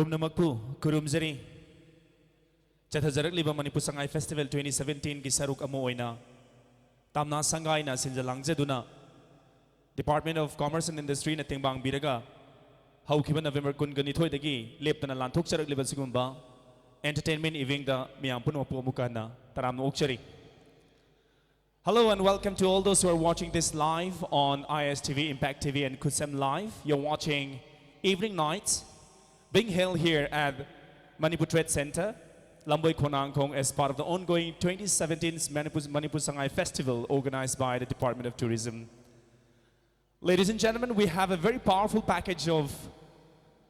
Pumnamakpu, Kurumzari, Chathajarak Liba Manipur Sangai Festival 2017 ki saruk amo oina, Tamna Sanggai na sinjalangjeduna, Department of Commerce and Industry na tingbang biraga, haukiba November kun ganitoy dagi, leptana lantuk charak liba sigumba, entertainment evening da miyampuno po mukana, taram no ukchari. Hello and welcome to all those who are watching this live on ISTV, Impact TV and Kusem Live. You're watching Evening Nights being held here at Manipur Trade Center, Lamboi khongnangkhong as part of the ongoing 2017 Manipur Sangai Festival organized by the Department of Tourism. Ladies and gentlemen, we have a very powerful package of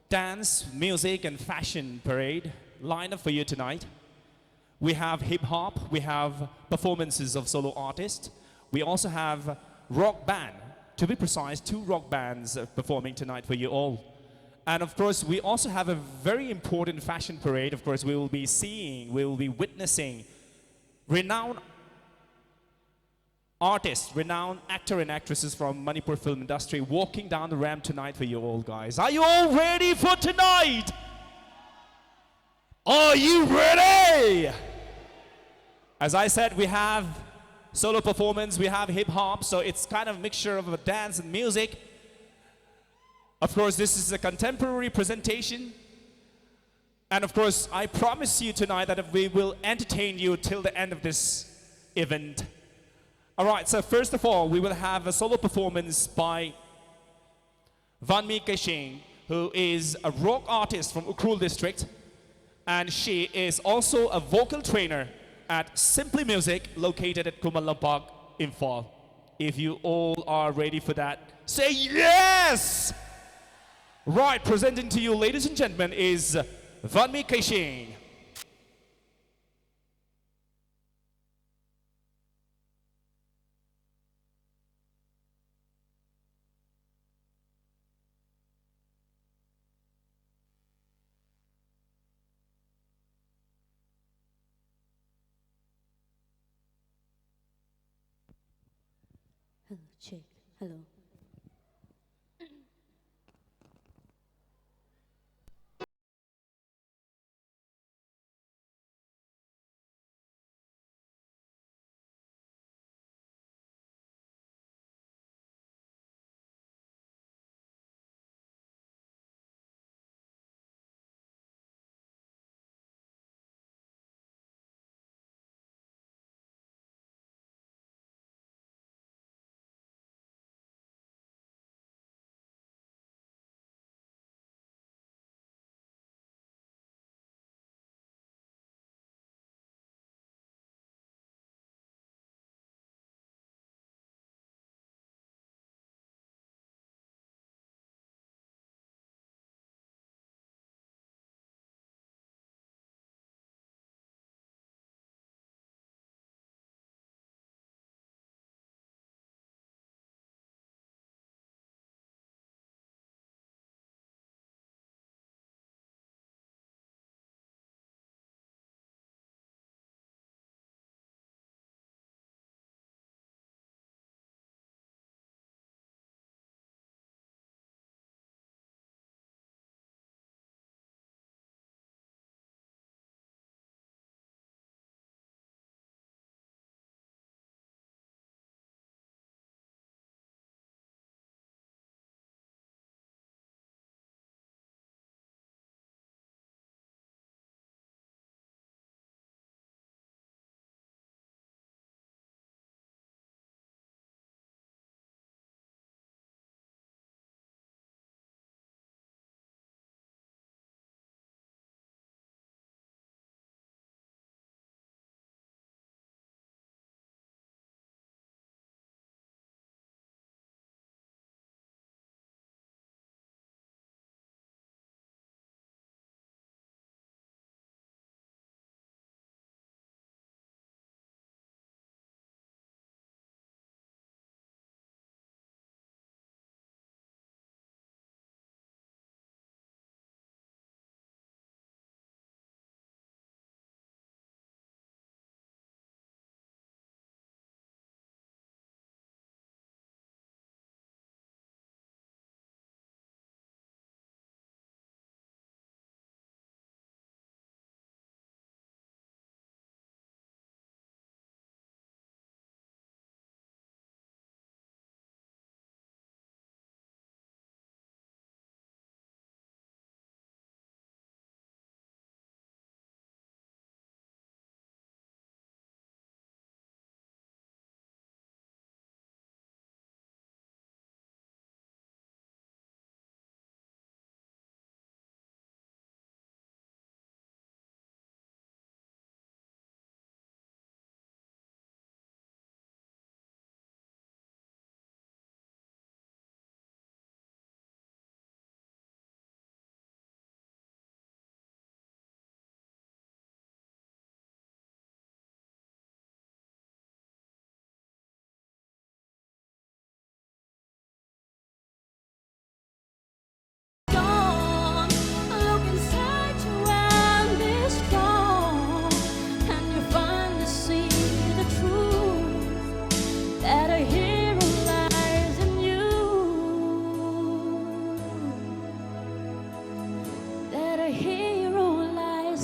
dance, music and fashion parade lined up for you tonight. We have hip-hop, we have performances of solo artists. We also have rock band, to be precise, 2 rock bands performing tonight for you all. And of course, we also have a very important fashion parade. Of course, we will be witnessing renowned artists, renowned actor and actresses from Manipur film industry walking down the ramp tonight for you all, guys. Are you all ready for tonight? Are you ready? As I said, we have solo performance, we have hip-hop, so it's kind of a mixture of a dance and music. Of course, this is a contemporary presentation. And of course, I promise you tonight that we will entertain you till the end of this event. All right, so first of all, we will have a solo performance by Manipur Khongnangkhong, who is a rock artist from Ukhrul district. And she is also a vocal trainer at Simply Music, located at Kumalampak, Imphal. If you all are ready for that, say yes! Right, presenting to you, ladies and gentlemen, is Manipur Khongnangkhong. Hello, check. Hello.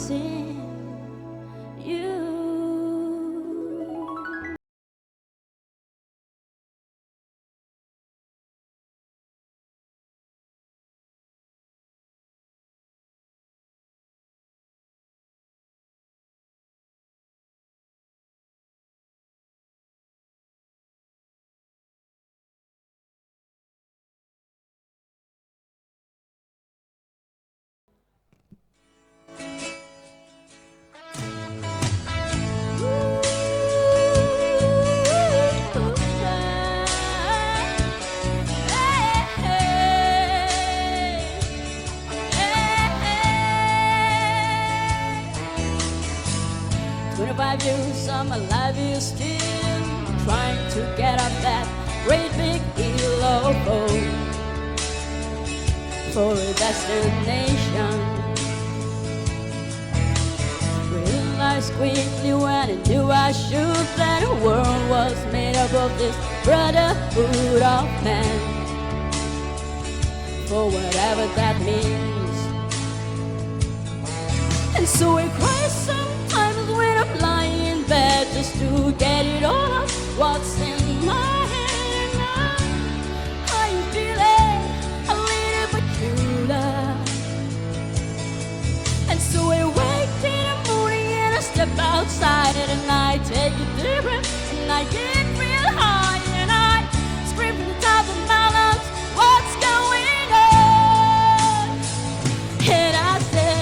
missing you. Years of my life is still trying to get up that great big hill of hope for a destination. Realized quickly when I knew I should that the world was made up of this brotherhood of man, for whatever that means. And so I cry sometimes when I'm lying in bed just to get it all out what's in my head. And I'm feeling a little peculiar. And so I wake in the morning and I step outside and I take a deep breath and I get real high and I scream from the top of my lungs, what's going on? And I say,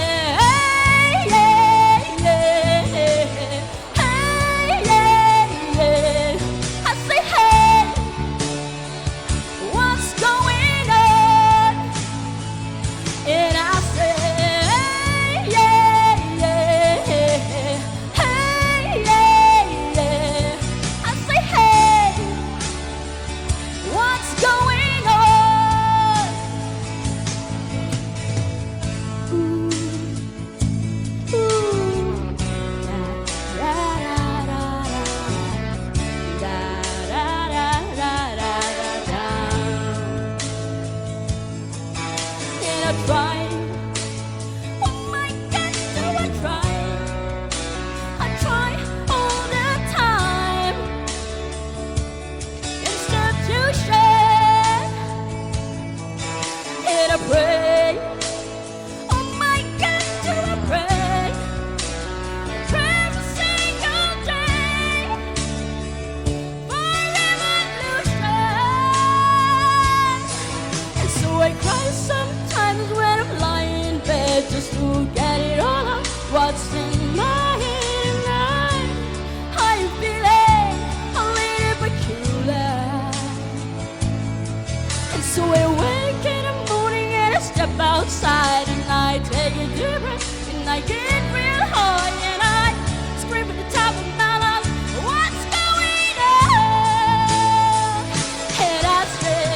just to get it all out what's in my head. And I'm feeling a little peculiar. And so I wake in the morning and I step outside and I take a deep breath and I get real high and I scream at the top of my lungs, what's going on? And I say,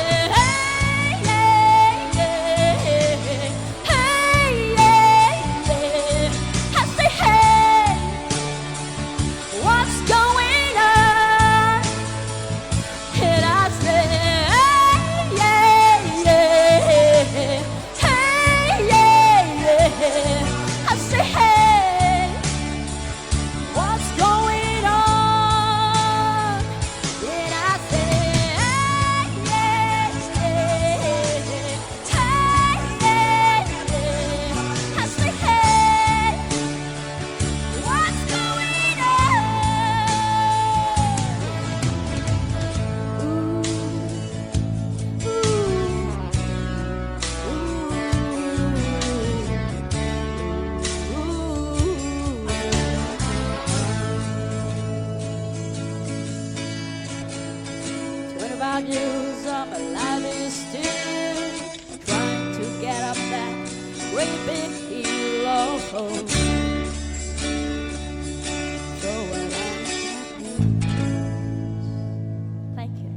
years of my life is still trying to get up that great big hill of hope. So what thank you.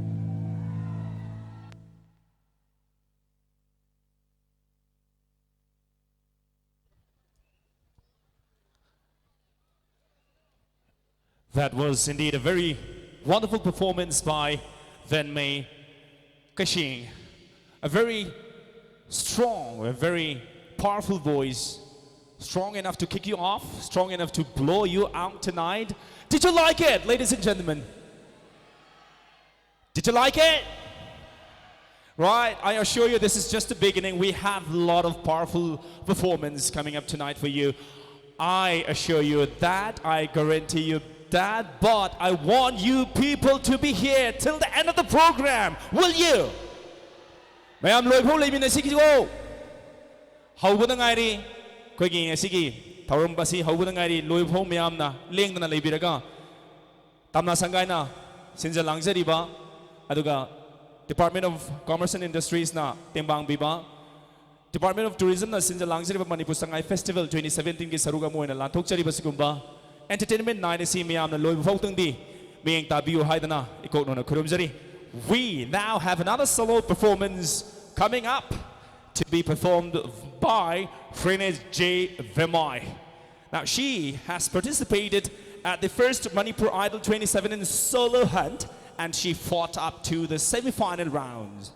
That was indeed a very wonderful performance by Van May Kashing. A very strong, a very powerful voice strong enough to kick you off, strong enough to blow you out tonight. Did you like it, ladies and gentlemen? Did you like it? Right, I assure you this is just the beginning. We have a lot of powerful performance coming up tonight for you. I assure you that, I guarantee you that, but I want you people to be here till the end of the program. Will you? Mayam loi phau lei min asigi go. Hauba ngai ri koi gi asigi thauram basi hauba ngai ri loi phau mayam na leng na lei biraga. Tamna Sanggai na sinja langjari ba aduga Department of Commerce and Industries na tembang biba. Department of Tourism na sinja langjari ba Manipur Sangai Festival 2017 ki saruga mo na lanthok chari basigumba. Entertainment night si miyam na loi phau tung di miyeng tabiyo haidana ikok no na kurumjari. We now have another solo performance coming up to be performed by Frenez J. Vemai. Now she has participated at the first Manipur Idol 27 in solo hunt and she fought up to the semi-final rounds.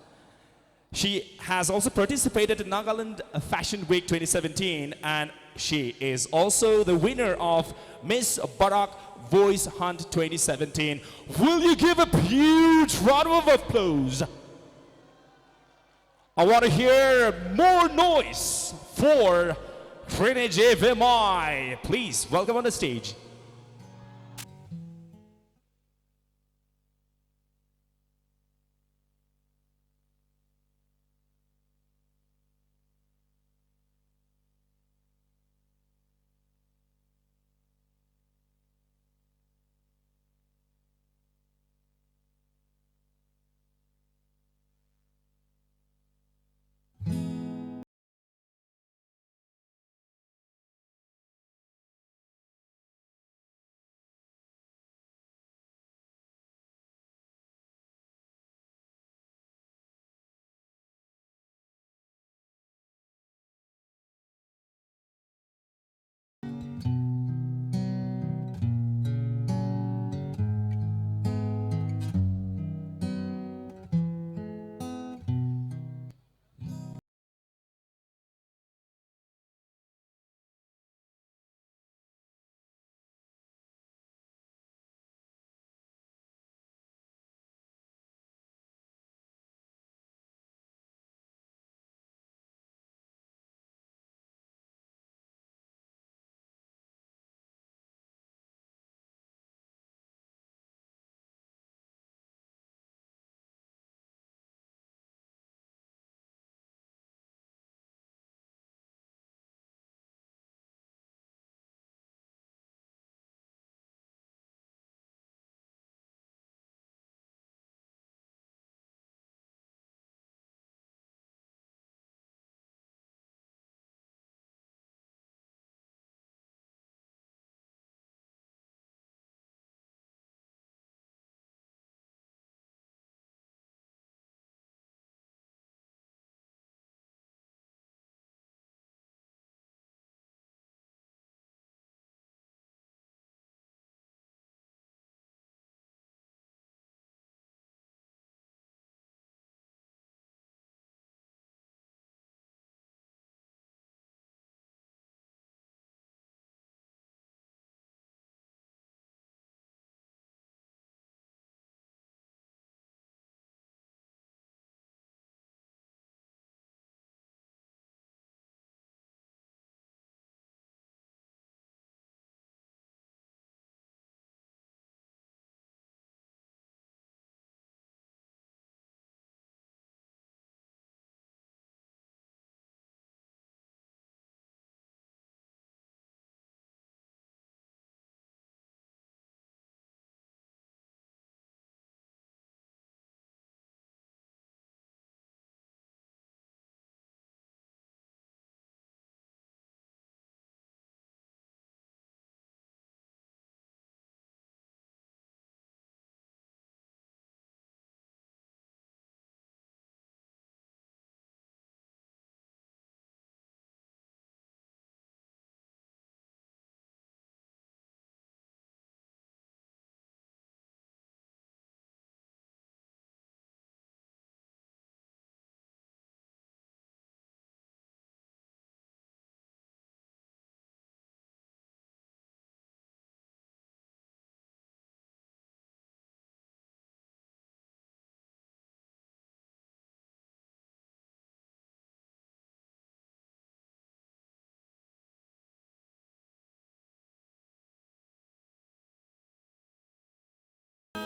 She has also participated in Nagaland Fashion Week 2017 and she is also the winner of Miss Barak Voice Hunt 2017. Will you give a huge round of applause? I want to hear more noise for Frenez J. Vemai. Please welcome on the stage.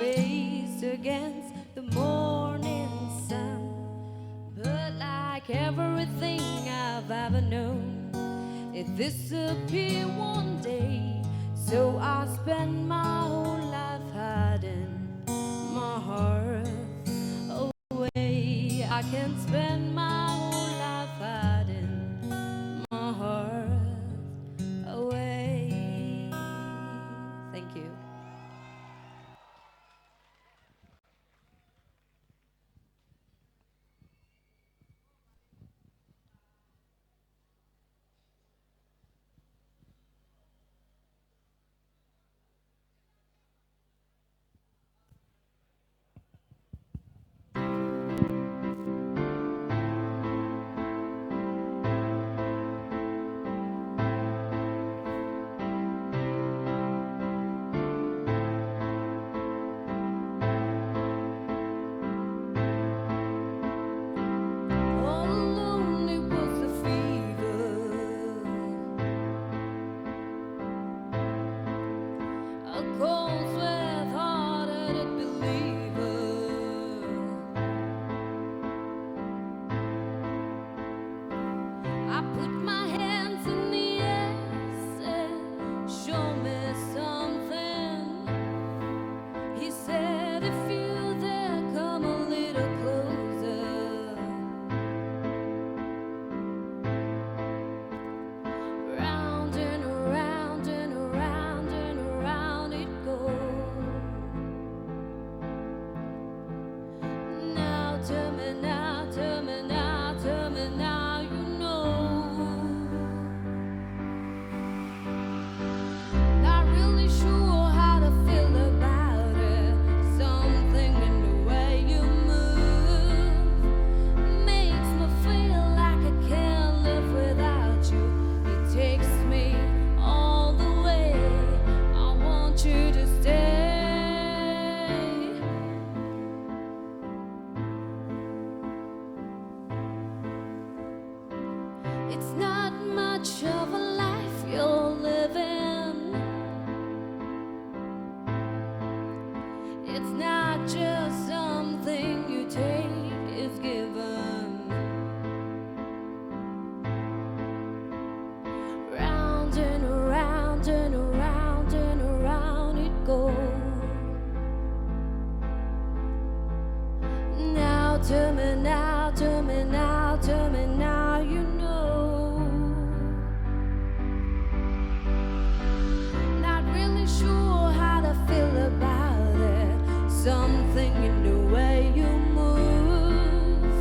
face against the morning sun. But like everything I've ever known, it disappeared one day. So I spent my whole life hiding my heart away. I can spend my whole life hiding my heart away. Thank you. All alone it was a fever, a cold sweat hearted believer. I put my hands in the air, said, show me something. He said, if you there, come a little closer. Round and around and around and around it goes. Now tell me now, tell me now, tell me now, you know. Not really sure how to feel about it. Something in the way you move makes me feel like I can't live without you. It takes me all the way. I want you to stay. It's not much of a life you're living. It's not just something you take, it's given. Round and around and around and around it goes. Now tell me now, tell me now, tell me now, you know. Not really sure how to feel about it. Something in the way you move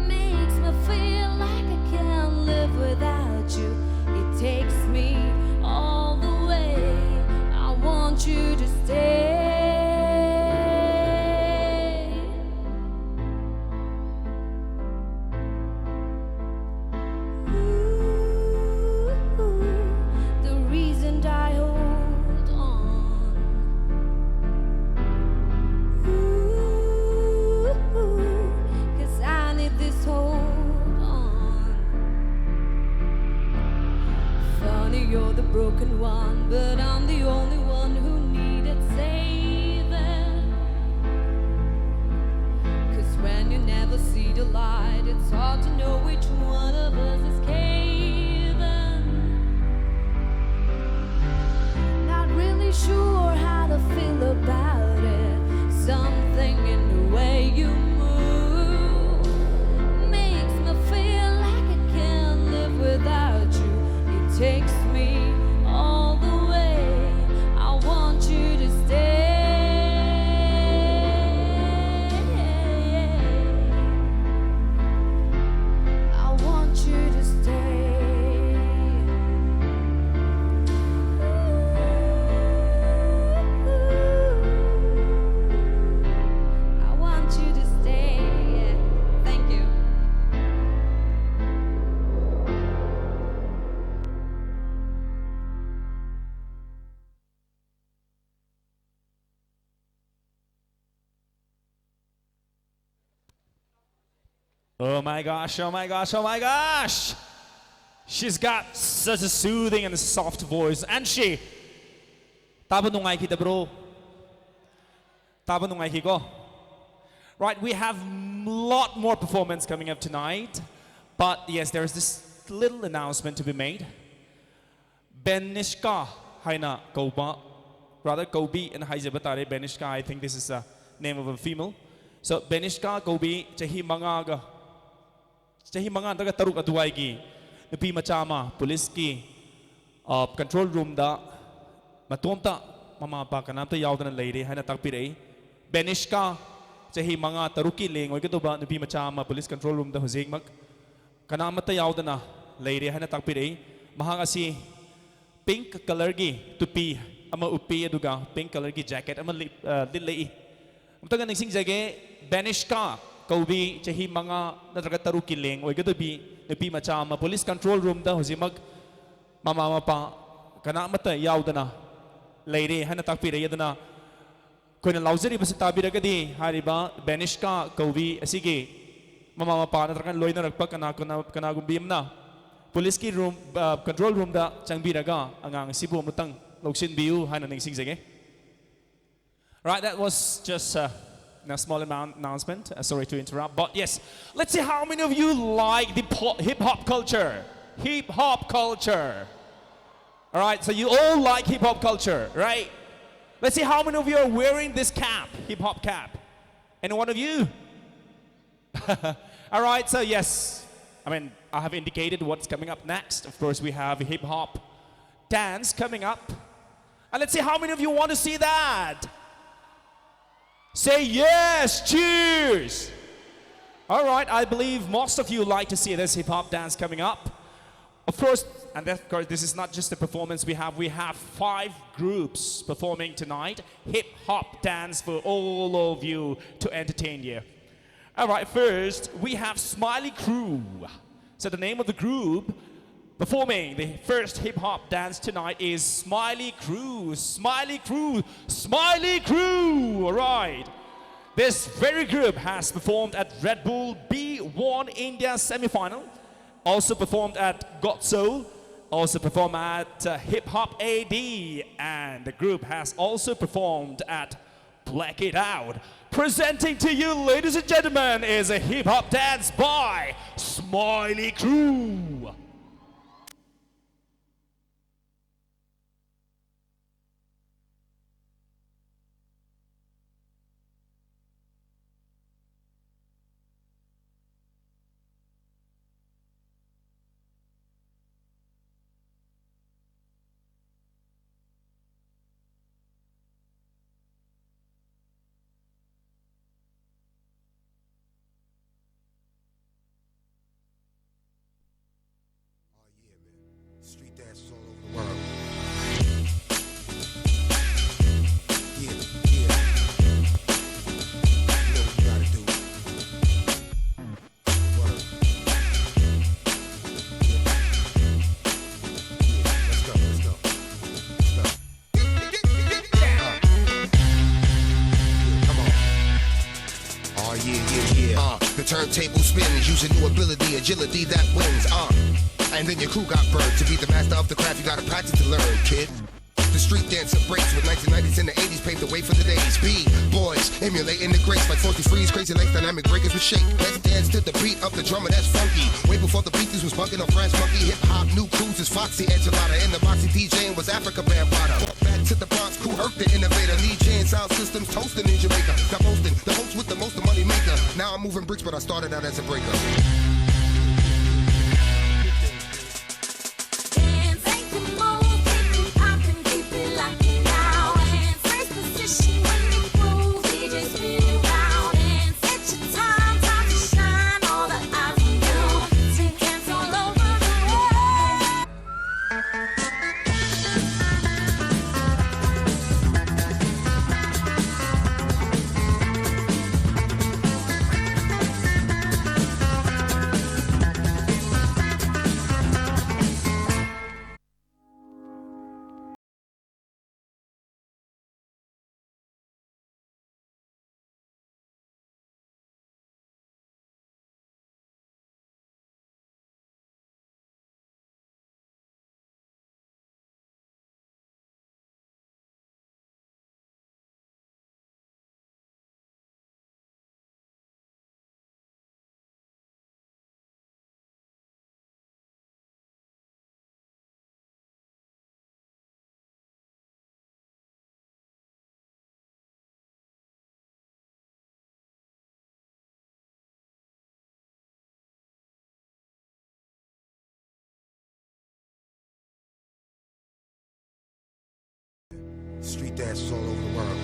makes me feel like I can't live without you. It takes me all the way. I want you to stay. The reason I hold on. 'Cause I need this hold on. Funny, you're the broken one, but I'm the only one who needed saving. 'Cause when you never see the light, it's hard to know which one of us is caving. Not really sure how to feel about it. Something in the way you move makes me feel like I can't live without you. It takes me all the way. I want you to stay. I want you to stay. I want you to stay. Thank you. Oh my gosh, oh my gosh, oh my gosh! She's got such a soothing and soft voice. And she, tabo nungai kita bro. Taba nungai hi ko. Right, we have a lot more performance coming up tonight. But yes, there is this little announcement to be made. Benishka haina koba. Rather, Kobi and Haizabatare Benishka. I think this is the name of a female. So, Benishka Kobi, Chahi Mangaga. Chahi Manga Taruk Aduaigi. Nupi Machama, Police Ki, Control Room da. Matomta, Mama Pakanata Yaudan Lady, Hana Takpire. Benishka, Chahi Manga Taruki Ling, Wikatuba, Nupi Machama, Police Control Room da Hosegmak. Kanamata Yaudana, Lady, Hana Takpire. Mahagasi, pink color gi, tupi. Ama upi aduga pink color ki jacket ama lilai amtaga ningsing jage Benishka Kobi chahi manga natraga taru kileng oigadubi nupi macha ama police control room da hojimag mama mapa kana mata yaudana leire hana takpire yadana koina lauzari bas tabiragadi hariba Benishka Kobi asige mama mapa natraga loina rakpa kana gumbimna police ki room control room da changbiraga angang sibu mutang Right, that was just a small announcement. Sorry to interrupt, but yes, let's see how many of you like the hip-hop culture. Hip-hop culture. All right, so you all like hip-hop culture, right? Let's see how many of you are wearing this cap, hip-hop cap. Any one of you? All right, so yes, I have indicated what's coming up next. Of course, we have hip-hop dance coming up. And let's see how many of you want to see that. Say yes, cheers. All right, I believe most of you like to see this hip-hop dance coming up. Of course, and of course, this is not just the performance we have. We have 5 groups performing tonight. Hip-hop dance for all of you to entertain you. All right, first, we have Smiley Crew. So the name of the group performing the first hip-hop dance tonight is Smiley Crew. Smiley Crew. Smiley Crew. All right. This very group has performed at Red Bull B1 India semi-final. Also performed at Govt. Also performed at Hip Hop AD. And the group has also performed at Black It Out. Presenting to you, ladies and gentlemen, is a hip-hop dance by Smiley Crew. Street dances all over the world. Yeah, yeah. You know what you gotta do. Word. Yeah. Yeah, let's go. Come on. Oh, yeah. The turntable spins, using new ability, agility that wins. And then your crew got burned. To be the master of the craft, you gotta practice to learn, kid. The street dancer breaks with 1990s and the 80s paved the way for the days. B-boys emulating the grace like 40 freeze, crazy legs, dynamic breakers with shake. Let's dance to the beat of the drummer that's funky. Way before the beaters was bugging on France Monkey. Hip-hop, new cruises, Foxy Enchilada. And the Moxie DJing was Africa Bambaataa. Back to the Bronx, crew Herc the innovator. Lead chain sound systems toasting in Jamaica. Got boasting, the host with the most money maker. Now I'm moving bricks, but I started out as a breaker. Street dances all over the world.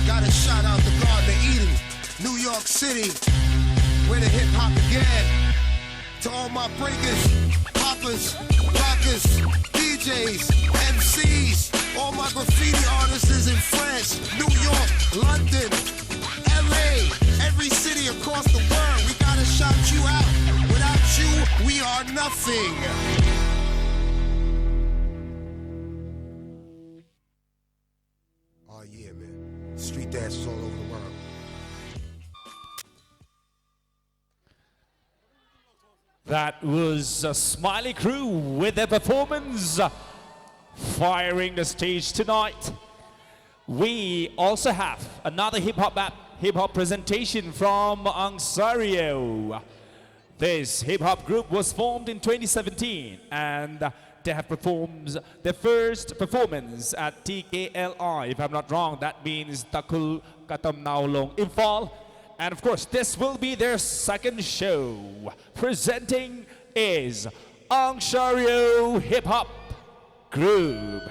Gotta shout out the Garden of Eden, New York City, where the hip hop began. To all my breakers, poppers, rockers, DJs, MCs, all my graffiti artists in France, New York, London, LA, every city across the world. We gotta shout you out. Without you, we are nothing. Oh yeah, man. Street dances all over the world. That was a Smiley Crew with their performance firing the stage tonight. We also have another hip-hop presentation from Ontario. This hip-hop group was formed in 2017 and they have performed their first performance at TKLI. If I'm not wrong, that means Takul Katamnaulong Imphal. And of course, this will be their second show. Presenting is Ontario Hip Hop Group.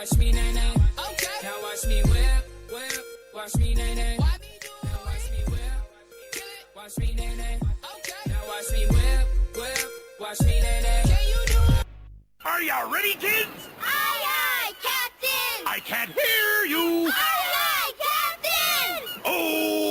watch me nay nay. Okay. Now watch me whip, whip. Watch me nay nay. Now watch me whip. Watch me nay nay. Okay. Now watch me whip, whip. Watch me nay nay. Can you do it? Are you ready, kids? Aye, aye, Captain! I can't hear you. Aye, aye, Captain! Oh!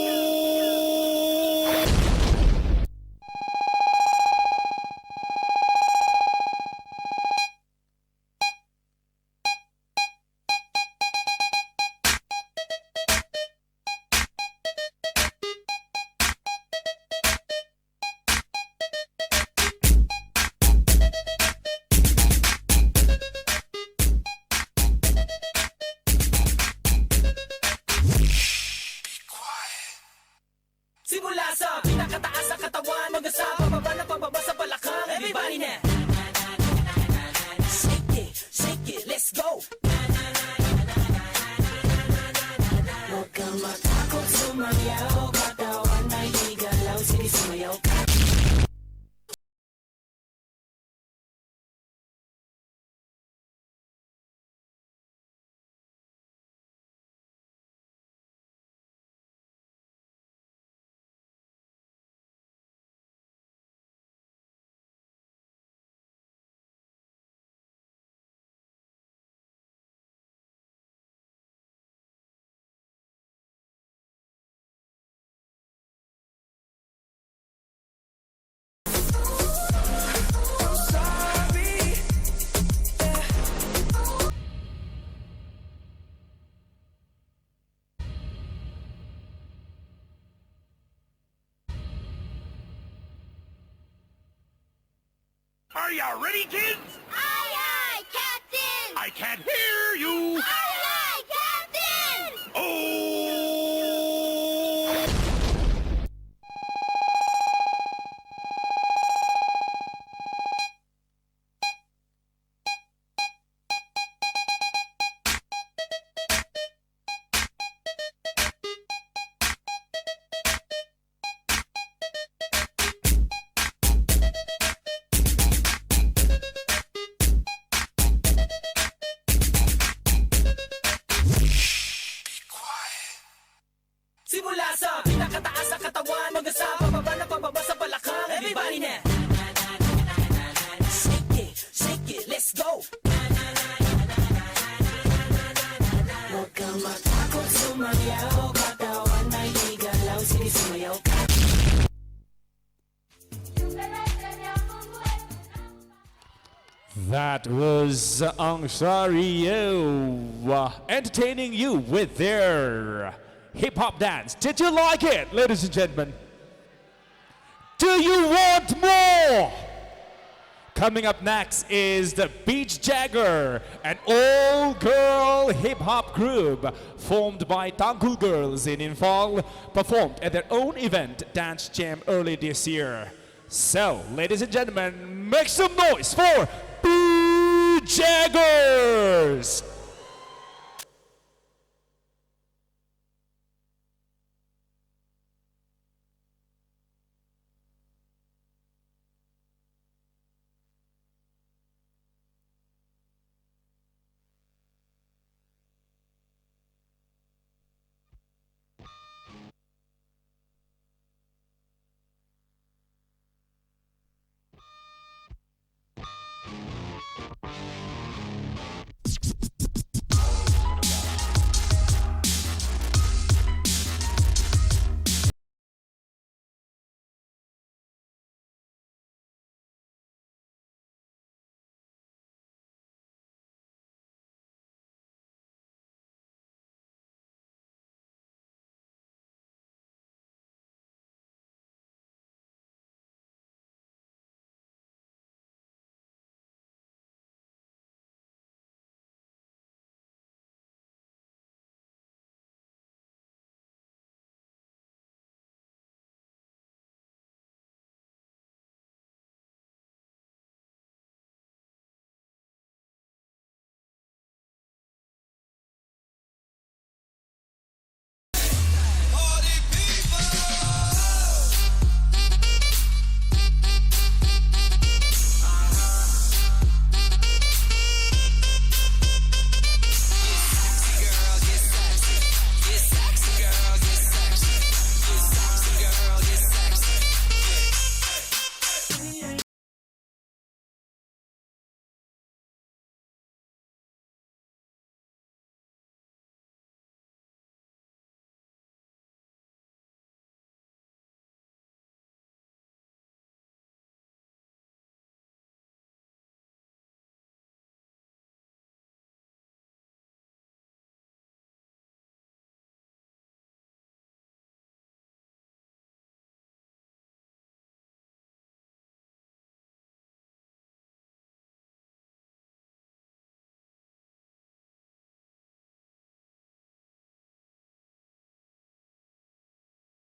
Are you ready, kids? Aye, aye, Captain! I can't hear you. Aye, aye, Captain! Oh! Simula sa pinakataas sa katawan hanggang sa pababa na pababa sa balakang. Everybody now. Shake it, let's go. Huwag kang matakot sumayaw, katawan ay igalaw, sinisumayaw ka. That was Angsario entertaining you with their hip-hop dance. Did you like it, ladies and gentlemen? Do you want more? Coming up next is the Beach Jagger, an all-girl hip-hop group formed by Tangkul girls in Imphal, performed at their own event, Dance Jam, early this year. So, ladies and gentlemen, make some noise for Beach Jaggers!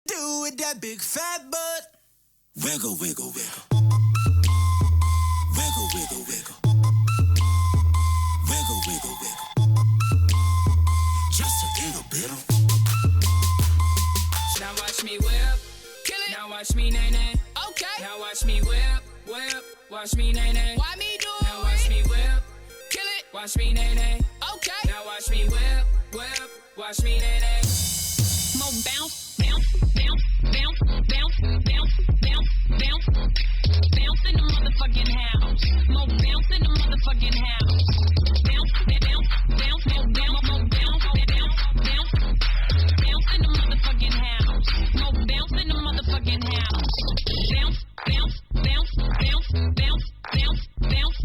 Do with that big fat butt. Wiggle, wiggle, wiggle. Wiggle, wiggle, wiggle. Wiggle, wiggle, wiggle. Just a little bit of. Now watch me whip, kill it. Now watch me nay nay. Okay. Now watch me whip, whip. Watch me nay nay. Why me do it? Now watch me whip, kill it. Watch me nay nay. Okay. Now watch me whip, whip. Watch me nay nay. More bounce, bounce, bounce, bounce, bounce, bounce, bounce, bounce, bounce in the motherfucking house. More bounce in the motherfucking house. Bounce, bounce, bounce, more bounce, more bounce, bounce, bounce, bounce in the motherfucking house. More bounce in the motherfucking house. Bounce, bounce, bounce, bounce, bounce, bounce, bounce,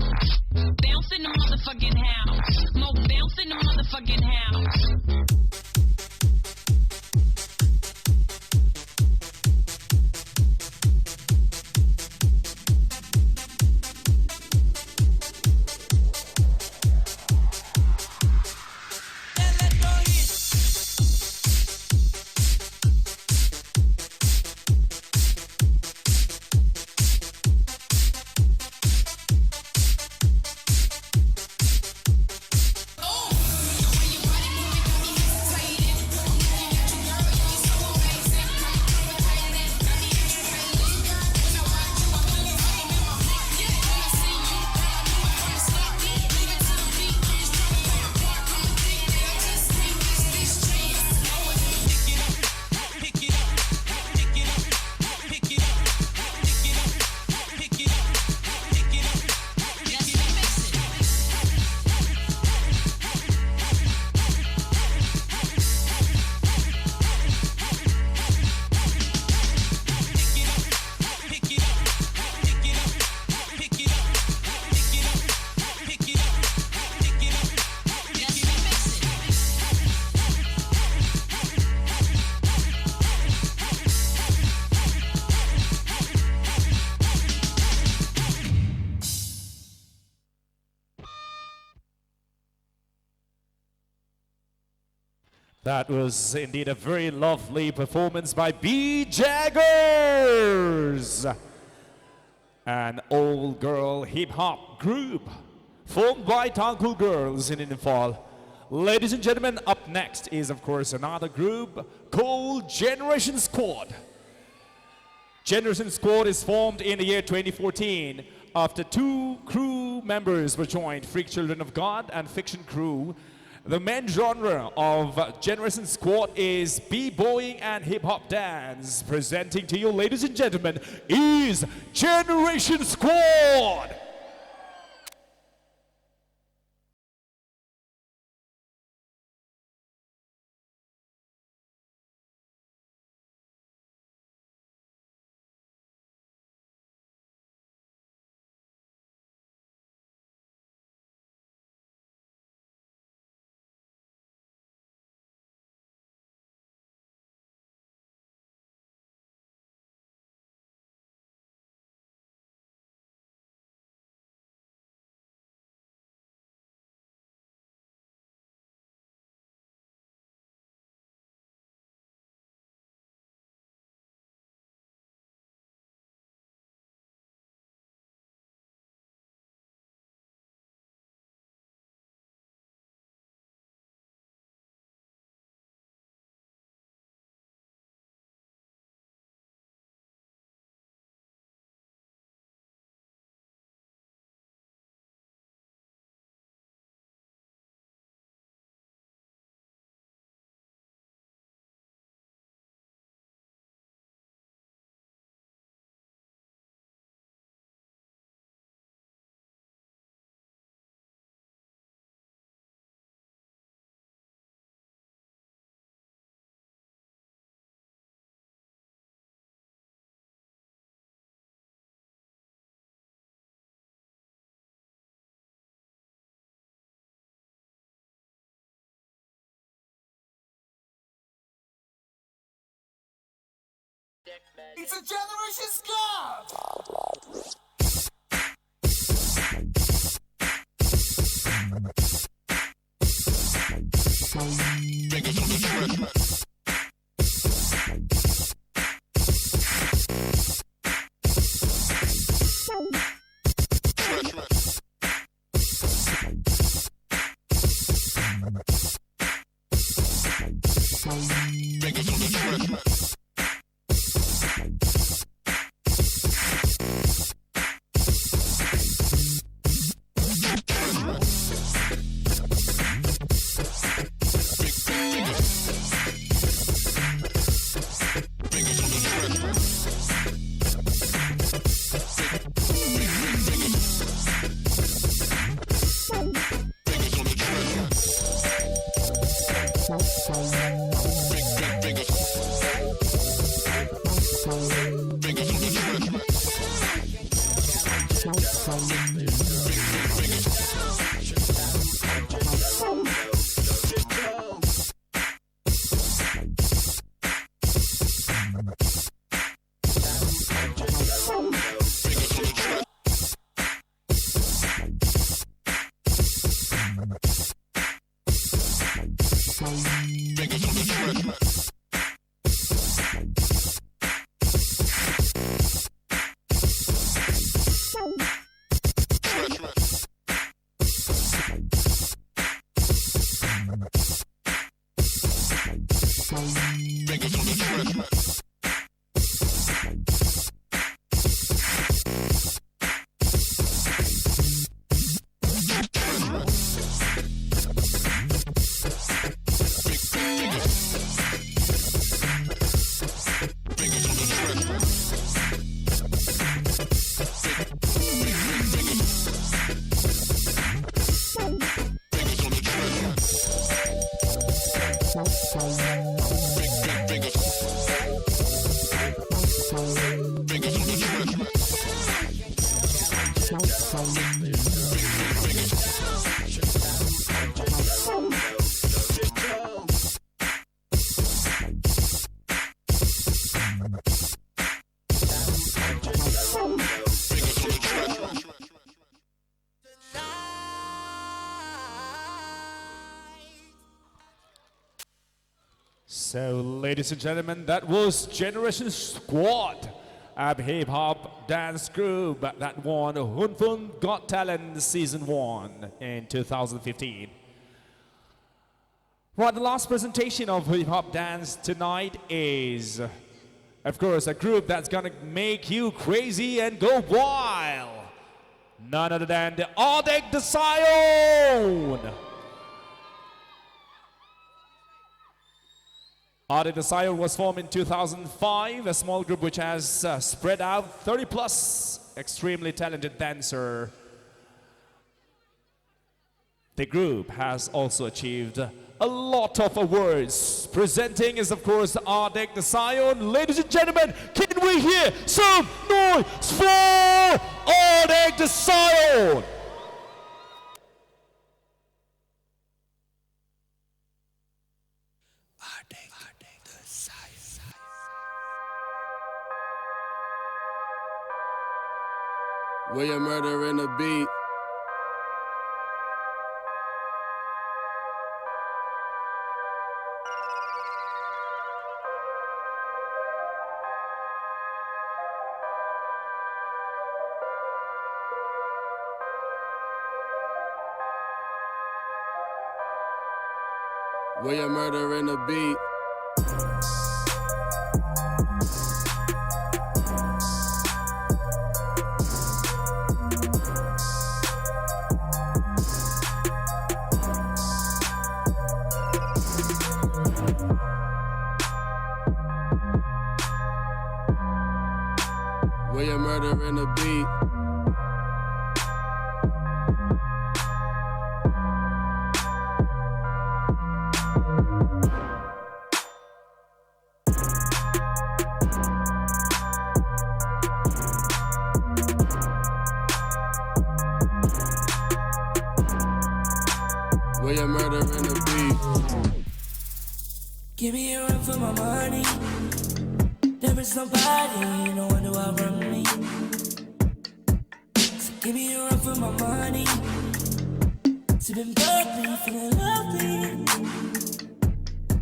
bounce in the motherfucking house. More bounce in the motherfucking house. That was indeed a very lovely performance by B Jaggers, an all-girl hip-hop group formed by Tangkul girls in Imphal. Ladies and gentlemen, up next is of course another group called Generation Squad. Generation Squad is formed in the year 2014 after two crew members were joined, Freak Children of God and Fiction Crew. The main genre of Generation Squad is b-boying and hip-hop dance. Presenting to you, ladies and gentlemen, is Generation Squad! It's a Generation Squad! Fingers on the track. Fingers on the track. So, ladies and gentlemen, that was Generation Squad, a hip hop dance group that won Hunfun Got Talent Season 1 in 2015. Right, the last presentation of hip hop dance tonight is, of course, a group that's gonna make you crazy and go wild. None other than the Ardek the Scion. Ardek the Scion was formed in 2005, a small group which has spread out 30 plus extremely talented dancer. The group has also achieved a lot of awards. Presenting is, of course, Ardek the Scion. Ladies and gentlemen, can we hear some noise for Ardek the Scion? William Murder in the beat. William Murder in the beat. William Murder in the beat. William Murder in the beat. Give me a run for my money. There is nobody, no one to outrun me. So give me a run for my money. Sipping bubbly, feeling lovely,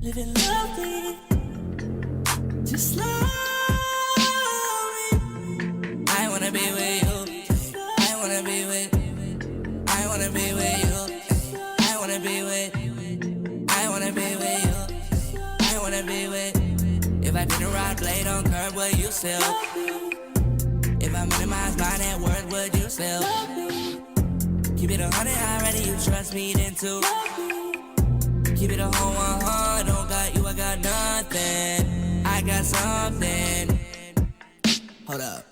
living lovely, just love me. I wanna be with you. I wanna be with. I wanna be with you. I wanna be with. I wanna be with you. I wanna be with. If I didn't ride blade on curb, would you still? If I minimize my net worth, would you still? Keep it 100 already, you trust me then too. Keep it a whole 100, don't got you, I got nothing. I got something. Hold up,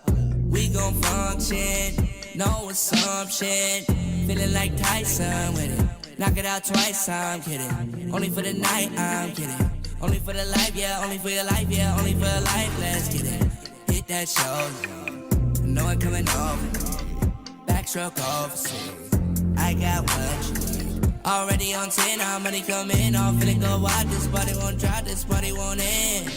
we gon' function, no assumption. Feeling like Tyson with it, knock it out twice, I'm kidding. Only for the night, I'm kidding. Only for the life, yeah, only for your life, yeah, only for your life, let's get it. Hit that show, know it coming over. Backstroke overseas, I got what you need. Already on 10, how money coming off, feeling go wild, this party won't drop, this party won't end.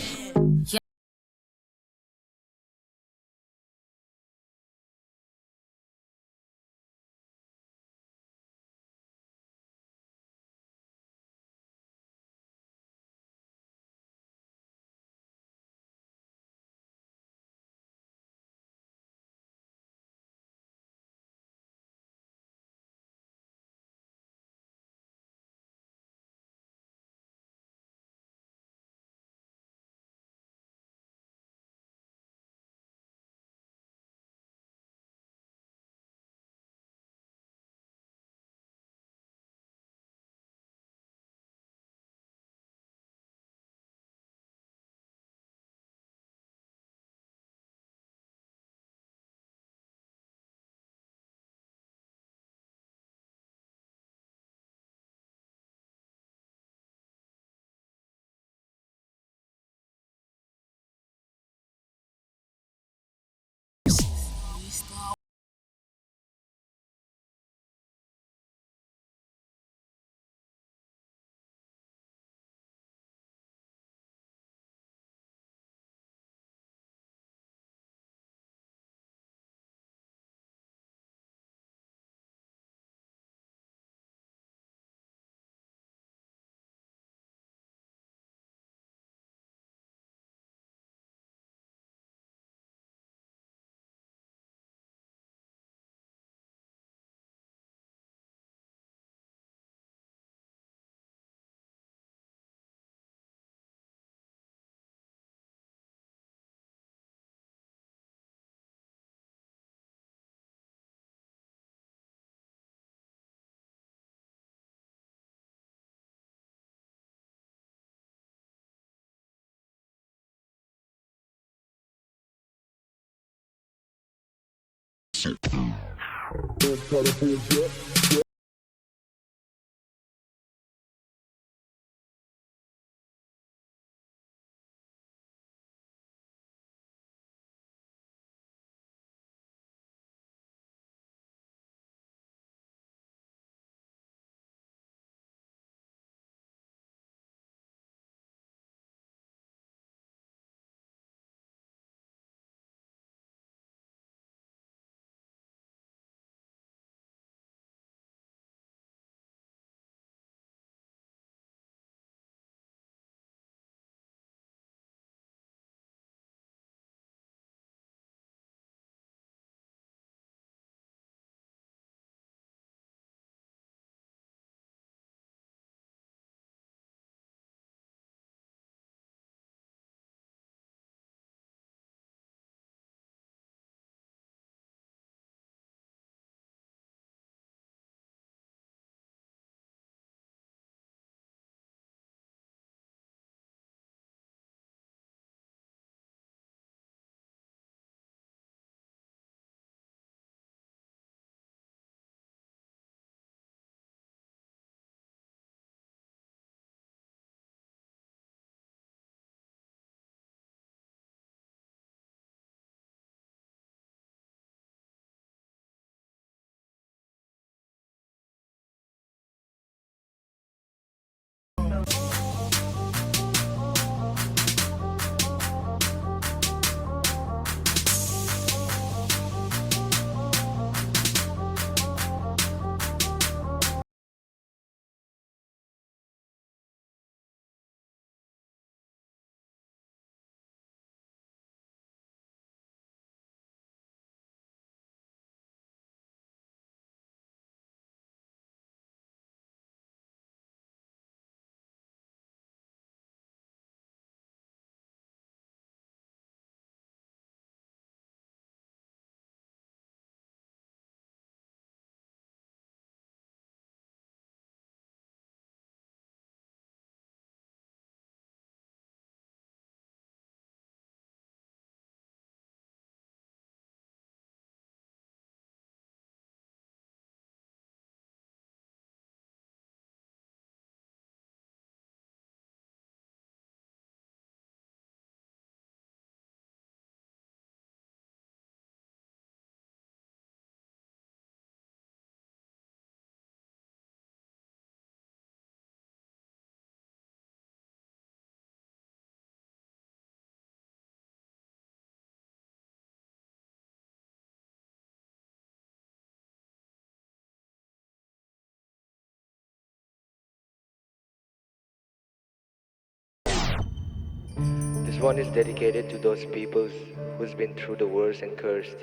This one is dedicated to those peoples who's been through the worst and cursed,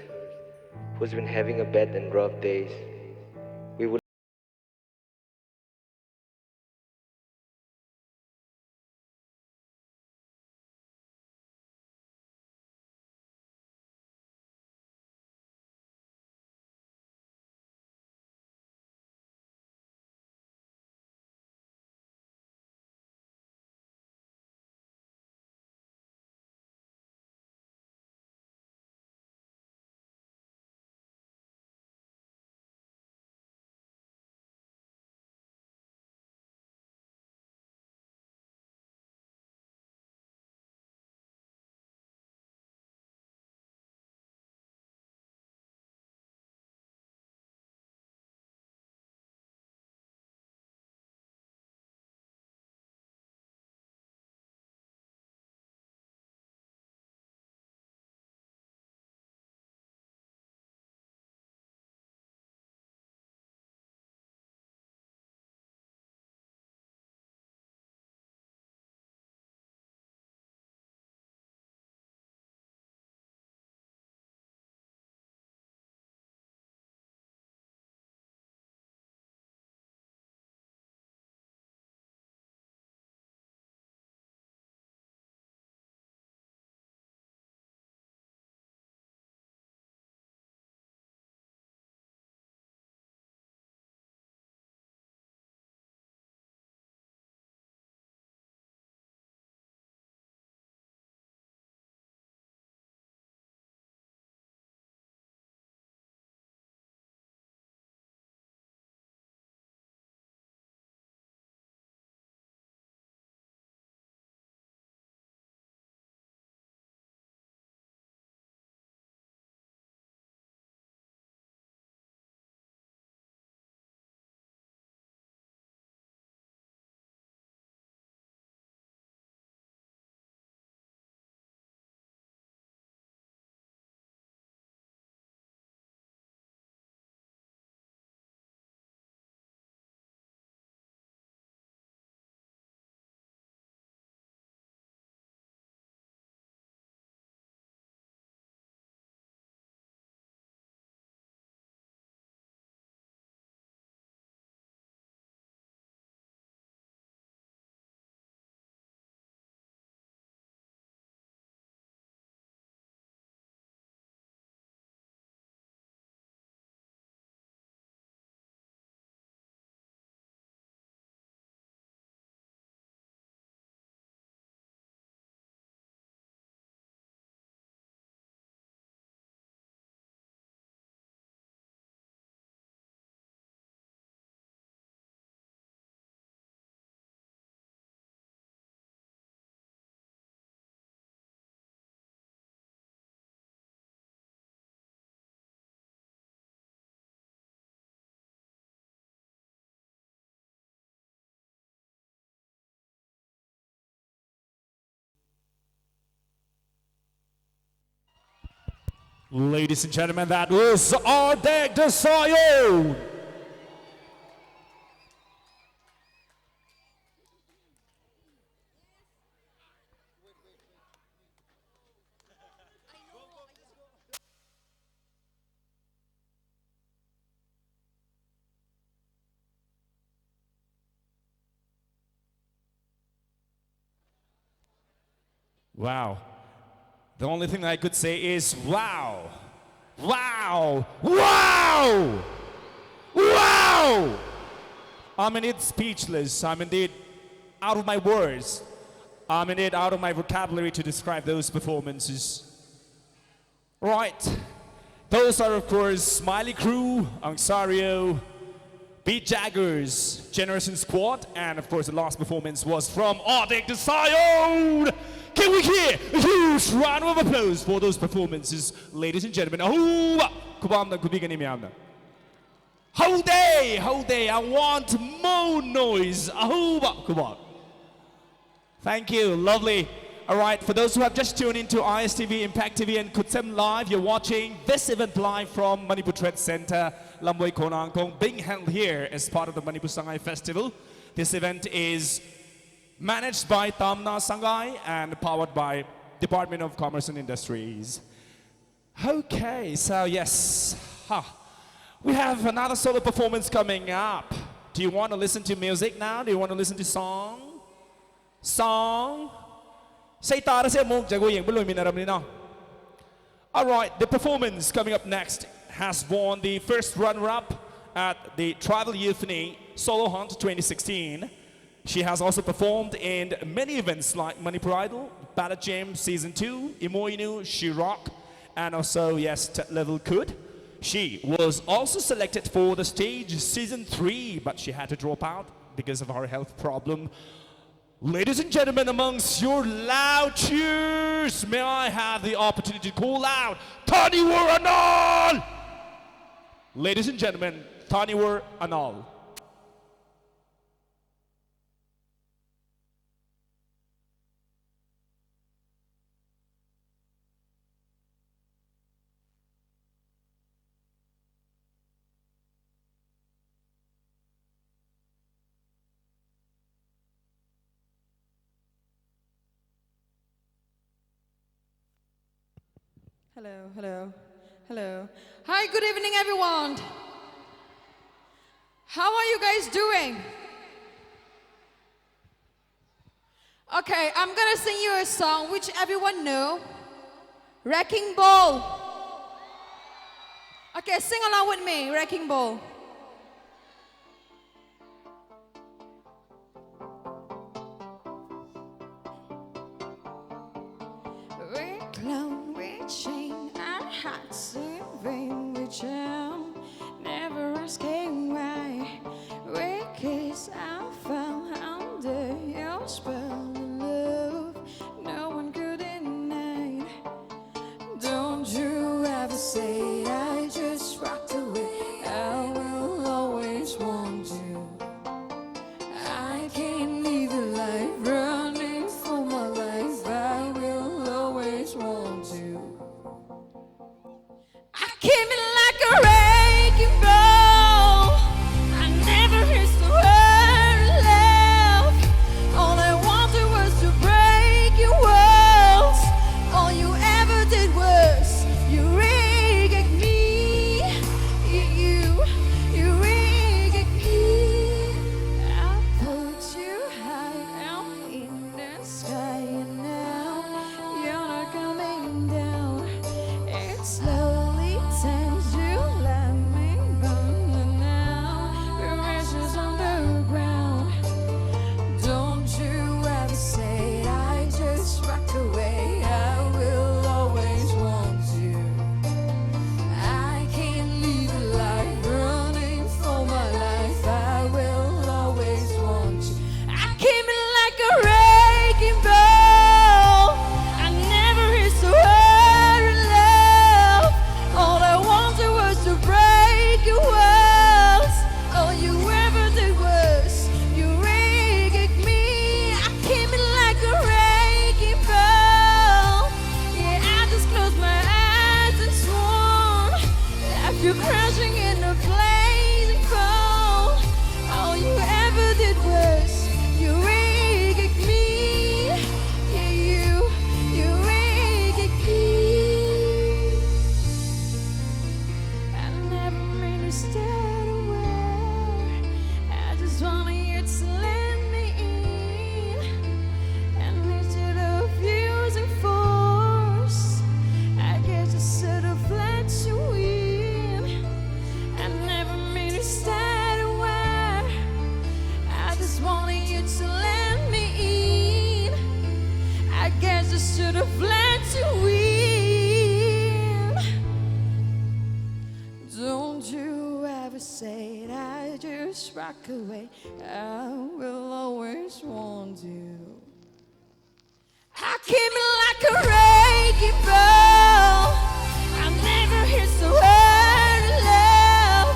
who's been having a bad and rough days. We will Ladies and gentlemen, that was Ardek Desayo. Wow. The only thing I could say is wow. Wow! Wow! Wow! I'm indeed speechless. I'm indeed out of my words. I'm indeed out of my vocabulary to describe those performances. Right. Those are, of course, Smiley Crew, Angsario, Beat Jaggers, Generation Squad, and of course the last performance was from Ardek Desayo. Can we hear a huge round of applause for those performances, ladies and gentlemen? How day, I want more noise. Come on. Thank you, lovely. All right, for those who have just tuned into ISTV, Impact TV, and Kutsem Live, you're watching this event live from Manipur Trade Center, Lamboi khongnangkhong, being held here as part of the Manipur Sangai Festival. This event is managed by Tamna Sanggai and powered by Department of Commerce and Industries. Okay, so yes, we have another solo performance coming up. Do you want to listen to music now? Do you want to listen to song? Alright, the performance coming up next has won the first runner-up at the Tribal Euphony Solo Hunt 2016. She has also performed in many events like Manipur Idol, Ballad Jam Season 2, Imoinu, She Rock, and also, yes, Level Could. She was also selected for the stage Season 3, but she had to drop out because of her health problem. Ladies and gentlemen, amongst your loud cheers, may I have the opportunity to call out Taniwar Anal! Ladies and gentlemen, Taniwar Anal. Hello, hello, hello. Hi, good evening, everyone. How are you guys doing? Okay, I'm gonna sing you a song which everyone know. Wrecking Ball. Okay, sing along with me, Wrecking Ball. We're clown, we're chain, our hearts in vain, we jam, never asking why. We kiss and fell under your spell of love, no one could deny. Don't you ever say I just rocked away, I will always want you. I can't live a life running for my life, I will always want you. I came in like a wrecking ball, I never hit the word love. All I wanted was to break your walls. All you ever did was you rigged me. You rigged me. I put you high out in the sky, and now you're not coming down. It's slowly turning should have let you in. Don't you ever say that I just rock away. I will always want you. I came in like a wrecking ball. I never hit so hard in love.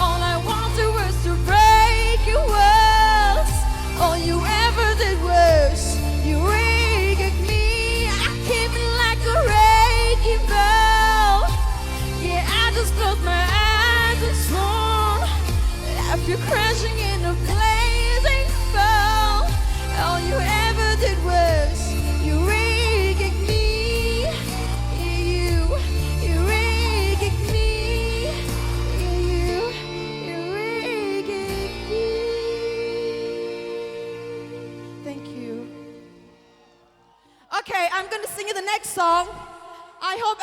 All I wanted was to break your walls. All you ever did was you rigged me. I came in like a wrecking ball. Yeah, I just closed my eyes and swore. Left you crashing in a blazing fall. All you ever did was you rigged me. You rigged me. You rigged me. Thank you. Okay, I'm gonna sing you the next song. I hope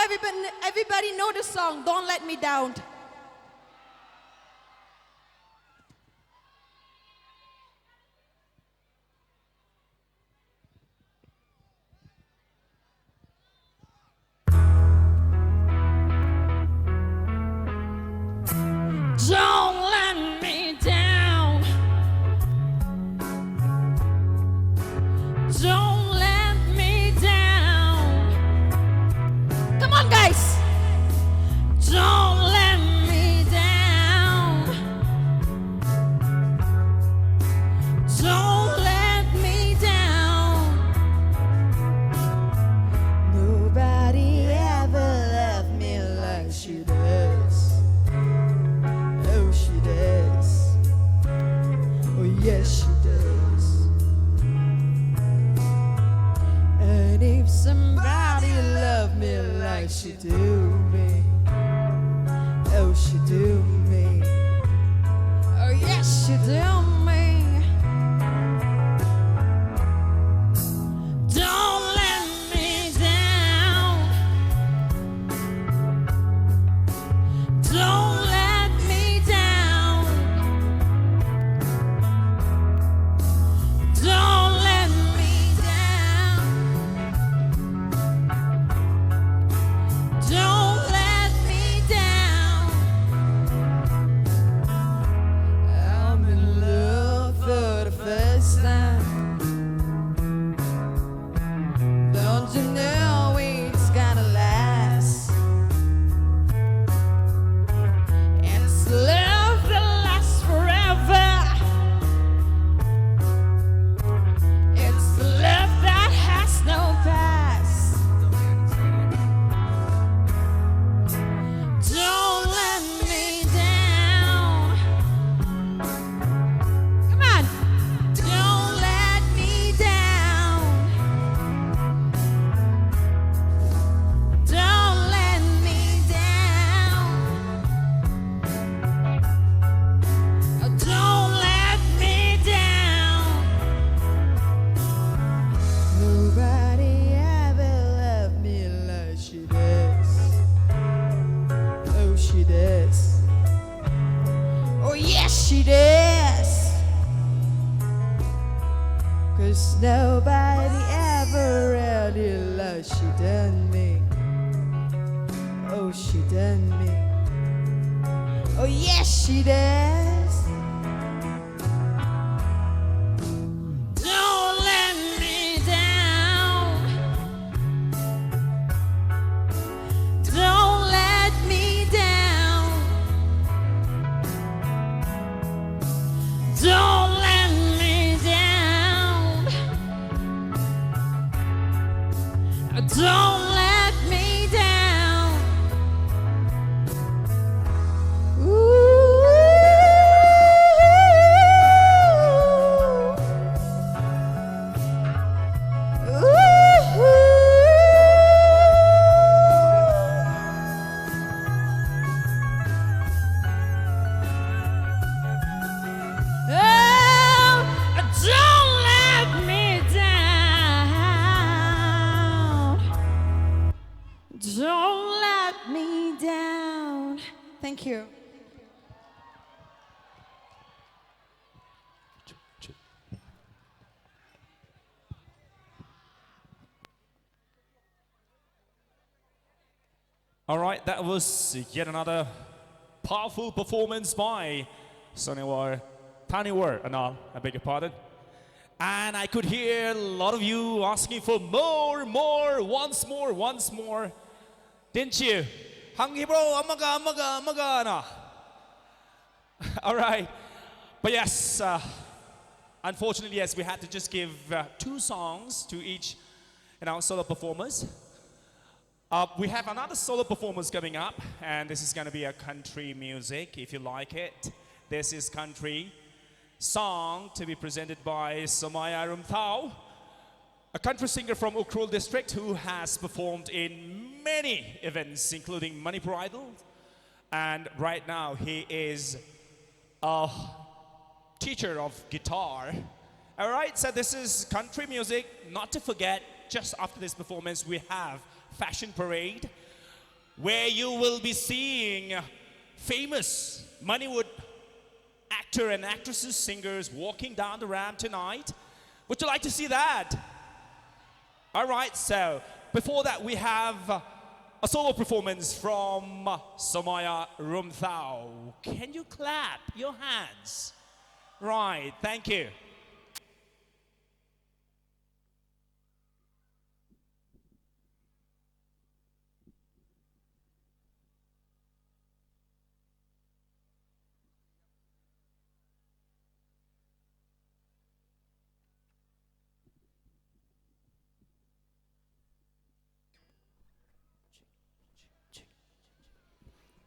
everybody know the song, Don't Let Me Down. Don't let me down. Don't let me down. Come on, guys. Don't let me down. Don't let me down. Nobody ever loved me like she does. Oh, she does. Oh, yes, she does. And if somebody loved me like she do me, oh, she do me. Oh, yes, she do me. Don't let me down. Don't let me down. Don't let me down. Don't let me down. I'm in love for the first time. Don't you know it's gotta last? It's love that lasts forever. It's love that has no past. Don't let me down. Come on. Don't let me down. Don't let me down. Don't let me down. Nobody ever loved me like she does. Oh, she does. Oh, yes, she does. 'Cause nobody ever really loved she done me. Oh, she done me. Oh, yes, she does. Don't let me down. Don't let me down. Don't let me down. Don't let me down. Don't let me down. Don't let me down. Thank you. All right, that was yet another powerful performance by Sonewar, Taniwar and all, I beg your pardon. And I could hear a lot of you asking for more, once more. Didn't you? Hungry bro, amaga, no. All right, but yes, unfortunately, yes, we had to just give 2 songs to each, solo performers. We have another solo performance coming up, and this is going to be a country music, if you like it. This is country song to be presented by Somaya Rumthau, a country singer from Ukhrul district who has performed in many events, including Manipur Idol. And right now, he is a teacher of guitar. All right, so this is country music. Not to forget, just after this performance, we have Fashion Parade, where you will be seeing famous Mollywood actor and actresses, singers walking down the ramp tonight. Would you like to see that? All right, so before that we have a solo performance from Somaya Rumthau. Can you clap your hands? Right, thank you.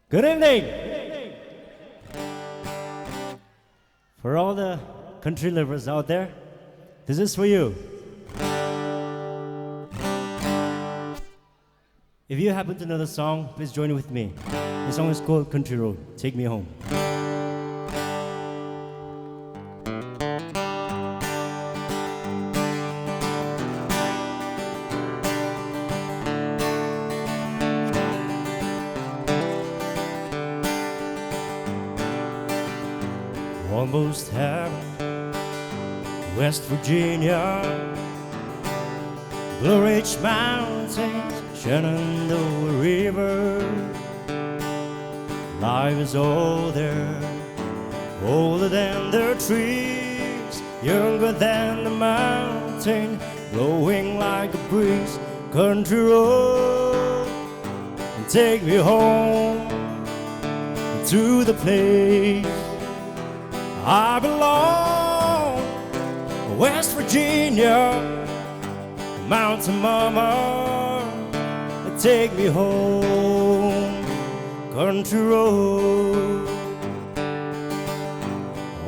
Good evening. For all the country lovers out there, this is for you. If you happen to know the song, please join with me. The song is called Country Road, Take Me Home. Almost heaven, West Virginia, Blue Ridge Mountains, Shenandoah River. Life is older, older than the trees, younger than the mountain, blowing like a breeze. Country road, and take me home to the place I belong, West Virginia, Mountain Mama, take me home, country road.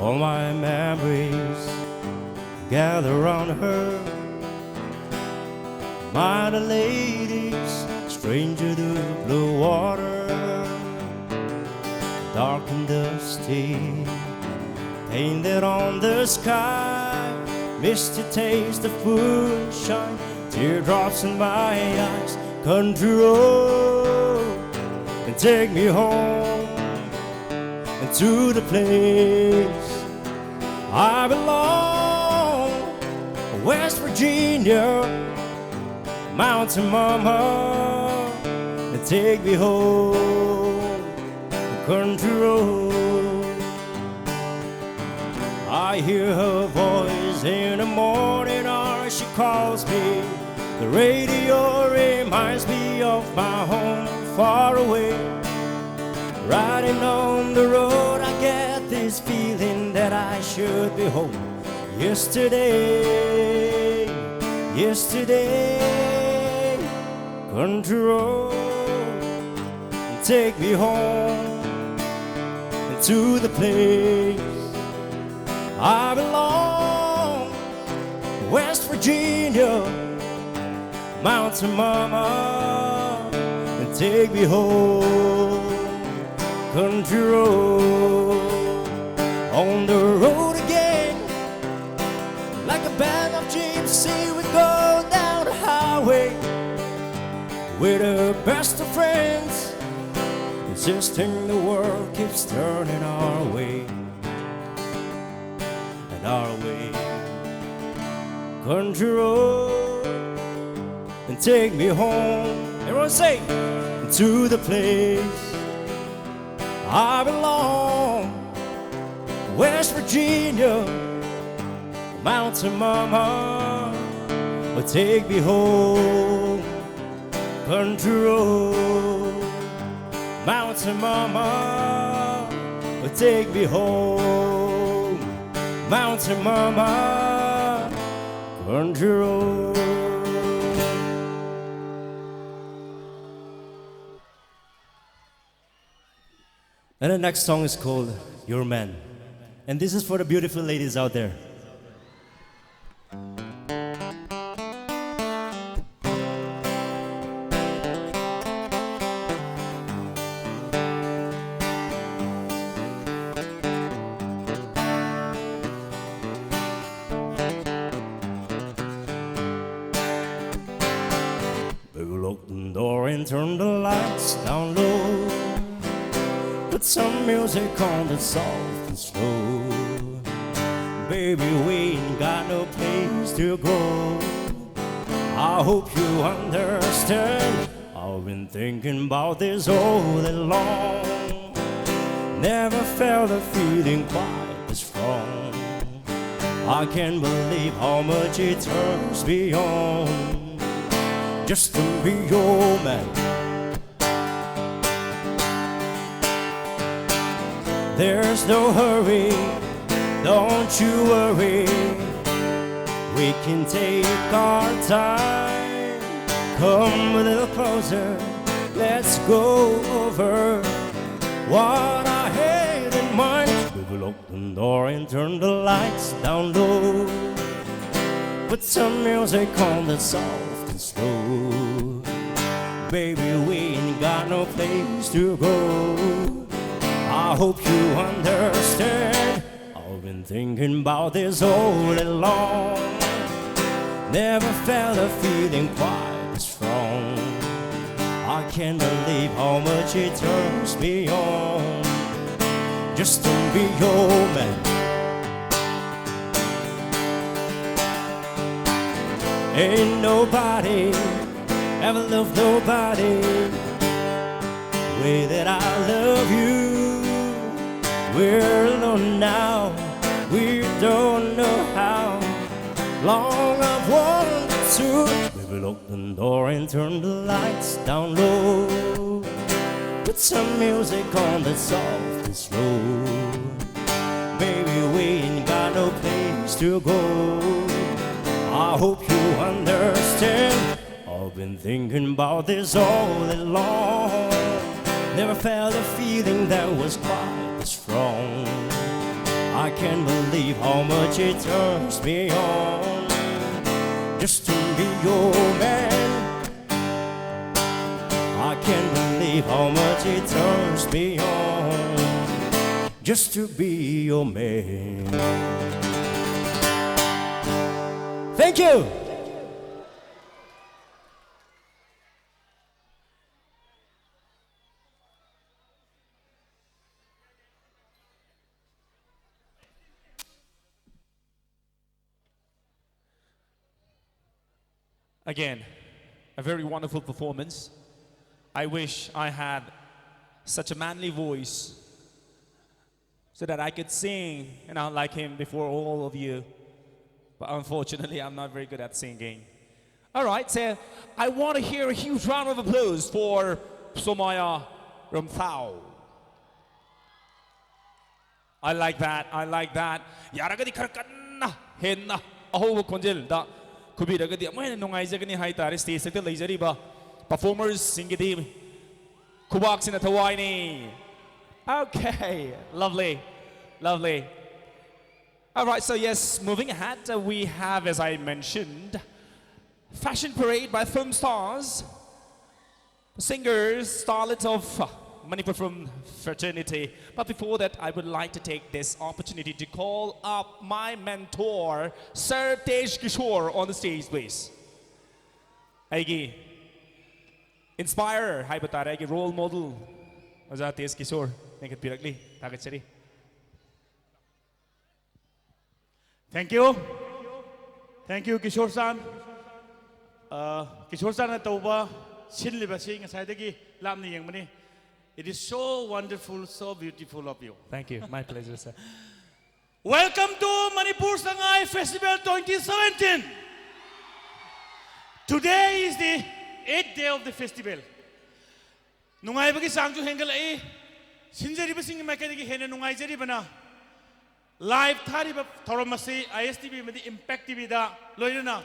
All my memories gather around her, mighty ladies, stranger to blue water, dark and dusty, painted on the sky, misty taste of moonshine, teardrops in my eyes. Country road, and take me home, and to the place I belong, West Virginia, Mountain Mama, and take me home, country road. I hear her voice in the morning, or she calls me. The radio reminds me of my home far away. Riding on the road, I get this feeling that I should be home. Yesterday, country road, take me home to the place I belong, West Virginia, Mountain Mama, and take me home, country road. On the road again, like a band of gypsy, we go down the highway. We're the best of friends, insisting the world keeps turning our way. Our way, country road, and take me home. Everyone say, to the place I belong. West Virginia, Mountain Mama, take me home. Country road, Mountain Mama, take me home. Mountain Mama, country road. And the next song is called Your Man. And this is for the beautiful ladies out there. Baby, lock the door and turn the lights down low. Put some music on that's soft and slow. Baby, we ain't got no place to go. I hope you understand. I've been thinking about this all along. Never felt a feeling quite this strong. I can't believe how much it turns me on just to be your man. There's no hurry, don't you worry. We can take our time. Come a little closer, let's go over what I had in mind. We'll open the door and turn the lights down low. Put some music on that's soft and slow. Baby, we ain't got no place to go. I hope you understand. I've been thinking about this all along. Never felt a feeling quite as strong. I can't believe how much it turns me on just to be your man. Ain't nobody ever loved nobody the way that I love you. We're alone now, we don't know how long I've wanted to. Baby, lock the door and turn the lights down low. Put some music on that's soft and slow. Baby, we ain't got no place to go. I hope you understand. I've been thinking about this all along. Never felt a feeling that was quite strong. I can't believe how much it turns me on just to be your man. I can't believe how much it turns me on just to be your man. Thank you. Again, a very wonderful performance. I wish I had such a manly voice so that I could sing and out like him before all of you. But unfortunately, I'm not very good at singing. All right, so I want to hear a huge round of applause for Somaya Rumthao. I like that, I like that. Yaragadi karkanna henna aho konjel da kubiragadi amoy nungaizagani haitare stage sekta leijariba performers singidi kubak sina thawaini. Okay, lovely, lovely. All right, so yes, moving ahead, we have, as I mentioned, fashion parade by film stars, singers, starlets of Manipur from fraternity. But before that, I would like to take this opportunity to call up my mentor, Sir Tej Kishore, on the stage, please. Aigi, inspire, hai batare, aigi role model, Aza Tej Kishore, nengat pirakli, tagat sari. Thank you. Thank you, Kishore-san. Kishore-san na tauba Sinlibasi ngasayadagi lam ni yang mani. It is so wonderful, so beautiful of you. Thank you. My pleasure, sir. Welcome to Manipur Sangai Festival 2017. Today is the 8th day of the festival. Nungai bagi sangju hengal ai sinjari basing makai hena nungai jari bana live thari ba thoromasi ISTV madi impact TV da loina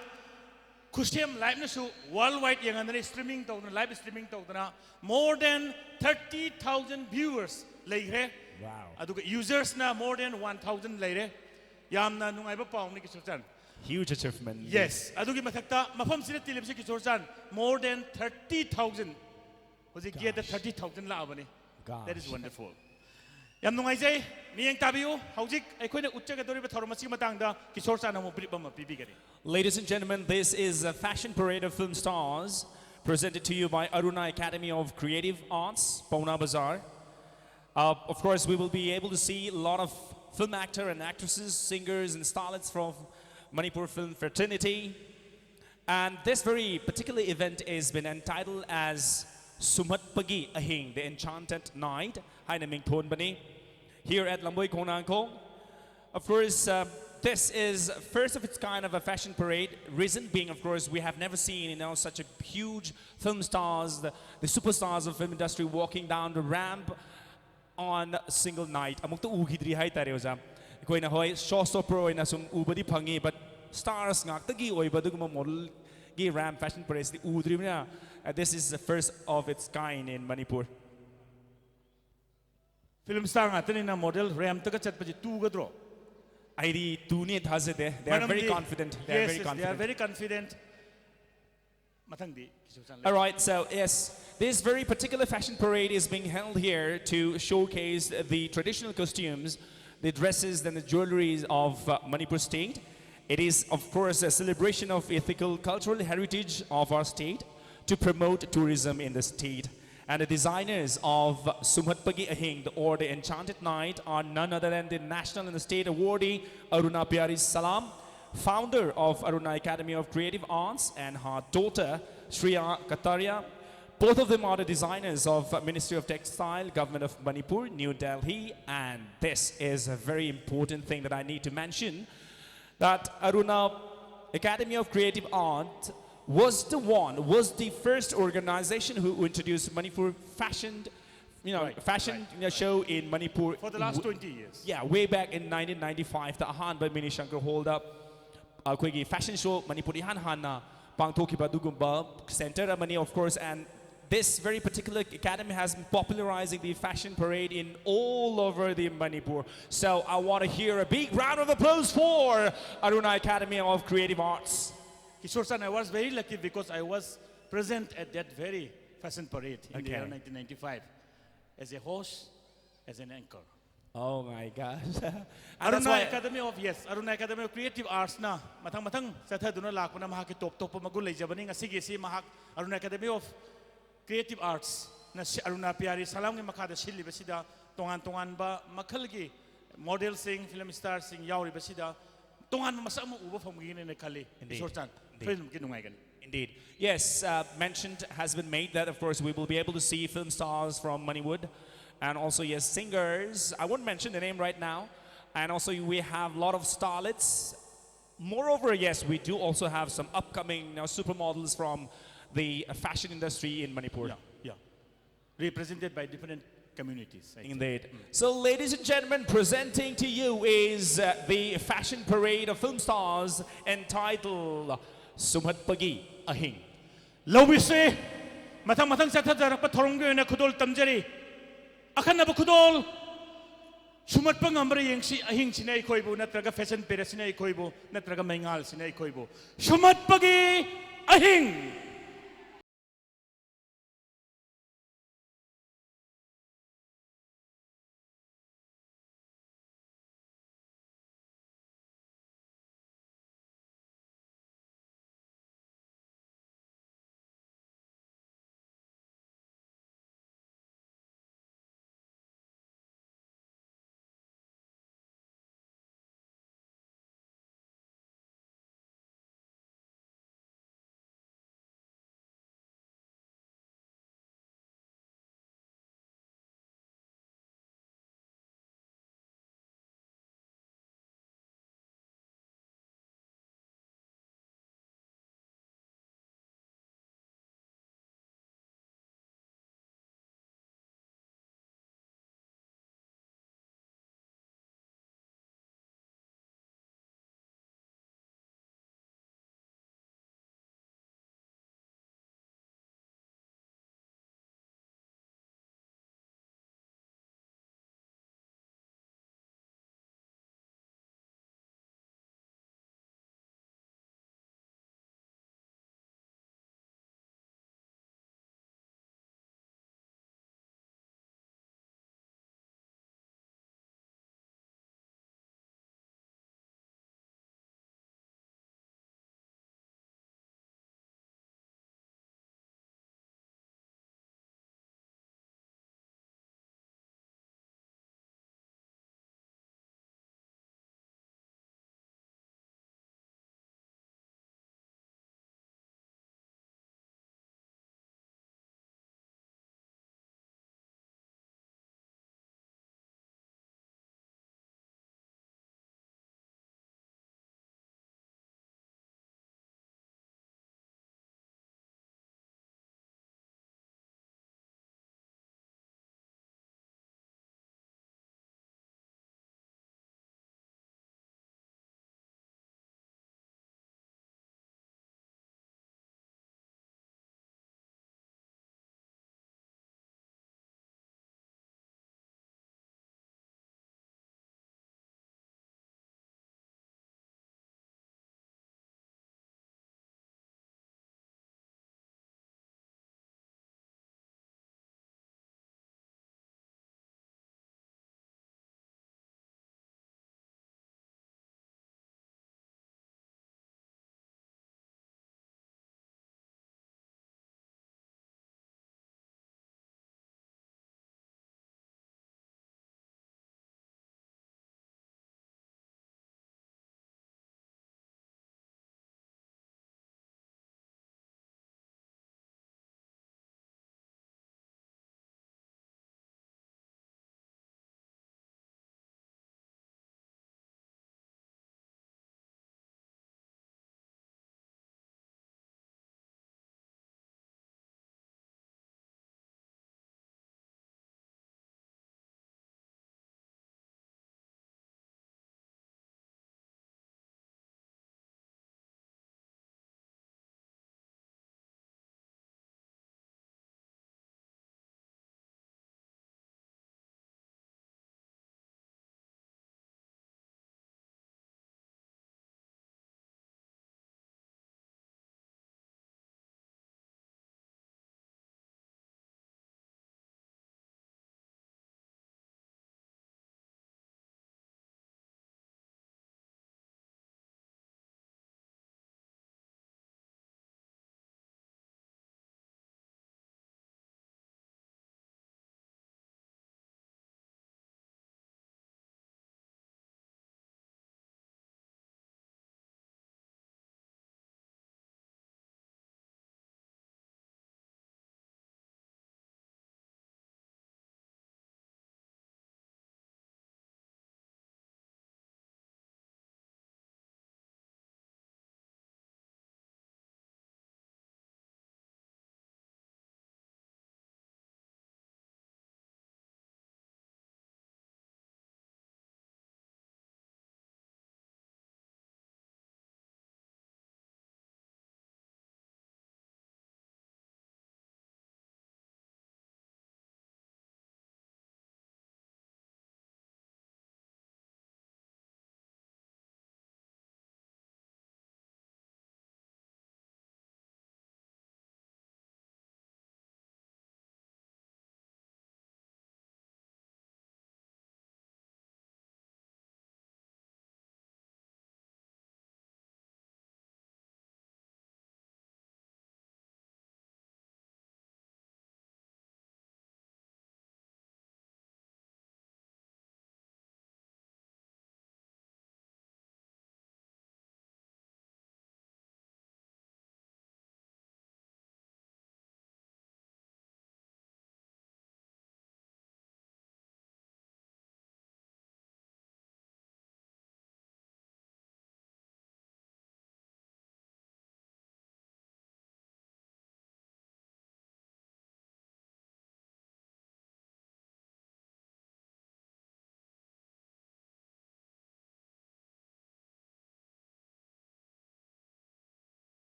kusem live na su worldwide yang andare streaming to live streaming to more than 30,000 viewers leire. Wow. Aduga users na more than 1,000 leire. Yamna nungai ba paung ni kisurchan. Huge achievement. Yes. Adugi mathakta mafam sila tilipsi kisurchan more than 30,000. Was it get the 30,000 la abani? That is wonderful. Yam nungai jay miyang tabiyo haujik aikoi na utchaga dori ba thoromasi matangda kisurchan mo bribam pibigari. Ladies and gentlemen, this is a fashion parade of film stars presented to you by Aruna Academy of Creative Arts, Pauna Bazaar. Of course, we will be able to see a lot of film actor and actresses, singers and starlets from Manipur film fraternity. And this very particular event has been entitled as Sumat Pagi Ahing, the Enchanted Night, here at Lamboi khongnangkhong. Of course, this is first of its kind of a fashion parade. Reason being, of course, we have never seen such a huge film stars, the superstars of film industry walking down the ramp on a single night. Amukta uhidri hai tare oja. Koi na hoy showstopper oina sum ubadi phangi, but stars ngaktagi oiba duguma model gi ramp fashion parade di udri na. This is the first of its kind in Manipur. Film star ngatan na model ramp taka chatpaji tu gadro. ID tuni thazade. They are very confident. They are very confident. They are very confident. All right, so yes, this very particular fashion parade is being held here to showcase the traditional costumes, the dresses and the jewelries of Manipur state. It is, of course, a celebration of ethical cultural heritage of our state to promote tourism in the state. And the designers of Sumat Pagi Ahing, or the Enchanted Night, are none other than the national and the state awardee Aruna Pyari Salam, founder of Aruna Academy of Creative Arts, and her daughter Shriya Kataria. Both of them are the designers of Ministry of Textile, Government of Manipur, New Delhi. And this is a very important thing that I need to mention, that Aruna Academy of Creative Art was the first organization who introduced Manipur fashion show in Manipur. For the last 20 years. Yeah, way back in 1995, the Ahan by Mini Shankar hold up a fashion show Manipur Ihan Hana Pangtokiba Dugumba Center Mani, of course, and this very particular academy has been popularizing the fashion parade in all over the Manipur. So I want to hear a big round of applause for Aruna Academy of Creative Arts. Kishore-san, I was very lucky because I was present at that very fashion parade in the year 1995 as a host, as an anchor. Oh my gosh. Aruna Academy of Creative Arts na matang sathaduna lakuna mahaki top magul leijabani ngasigi si mahak Aruna Academy of Creative Arts na Aruna Pyari Salam ngi makada shilli basida tongan ba makhalgi model sing film star sing yauri basida tongan masama uba famgine ne khali Kishore-chan film ki nungai. Indeed. Yes, has been made that, of course, we will be able to see film stars from Moneywood. And also, yes, singers. I won't mention the name right now. And also, we have a lot of starlets. Moreover, yes, we do also have some upcoming supermodels from the fashion industry in Manipur. Yeah. Represented by different communities. Indeed. So, ladies and gentlemen, presenting to you is the fashion parade of film stars entitled Sumat Pagi Ahing. Lawise, matang sathajarak pa thorongge na kudol tamjari. Akan na ba kudol? Sumat pa ngamri yung si ahing sinay koibo, natraga fashion pera sinay koibo, natraga maingal sinay koibo. Sumat Pagi Ahing!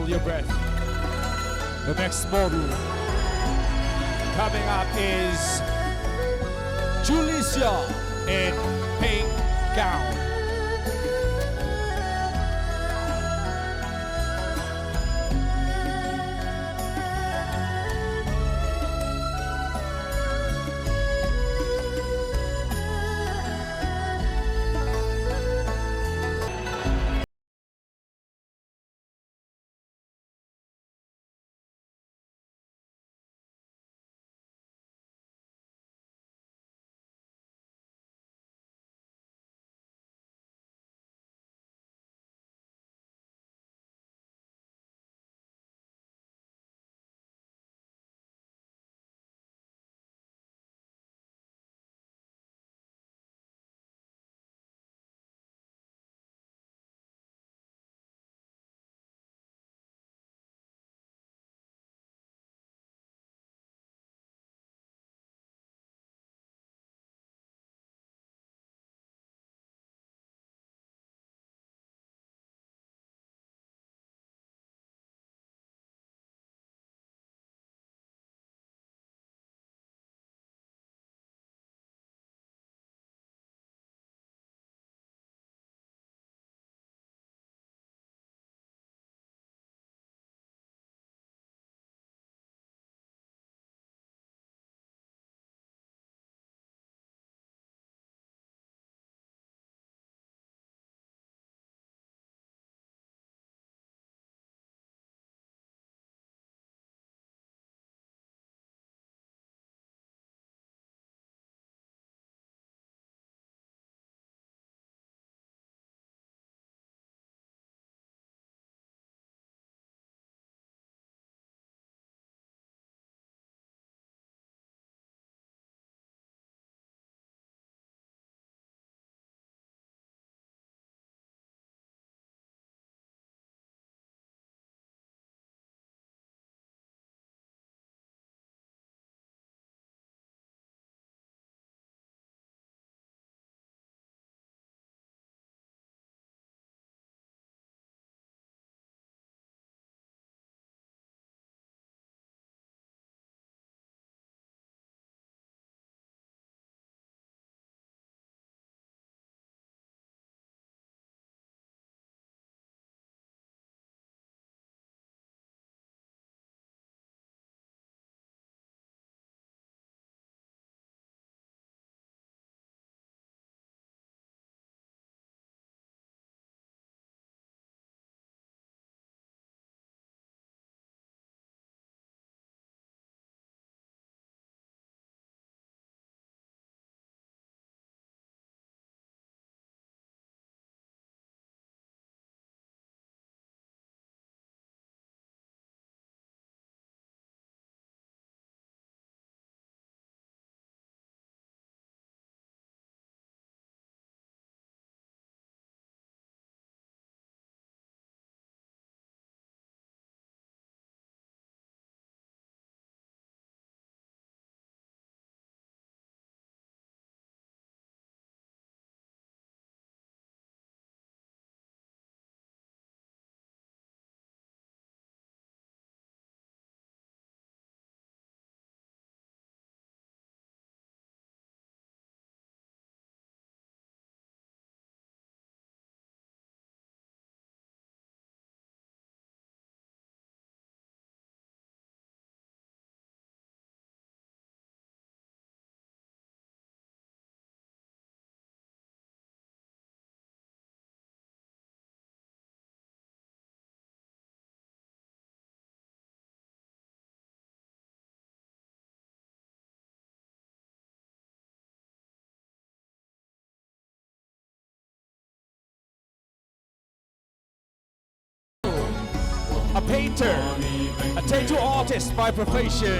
hold your breath. The next model coming up is Julicia in pink gown. A painter, a tattoo artist by profession.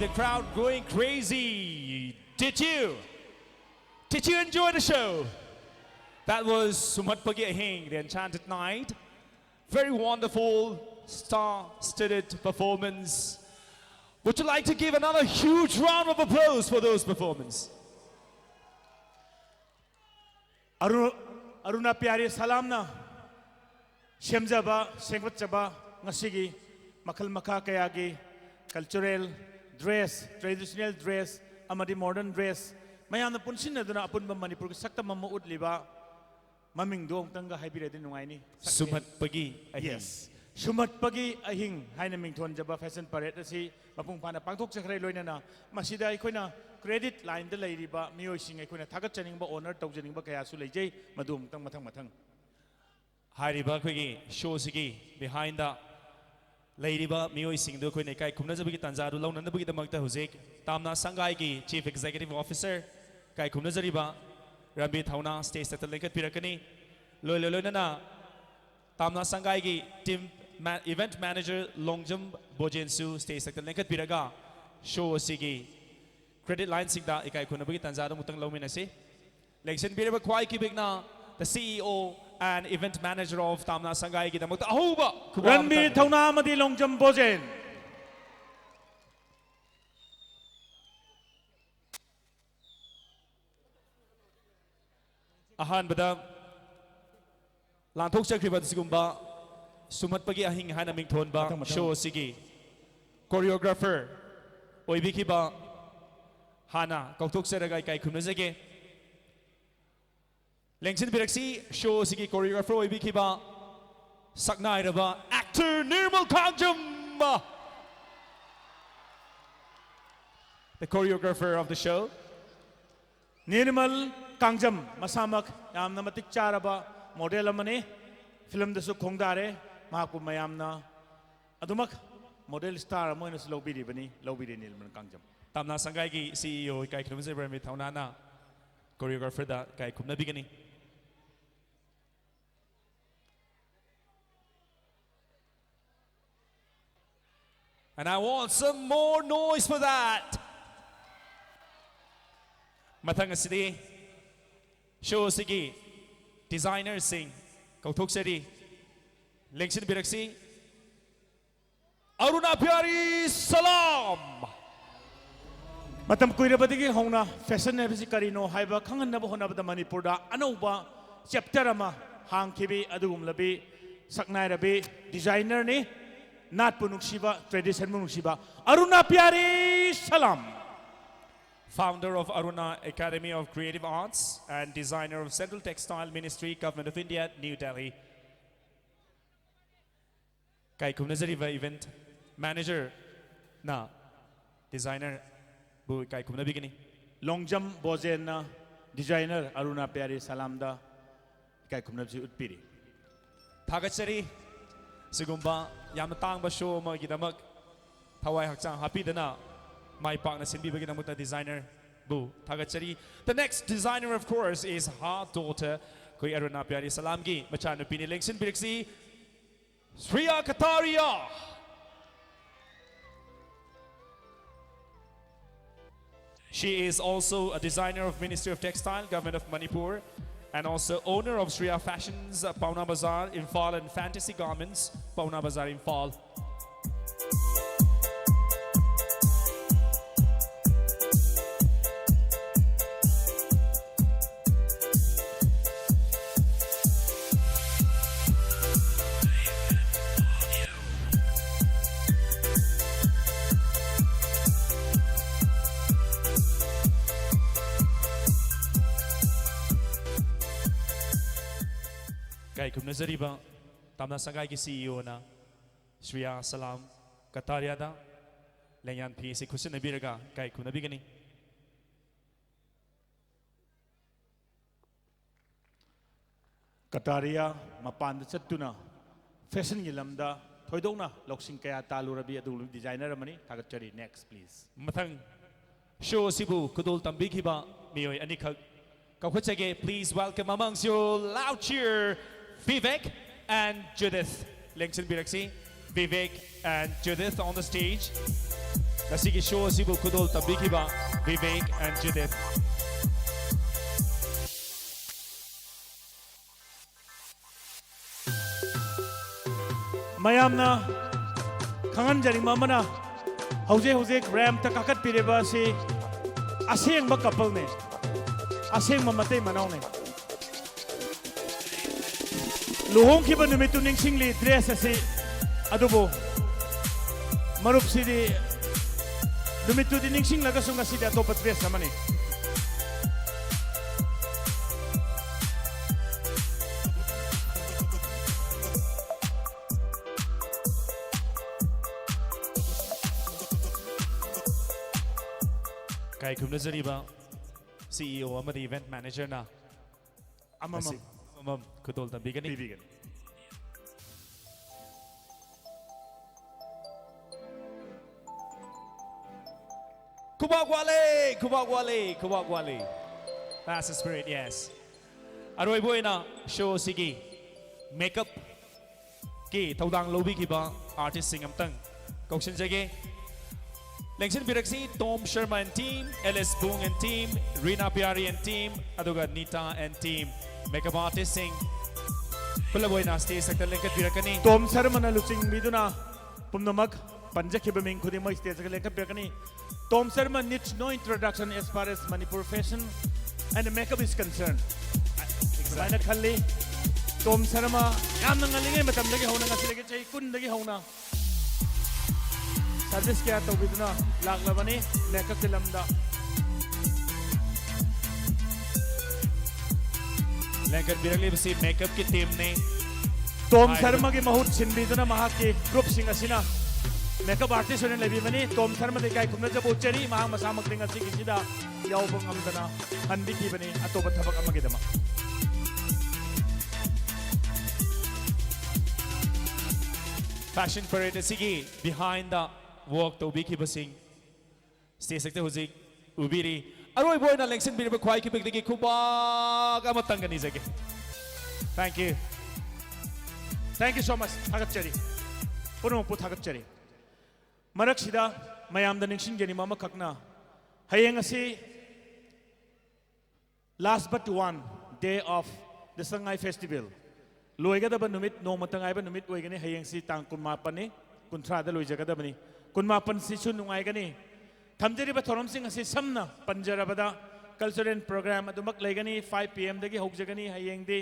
the crowd going crazy. Did you enjoy the show? That was Sumat Pagi Ahing, the Enchanted Night. Very wonderful, star-studded performance. Would you like to give another huge round of applause for those performances? Aruna Pyari Salamna Shemjaba Sengwatjaba Ngasigi Makal Maka Kayagi cultural dress, traditional dress, amadi modern dress. Mayam na punsin na doon na apun ba Manipur sakta mamuud liba maming doong tangga haybire din nungay ni. Sumat Pagi Ahing. Yes. Sumat Pagi Ahing hay na ming tuan jaba fashion parade na si mapungpana pangtok sa karayloy na masida ikoy na credit line da lay riba miyoy singay ko na tagat chaning ba honor tawag janing ba kaya sulay jay madum tang matang. Hi riba Pagi show sige behind the lady ba miyoy sing do koy na kay kumna jabagi tanzado law nan nabagi damagta hujek Tamna Sanggai ki Chief Executive Officer kay kumna jariba Rambi Thauna stage sa talengkat pirakani loy na Tamna Sanggai ki team event manager Longjam Bojensu stage sa talengkat piraga show sige credit line sigda ikay kuna bagi tanzado mutang lawmin si Lexen Biraba Kwai kibig na the CEO and event manager of Tamna Sanggai kita magta ahoba Ranbir Thauna amadi Longjam Bojen ahanbada lanthok sakriba sigumba Sumat Pagi Ahing hana mingthon ba show sige choreographer oibiki ba hana kautok seraga kai khumna jage Lengsin Biraksi show sige choreographer oibiki ba saknai raba actor Nirmal Kangjam, the choreographer of the show. Nirmal Kangjam masamak yamna matik charaba model amani film dasu khongdare mahaku mayamna adumak model star mo inas lobiri bani lobiri Nirmal Kangjam. Tamna Sanggai ki CEO kai khumna jai Rambi Thauna na choreographer da kai khumna bigani. And I want some more noise for that. Mathang asidi show sige designer sing kauthok seri Lengsin Biraksi Aruna Pyari Salam. Matam kuira badigi hongna fashion ne bisi karino haiba khangan na hona bada Manipur da anauba chapter ama hang khibi adugum labi saknai rabi designer ni nat punuk tradition punuk shiba Aruna Pyari Salam. Founder of Aruna Academy of Creative Arts and designer of Central Textile Ministry, Government of India, New Delhi. Kai kumnazariva event manager na designer bu kai kumna bigini. Longjam Bojen na designer Aruna Pyari Salam da kai kumna si utpiri. Thagatsari sigumba yamna tangba show ma gidamak thawai hakchang happy dana my partner Sinbi bagina muta designer bu thagatsari. The next designer of course is her daughter koi Aruna Pyari Salam gi machanu pini Lengsin Biraksi Sriya Kataria. She is also a designer of Ministry of Textile, Government of Manipur, and also owner of Sriya Fashions, Pauna Bazaar, Imphal, and Fantasy Garments, Pauna Bazaar, Imphal. Kay kumna zariba Tamna Sanggai ki CEO na Sriya Salam Kataria da Lengyan P si kusin nabiraga kay kumna bigani. Kataria mapan chatuna fashion gilamda thoidona loksing kaya talu rabi adu designer amani thagatsari. Next please. Mathang show sibu kudul tambikiba miyoy anikag kaukhachage. Please welcome amongst your loud cheer Vivek and Judith. Lengsin Biraksi, Vivek and Judith on the stage. Nasigi show asibu kudol tabikiba Vivek and Judith. mayamna khangan jari mamana hauze ram ta kakat pireba si aseng ba couple ne aseng mamatay manaw ne luhong ki ba numitu ning singli dress asi adubo marup si di numitu di ning sing laga sunga si di atopat dress naman eh Kay kumnazariba CEO amadi event manager na amam kudol tabigani Kubagwale. That's the spirit, yes. Aroy boy na show sigi makeup ki tawdang lobby ki ba artist singam tang kausin jage Lengsin Biraksi, Tom Sharma and team, Ellis Boong and team, Rina Piari and team, aduga Nita and team, makeup artist sing. Pulaboy na stage sakta lengkat birakani. Tom Sharma na lusing miduna pumnamak panjaki baming kudi mo stage sakta lengkat birakani. Tom Sharma needs no introduction as far as Manipur fashion and makeup is concerned. Exactly. Khali Tom Sharma yam nangalinge matam lagi hona ngasi lagi chay kun lagi hona. Service kya to biduna lagla bani makeup ke lamda Lengkat birakli basi makeup ki team ne Tom Sharma ki mahut sin biduna maha ki group singa sina makeup artist hoने लगी बनी Tom Sharma de kai kumna jab ucheri maha masamak denga si kisida yaw bang amdana handi ki bani ato bathabak amagi dama Fashion parade sigi behind the walk to biki basing stage sakte huzik ubiri aroy boy na lengsin bini ba khwai ki bigdigi khubag amatangani jage Thank you so much thagachari puno pu thagachari marak sida mayam da ningsing geni mama kakna hayeng asi last but one day of the Sanggai festival loiga da ba numit no matangai ba numit oigani hayeng si tang kunmapan ni kuntra da loijaga da bani kunmapan si sun nungai gani thamjari ba thorom sing asi samna panjara bada cultural program adumak laigani 5 pm dagi hogjagani hayeng di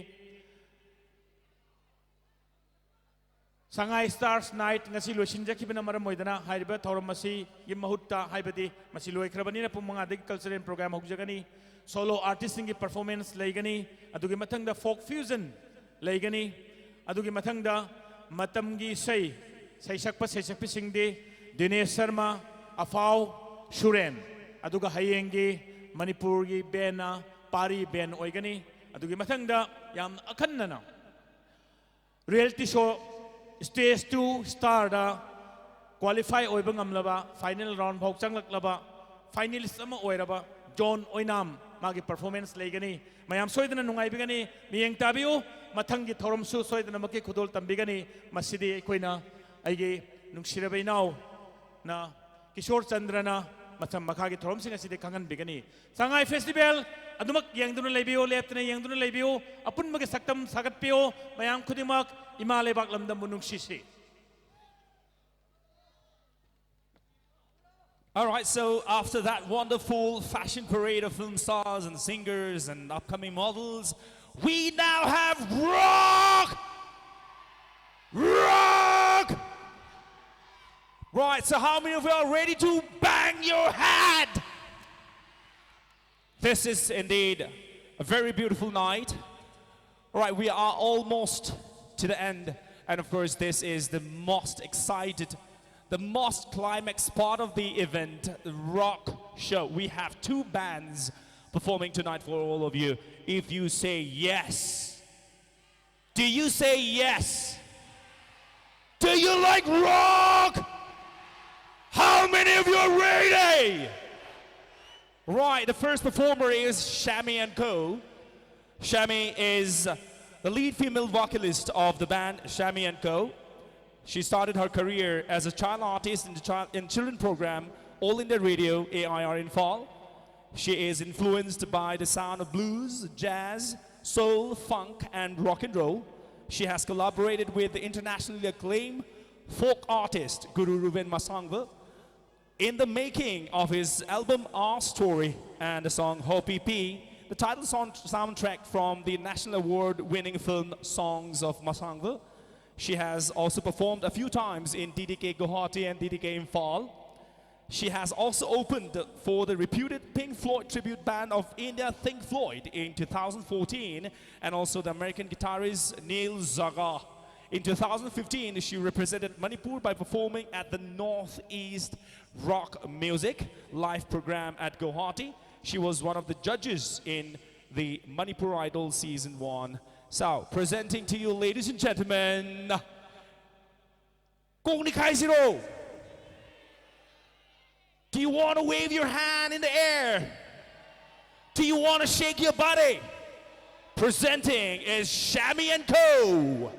Sanggai Stars Night ngasi loisinjaki bina maram moidana haiba thorom masi yim mahutta haibadi masi loi khrabani na pumanga dagi cultural program hogjagani solo artist singi performance laigani adugi mathang da folk fusion laigani adugi mathang da matamgi sai sakpa singdi Dinesh Sharma, Afau, Shuren, aduga hayengi, Manipurgi, Bena, Pari, Ben, Oigani, adugi matangda, yam akanana. Reality show, stage 2, star da, qualify oibang amlaba, final round, Bhokchang laba, finalist ama oiraba, John Oinam, magi performance laigani, mayam soidana nungai bigani, miyeng tabiu, matangi thoromsu soidana maki kudol tambigani, masidi koina, aigi, nungsirabai now. Na Kishore Chandrana matam makagi thorom sing aside kangan bigani Sanggai festival adumak yangduna lebio leptna yangduna lebio apun mage saktam sagat pio mayam khudimak imale bak lamdam munung sisi. All right, so after that wonderful fashion parade of film stars and singers and upcoming models, we now have rock. Right, so how many of you are ready to bang your head? This is indeed a very beautiful night. All right, we are almost to the end. And of course, this is the most excited, the most climax part of the event, the rock show. We have 2 bands performing tonight for all of you. If you say yes, do you say yes? Do you like rock? How many of you are ready? Right, the first performer is Shami & Co. Shami is the lead female vocalist of the band Shami & Co. She started her career as a child artist in the children program All India Radio, AIR Imphal. She is influenced by the sound of blues, jazz, soul, funk, and rock and roll. She has collaborated with the internationally acclaimed folk artist Guru Ruben Masangva in the making of his album Our Story and the song Ho PP, the title soundtrack from the national award-winning film Songs of Masangva. She has also performed a few times in DDK Guwahati and DDK Imphal. She has also opened for the reputed Pink Floyd tribute band of India, Think Floyd, in 2014, and also the American guitarist Neil Zaga. In 2015, she represented Manipur by performing at the Northeast Rock Music live program at Guwahati. She was one of the judges in the Manipur Idol Season 1. So, presenting to you, ladies and gentlemen, Kong Nikai Zero. Do you want to wave your hand in the air? Do you want to shake your body? Presenting is Shammy and Co.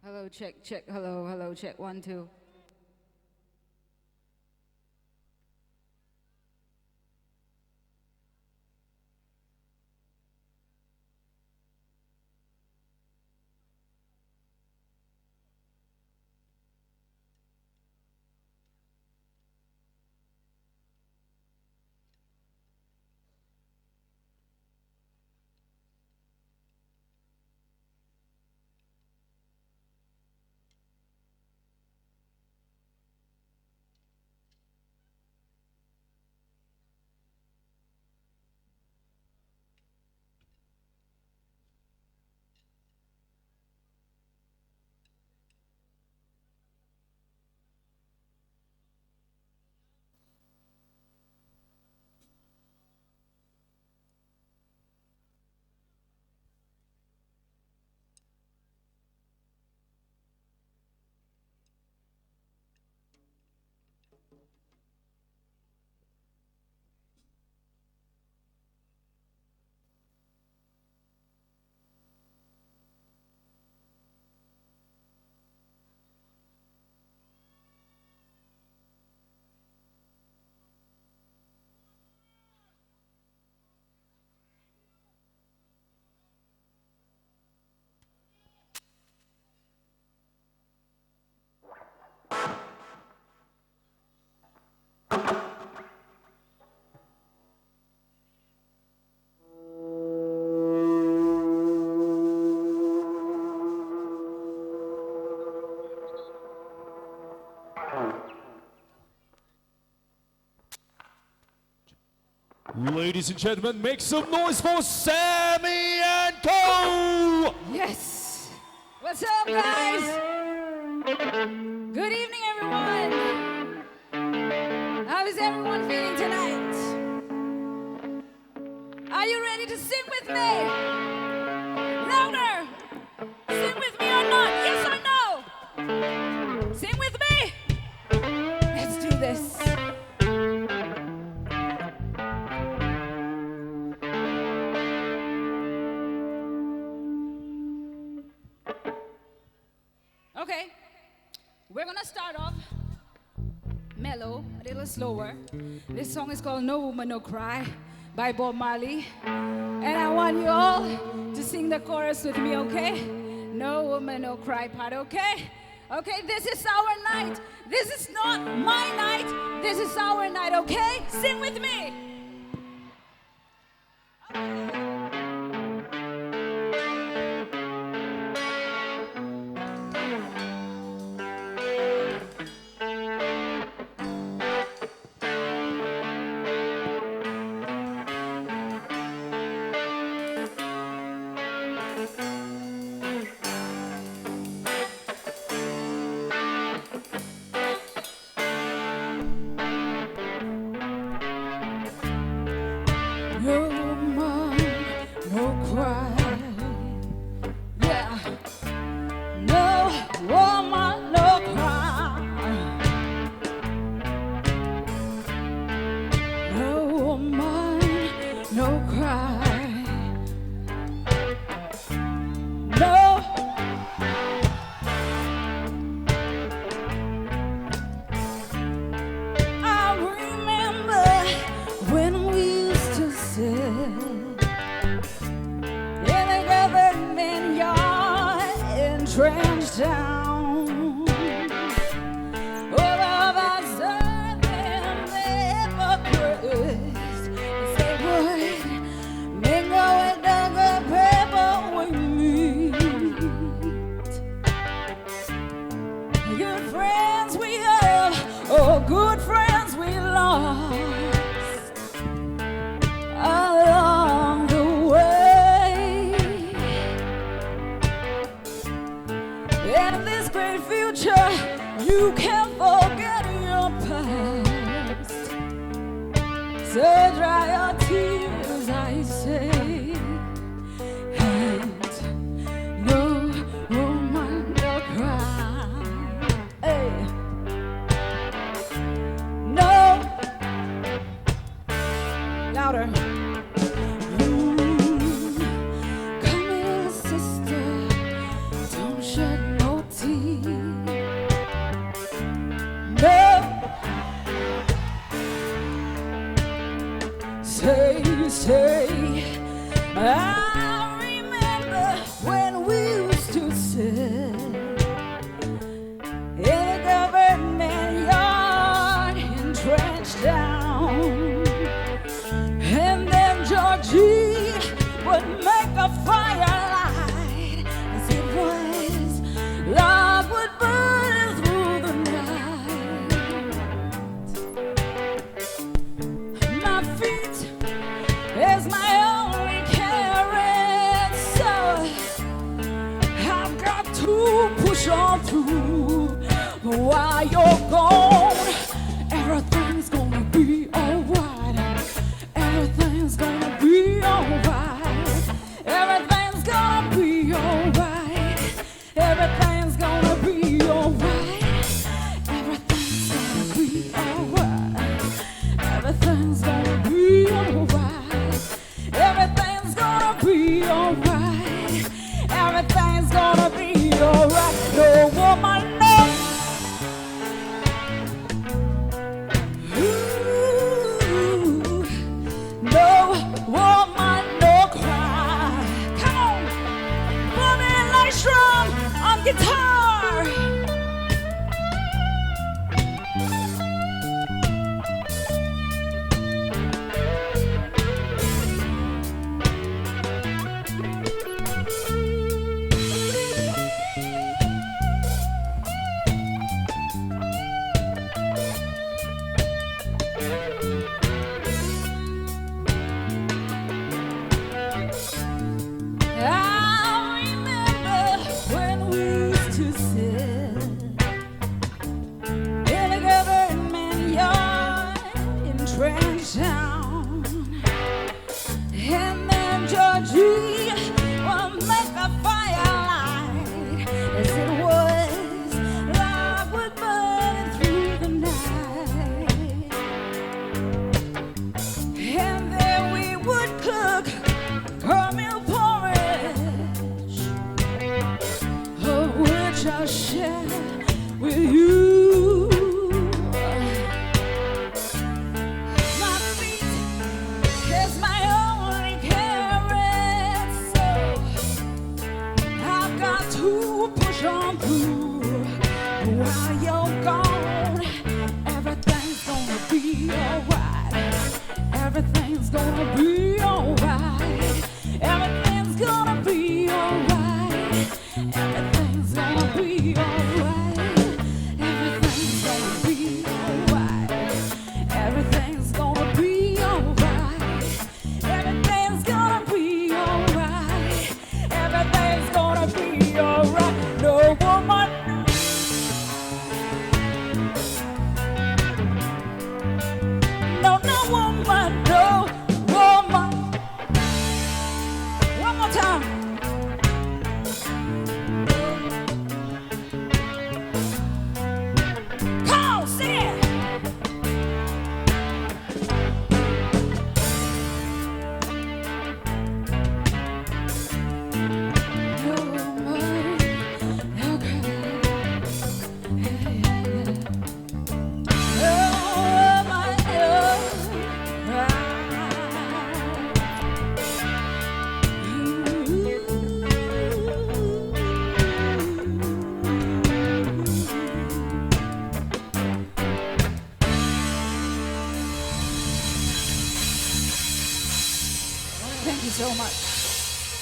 Hello, check, check, hello, hello, check, 1, 2. Ladies and gentlemen, make some noise for Sammy and Co. Yes! What's up, guys? Good evening, everyone. How is everyone feeling tonight? Are you ready to sing with me? Louder! Sing with me or not? Yes or no? Sing with me? Let's do this. Okay, we're gonna start off mellow, a little slower. This song is called No Woman No Cry by Bob Marley. And I want you all to sing the chorus with me, okay? No woman, no cry part, okay? Okay, this is our night. This is not my night. This is our night, okay? Sing with me. cry. Yeah. No woman, no cry. No woman, no cry. No. I remember when we used to sit in a government yard in Trenchtown. All of us serving hypocrites. They would mingle with the good people we meet. Good friends we have, oh, good friends we lost along the way. In this great future, you can't forget your past. So dry your tears, I say, and no woman no cry. Hey. No. Louder. Come here, sister. Don't shed no tears. No. Say, I remember when we used to sit in a government yard in Trenchtown, and then Georgie would make a firelight as it was. Love would burn through the night. My feet is my only carrot, so I've got to push on through. While you're gone, everything's gonna be alright. Everything's gonna be alright. Everything's gonna be alright. Everything's gonna be alright. Everything's gonna be alright. Everything's gonna be alright. Everything's gonna be alright. Everything's gonna be alright. No woman.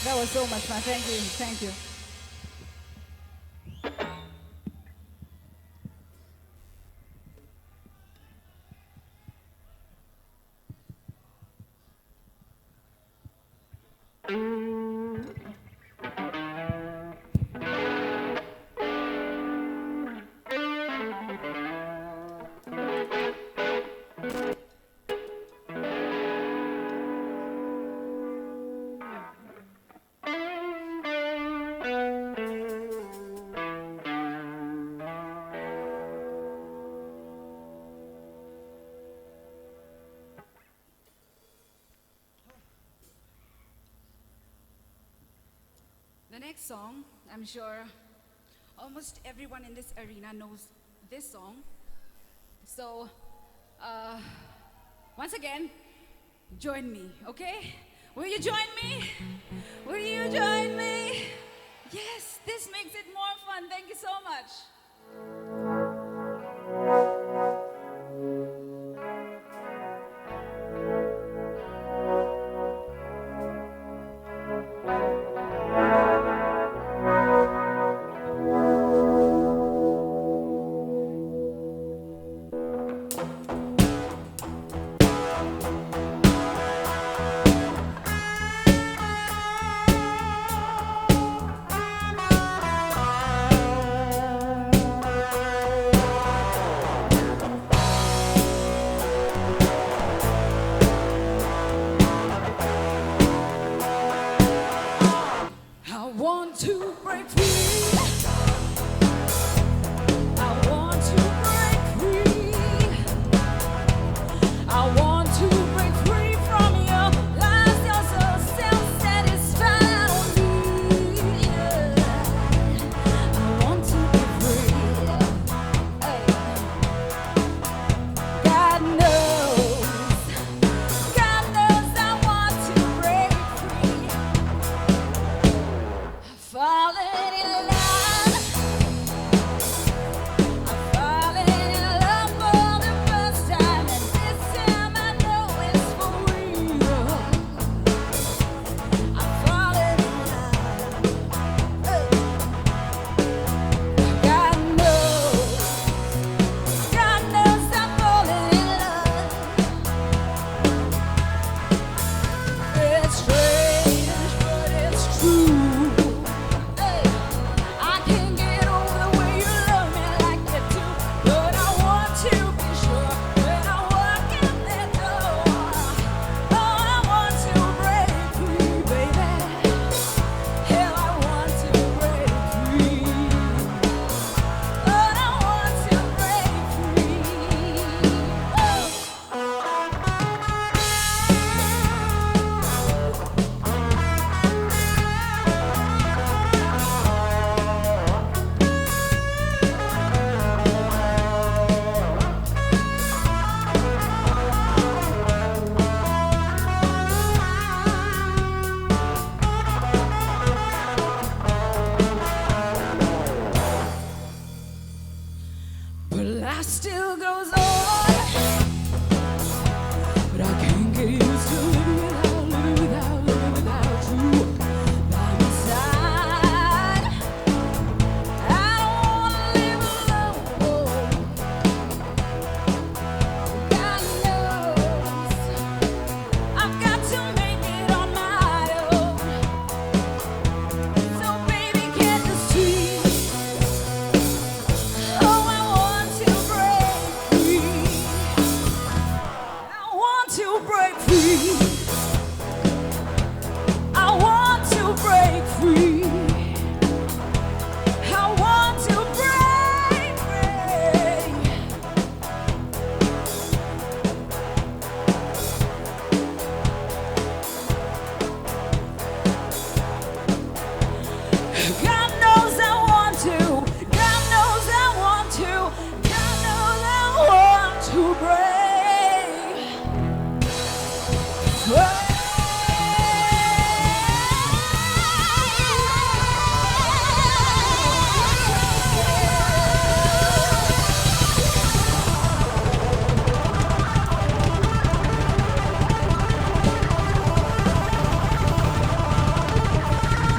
That was so much fun. Thank you. Thank you. The next song, I'm sure almost everyone in this arena knows this song. So, once again, join me, okay? Will you join me? Will you join me? Yes, this makes it more fun. Thank you so much.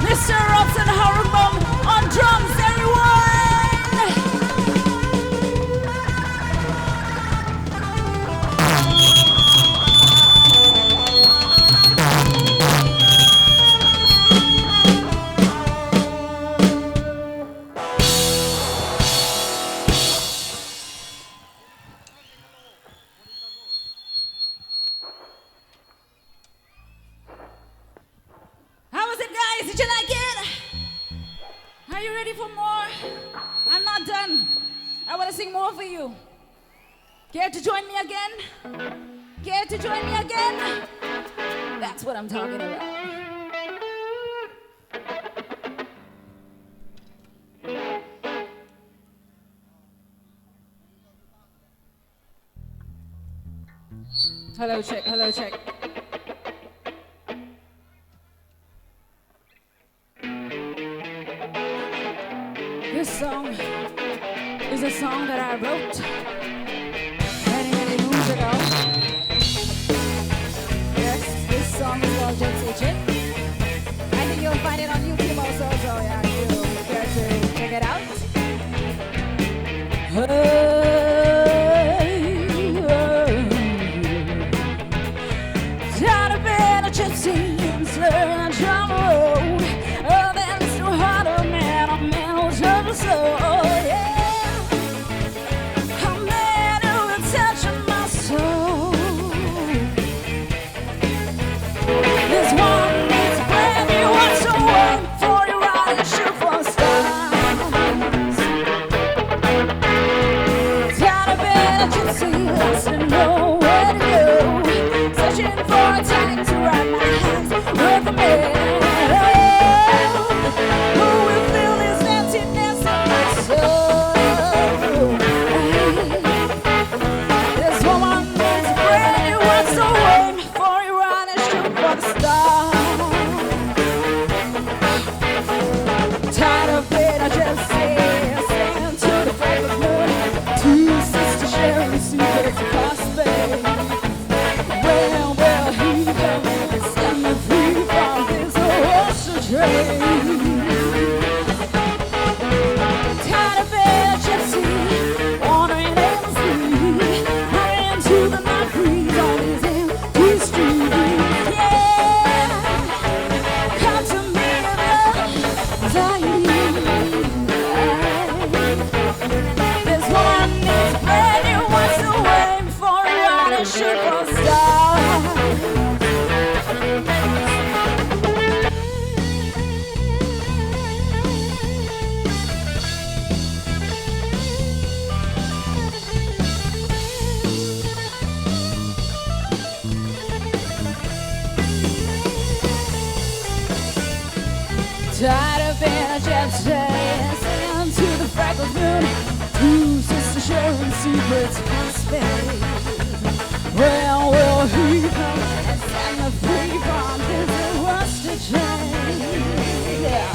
Mr. Robson Horrible on drums, everyone! How was it, guys? Did you like it? Are you ready for more? I'm not done. I want to sing more for you. Care to join me again? Care to join me again? That's what I'm talking about. Hello, check, hello, check. This song is a song that I wrote many, many moons ago. Yes, this song is called Gypsy Chick. I think you'll find it on YouTube also, so yeah, you care to check it out. Tired of being a gypsy and slurring on drum road. Oh, that is so hard, oh man, I'm so yeah, a man who is touching my soul. This one needs a brand new one, so wait for your ride and shoot for stars. Tired of being a gypsy, lost and nowhere to go, searching for a time to write my hands with a man. Who will fill this emptiness? This woman needs a brand new one, so wait for you run and shoot for the stars. Tired of being a gypsy, singing to the break of moon. Two sisters sharing secrets across space. Well, he comes and set me free from this ocean train. Tired of being a gypsy, wandering aimlessly, running into the night breeze on these empty streets. Yeah, come to me as I need. This one needs a brand new one, so wait before you run and shoot for stars. Tired of being a gypsy, singing to the freckled moon. Two sisters sharing secrets across space. Well, he come and set me free from this rusted chain. Yeah.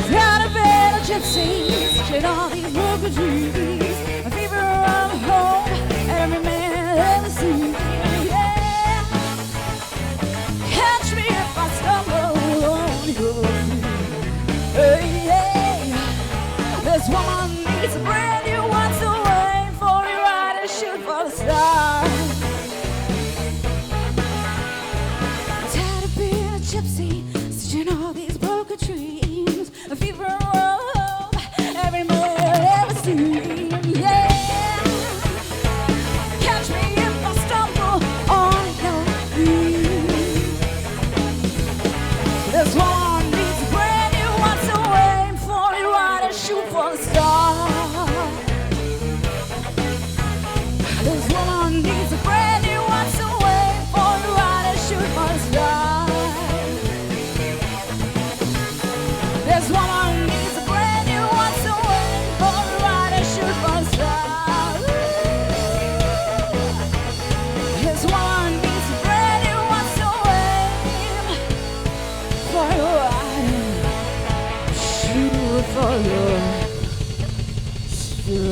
Tired of being a gypsy, searching all these broken dreams. A fever of home, every man ever seen. Yeah. Catch me if I stumble on your feet. Hey, hey. This woman needs a brand new one, so wait for you ride and shoot for the stars. Tired of being a gypsy, searching all these broken dreams. A fever of home, every man ever seen. Yeah. Catch me if I stumble on your feet. This one needs a brand new one, so wait for you ride and shoot for the stars. This woman needs a brand new one, so wait for you ride and shoot for the stars. This woman needs a brand new one, so wait for you ride and shoot for the stars. This woman needs a brand new one, so wait for you ride and shoot for the stars.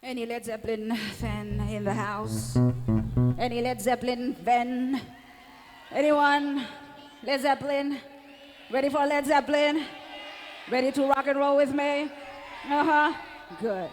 Any Led Zeppelin fan in the house? Any Led Zeppelin fan? Anyone? Led Zeppelin? Ready for Led Zeppelin? Ready to rock and roll with me? Uh-huh. Good.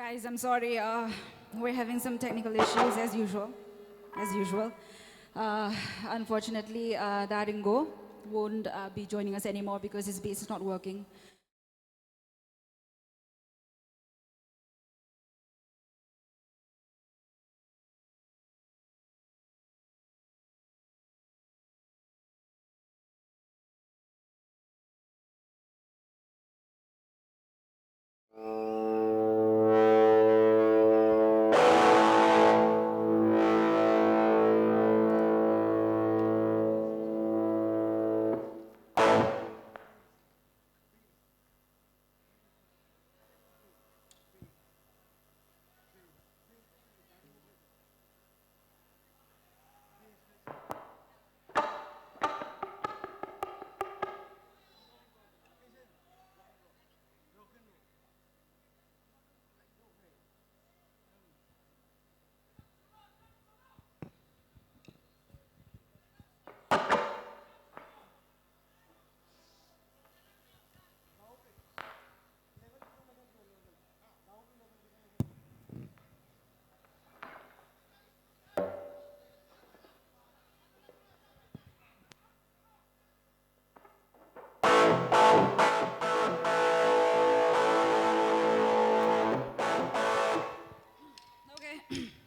Guys, I'm sorry. We're having some technical issues as usual. As usual. Unfortunately, Daringo won't be joining us anymore because his bass is not working.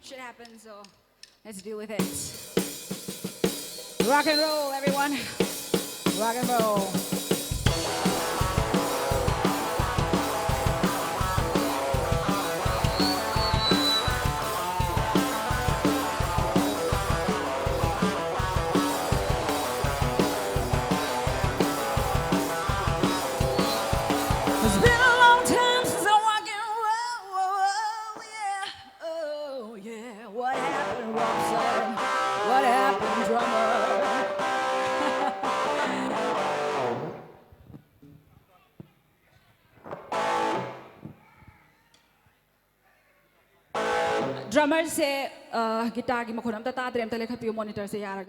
Shit happens, so let's deal with it. Rock and roll, everyone. Rock and roll. It's been a long time since I rock and roll, yeah. Oh, yeah. What happened, Robson? What happened, drummer? Drummer से guitar की मखोन अम्ता तादरे अम्ता लेखा monitor से यार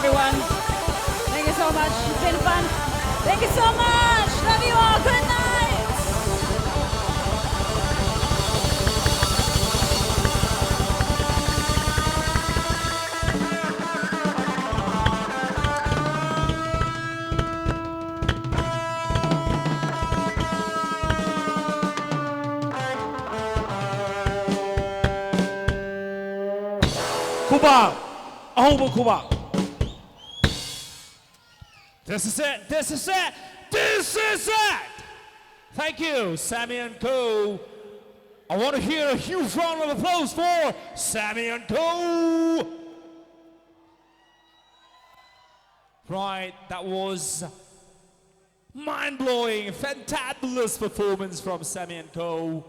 everyone. Thank you so much. It's been fun. Thank you so much. Love you all. Good night. Kuba, ahobo Kuba. This is it. This is it. This is it. Thank you, Sammy and Co. I want to hear a huge round of applause for Sammy and Co. Right, that was mind-blowing, fantabulous performance from Sammy and Co.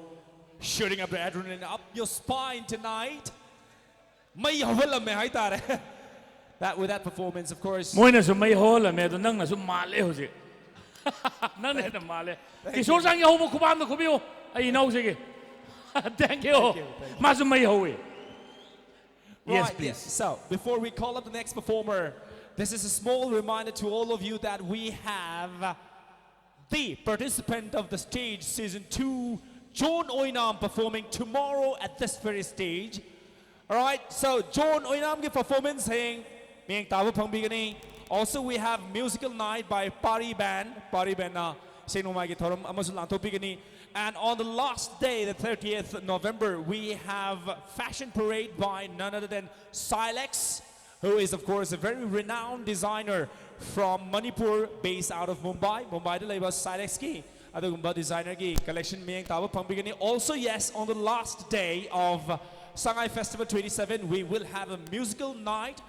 Shooting up the adrenaline up your spine tonight. That with that performance, of course. Moina su mai hola me do nang na su male hoji. Nang na da male. Ki so sang yahobo Kuba am kubiyo. Ai nau sige. Thank you. Ma su mai howe. Yes, Right, please. So, before we call up the next performer, this is a small reminder to all of you that we have the participant of the stage season 2, John Oinam, performing tomorrow at this very stage. Alright, so John Oinam ki performance saying Ming Tawa Pangbigani. Also we have musical night by Pari Band na Senumai ki Thoram Amasul Antopigani. And on the last day, the 30th November, we have fashion parade by none other than Silex, who is of course a very renowned designer from Manipur, based out of Mumbai. Mumbai de labor Silex ki adugumba designer ki collection Ming Tawa Pangbigani. Also yes, on the last day of Sanggai Festival 27, we will have a musical night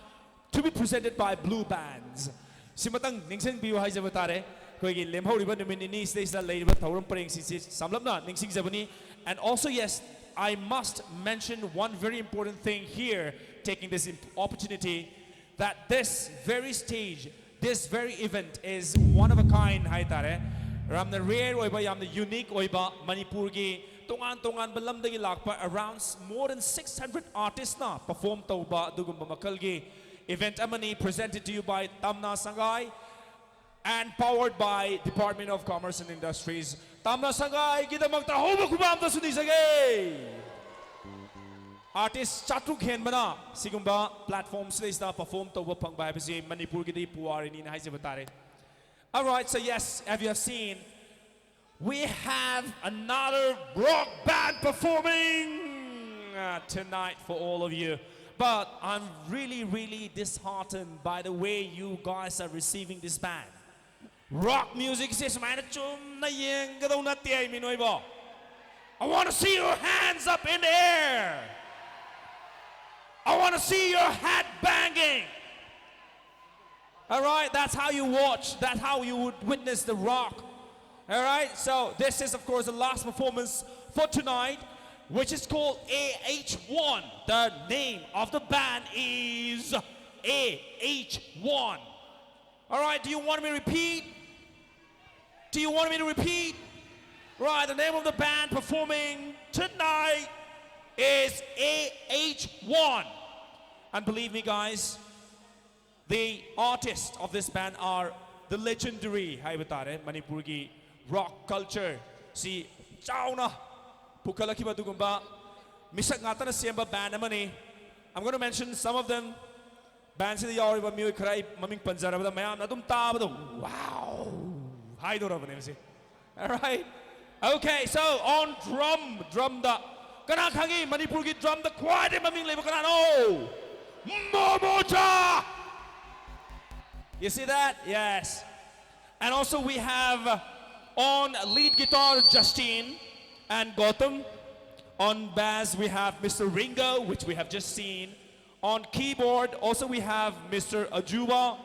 to be presented by Blue Bands. Simatang ningsing biyo hai jabatare koi gi lemhoriba numinini stage da leiba thauram pareng si samlamna ningsing jabani. And also yes, I must mention one very important thing here, taking this opportunity, that this very stage, this very event is one of a kind hai tare. Ramna rare oiba yamna unique oiba Manipur gi tongan balamdagi lakpa around more than 600 artists na perform tauba dugumba makalgi event amani presented to you by Tamna Sanggai and powered by Department of Commerce and Industries. Tamna Sanggai kita magtrahoba kubam ta suni sage. Artists chatruk hen bana sigumba platforms na perform tauba pangbai basi Manipur gi puari ni na haijabatare. All right, so yes, as you have seen, we have another rock band performing tonight for all of you. But I'm really, really disheartened by the way you guys are receiving this band. Rock music says, I want to see your hands up in the air. I want to see your hat banging. All right, that's how you watch. That's how you would witness the rock. All right, so this is of course the last performance for tonight, which is called AH1. The name of the band is AH1. All right, do you want me to repeat? Do you want me to repeat? Right, the name of the band performing tonight is AH1. And believe me guys, the artists of this band are the legendary Haibatare Manipurgi rock culture. Si Chauna Pukalaki Badugumba Misak Natana Siamba band amani. I'm going to mention some of them. Bands in the Yoriba Mu Krai Maming Panzara the Mayam Nadum Tabado. Wow. Hi Doravanesi. Alright. Okay, so on drum the Kanakangi Manipurgi drum the quiet Maming Lebakanano Momocha. You see that? Yes. And also we have on lead guitar Justine and Gautam. On bass we have Mr. Ringo, which we have just seen. On keyboard also we have Mr. Ajuba.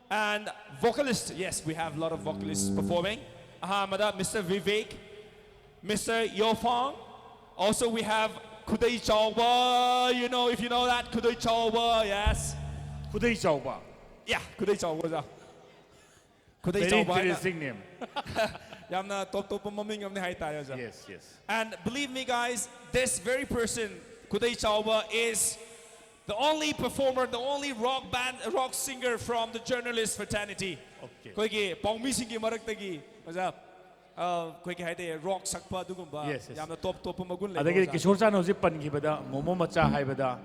And vocalist, yes, we have a lot of vocalists performing. Mr. Vivek, Mr. Yofang. Also we have Kudai Chauba, you know, if you know that, Kudai Chauba, yes. Kudai Chauba. Yeah, Kudai Chauba. Very interesting name. Yes, yes. And believe me guys, this very person, Kudai Chauba, is the only performer, the only rock band, rock singer from the journalist fraternity. Okay. Koigi paumi singi maraktagi, maza, koigi haide rock sakpa dugumba. Yes, yes. Yamna top magun le. Adagi Kishore chan hoji pan gi bada momo macha hai bada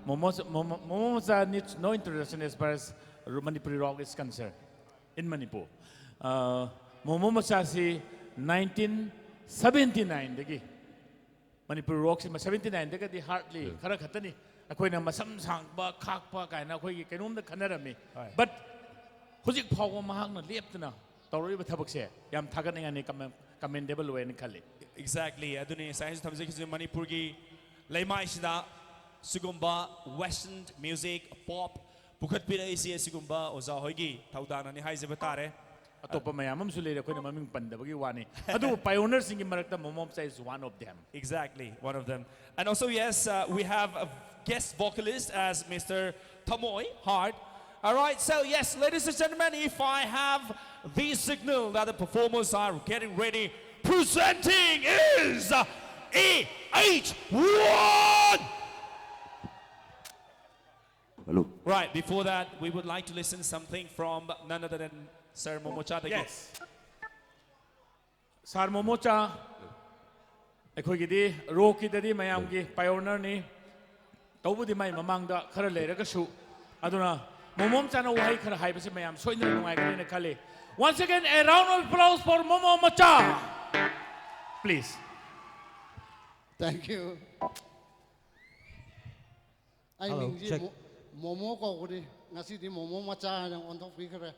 momo macha needs no introduction as far as Manipuri rock is concerned in Manipur. Momo macha si 1979 dagi Manipur rock si 79 daga di hardly khara khatani akoina masam sangba khakpa kaina akoi kainom da khanarami but hojik phaw mahak na leptana tawriba thabak se yam thagatningani commendable way ni khali. Exactly. Aduni science thamse ki Manipur ki leimai sida sugumba western music pop pukhat pira isi sugumba oza hoigi thaudana ni haise batare. Atopa mayam am sule ko na maming pandabagi wani. Adu pioneers singi marakta momom is one of them. Exactly, one of them. And also yes, we have a guest vocalist as Mr. Tamoy Hart. All right, so yes, ladies and gentlemen, if I have the signal that the performers are getting ready, presenting is EH1! Hello. Right, before that, we would like to listen something from none other than Sir Momocha. Yes. Sir Momocha, akhoi roki dadi mayam gi pioneer ni tawbudi mai mamang da khara leiraga su aduna momom chana wahai khara haibase mayam soina nungai gani na khale. Once again, a round of applause for Momo Macha. Please. Thank you. I mean, Momo ko gudi ngasi di Momo Macha yang on top fikir.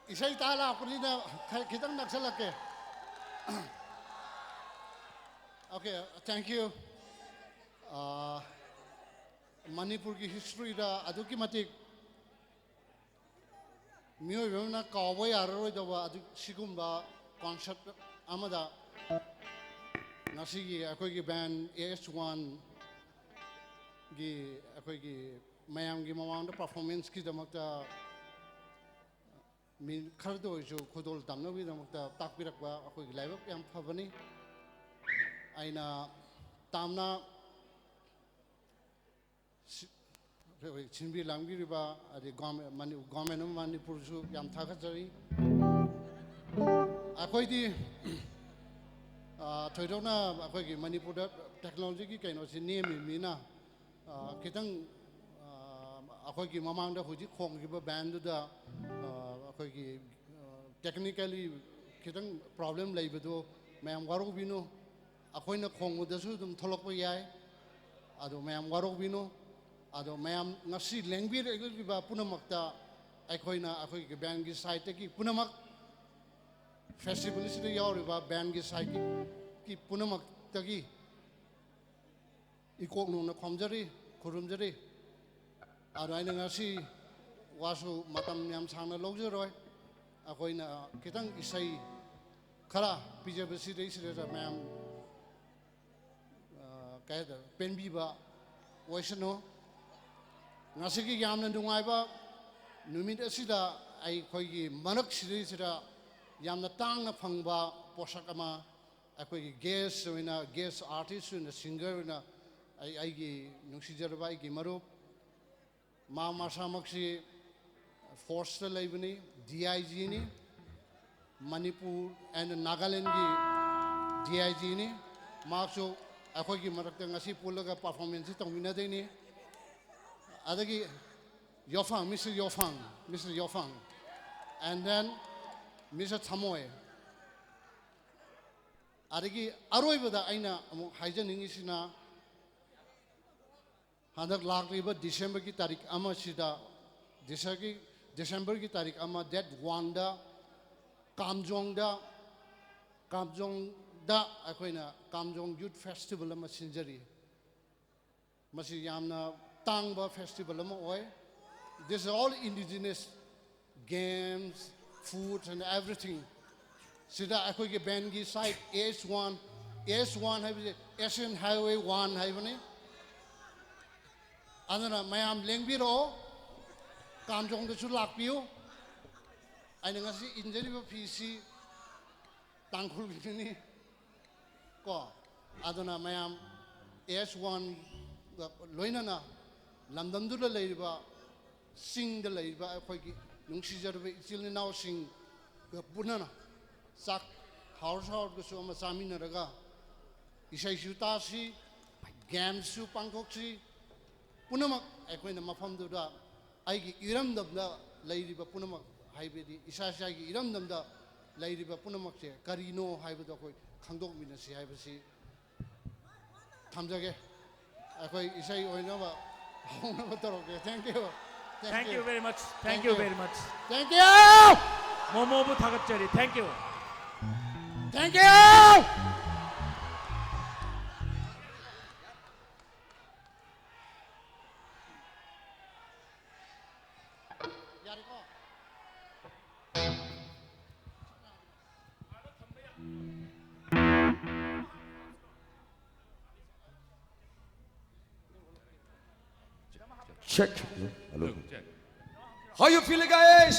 Isai tala aku ni na kita nak selake. Okay, thank you. Manipur ki history da adu ki matik mio na kawai aroi da ba adu sigumba concept amada ngasi gi akoi gi band AS1 gi akoi gi mayam gi mamang da performance ki da makta min khardo jo khodol tamna wi da makta takpirak ba akoi gi live yam phabani aina tamna Chinbi Lamgi riba adi government of Manipur su yam thakachari. Akoi di thoidona akoi ki Manipur da technology ki kaino si name mina kitang akoi ki mamang da hoji khong ki ba band da akoi ki technically kitang problem lai bedo mayam warok bino akoi na khong da su dum tholok pa yai ado mayam warok bino ado mayam ngasi language egi ba punamakta aikoina akoi ke band gi site ki punamak festival sida yauri ba band gi site ki punamak tagi ikok no na khomjari khurumjari ado aina ngasi wasu matam yam sangna logjeroi akoina kitang isai khara pijabasi dei sida mayam kaida penbi ba waisno Nasiki yamna dungaiba numit asida ai khoi manak siri sira yamna tangna phangba poshak ama akoi guest wina guest artist wina singer wina ai gi nungsijarba ai gi marup ma masamaksi force laibani dig ni Manipur and Nagaland gi dig ni makso akoi gi marakta ngasi pulaga performance tongwina deni Adagi Yofang, Mr. Yofang, and then Mr. Tamoy. Adagi Aroi bada aina haijan ingisina Handak lakriba December ki tarik ama sida December ki tarik ama that wanda Kamjong da akoina Kamjong Youth Festival ama sinjari Masi yamna Tangba festival this is all indigenous games, foods and everything. Sida akoi ke band gi site AS1 have Asian Highway 1 have ni. Anana mayam lengbiro kamjong de chu lakpiu. Aina ngasi injari ba PC tangkhul ni. ko aduna mayam S1 loinana lamdam du la leiba sing da leiba akhoi gi nungsi jarbe ichil naw sing ga punana sak house go so ma samina raga isai suta si game su pangkok si punamak akhoi na mafam du da ai gi iram dam da leiba punamak haibedi isa sa gi iram dam da leiba punamak se karino haiba da koi khangdok mina si haiba si thamjage akhoi isai oinaba haunaba toroke thank you Thank you very much. Thank you very much. Thank you. Momo bu thagatchari. Thank you. Thank you. Check. Hello. How you feeling, guys?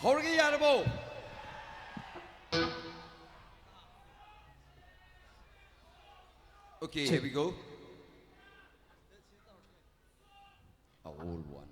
How are you, okay, here we go. A old one.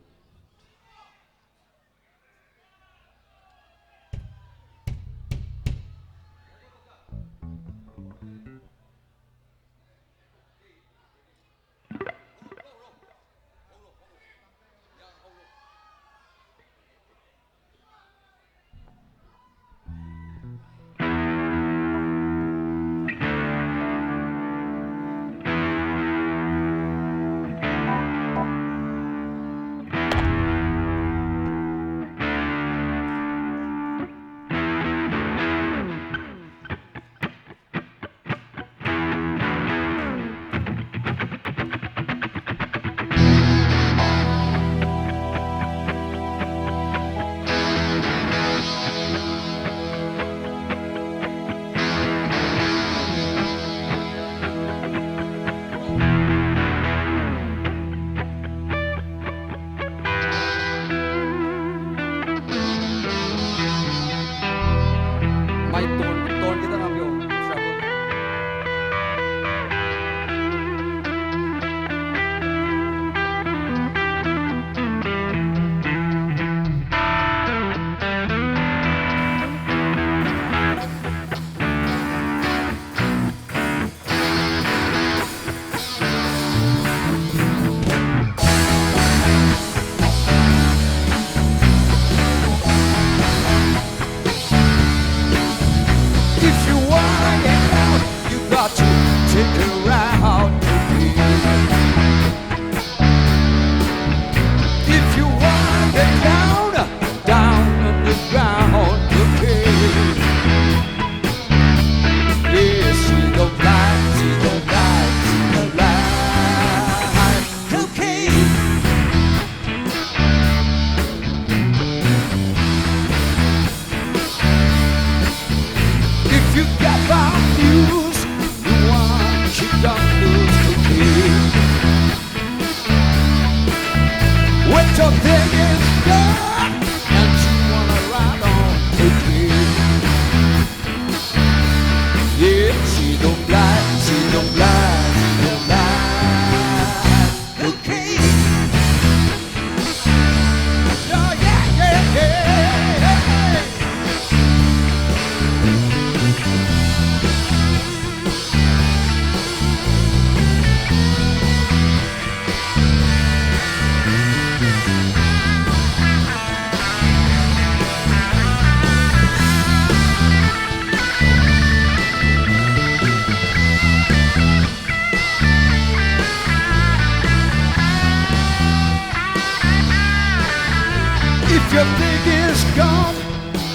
your thing is gone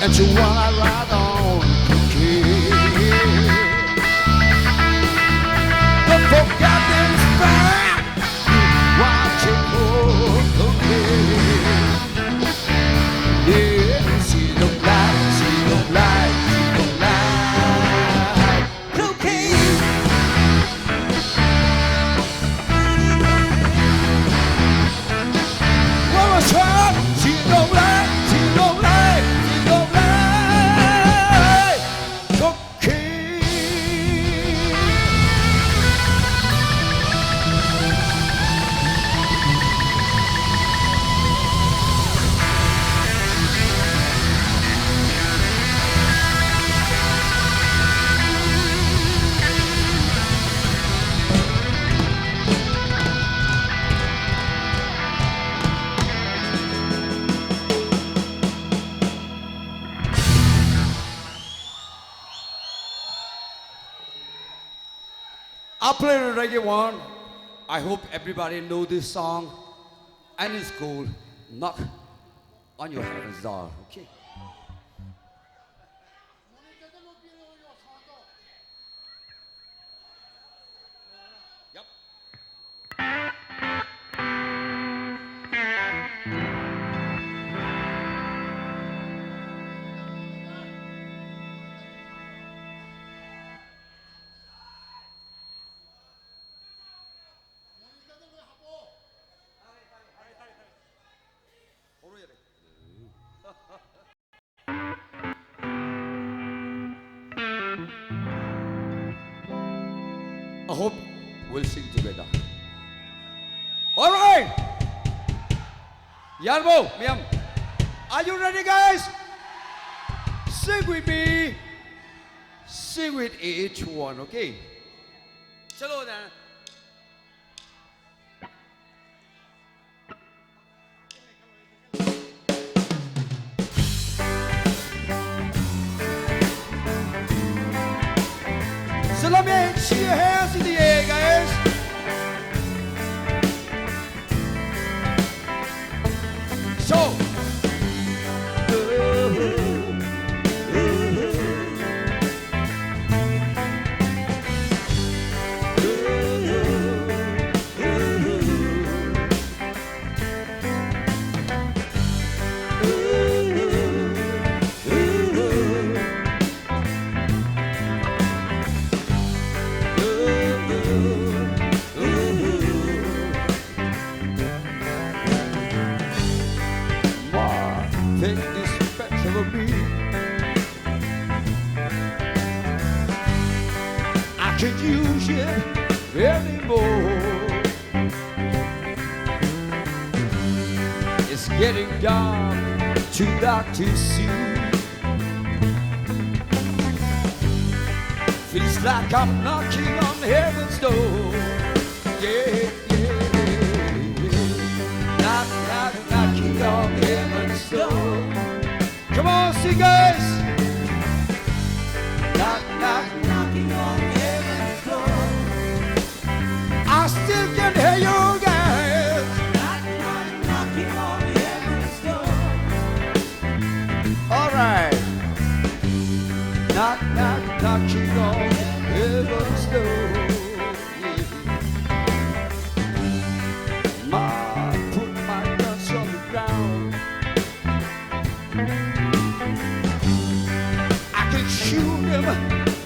and you wanna ride on again. The forgotten back, watch it go again. Yeah, see the light, see the light, see the light. Cocaine. One more time, see the light, see the light, see the light. I'll play the reggae one. I hope everybody know this song. And it's called Knock on Your Heaven's Door. Okay. I hope we'll sing together. All right. Yarbo, Miam. Are you ready, guys? Sing with me. Sing with each one, okay? Chalo na. So let me see your hands in the air, guys. So. Take this special of me. I can't use it anymore. It's getting dark, too dark to see. Feels like I'm knocking on heaven's door. Yeah, yeah, yeah. Knock, knock, knocking on heaven's door. Come on, sing, guys. Knock, knock, knocking on heaven's door. I still can hear you, guys. Knock, knock, knocking on heaven's door. All right. Knock, knock, knocking on heaven's door. Put my guns on the ground. I can't shoot them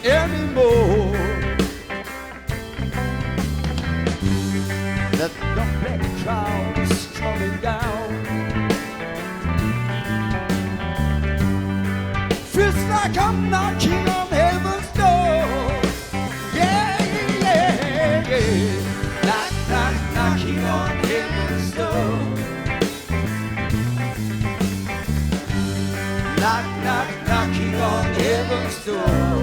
anymore. That long black cloud is coming down. Feels like I'm knocking on heaven's door. Yeah, yeah, yeah. Knock, knock, knocking on heaven's door. Knock, knock, knocking on heaven's door.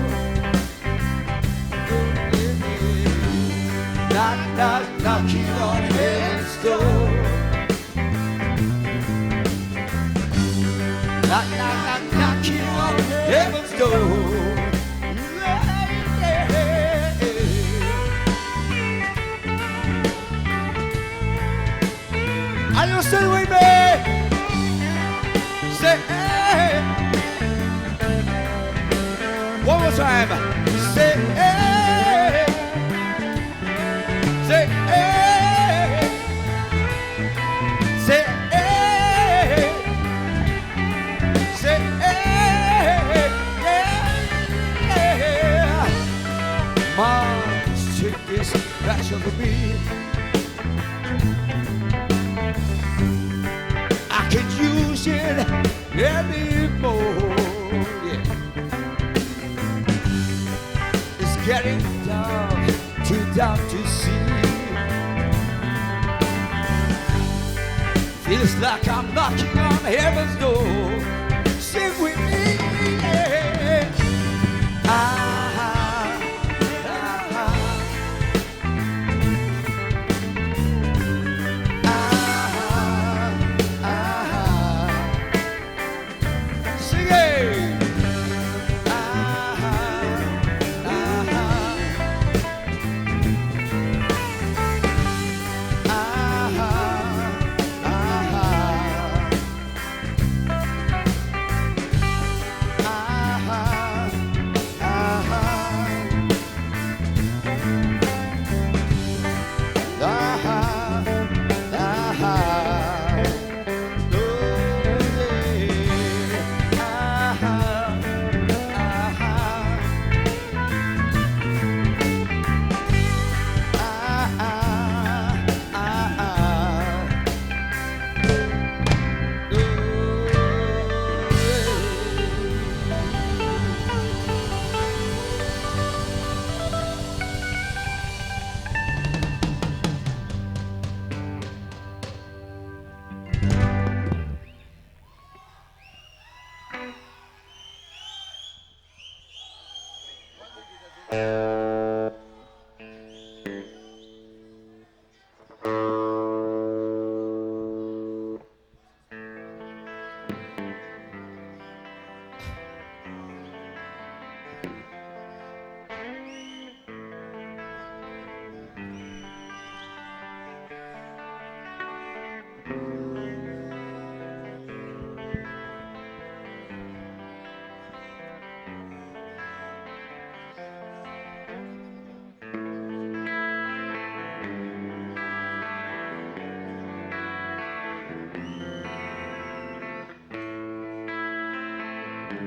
Knock, knock, knocking on heaven's door. Knock, knock, knock, knocking on heaven's door. Yeah, yeah. Are you still with me? Say, hey. One more time. Say, hey. Say, hey. Say, hey. Say, hey. Yeah, yeah. Mom, take this passion for me. I can't use it anymore. Yeah. It's getting dark, too dark to see. Feels like I'm knocking on heaven's door. Sing with me. Yeah. Sing it.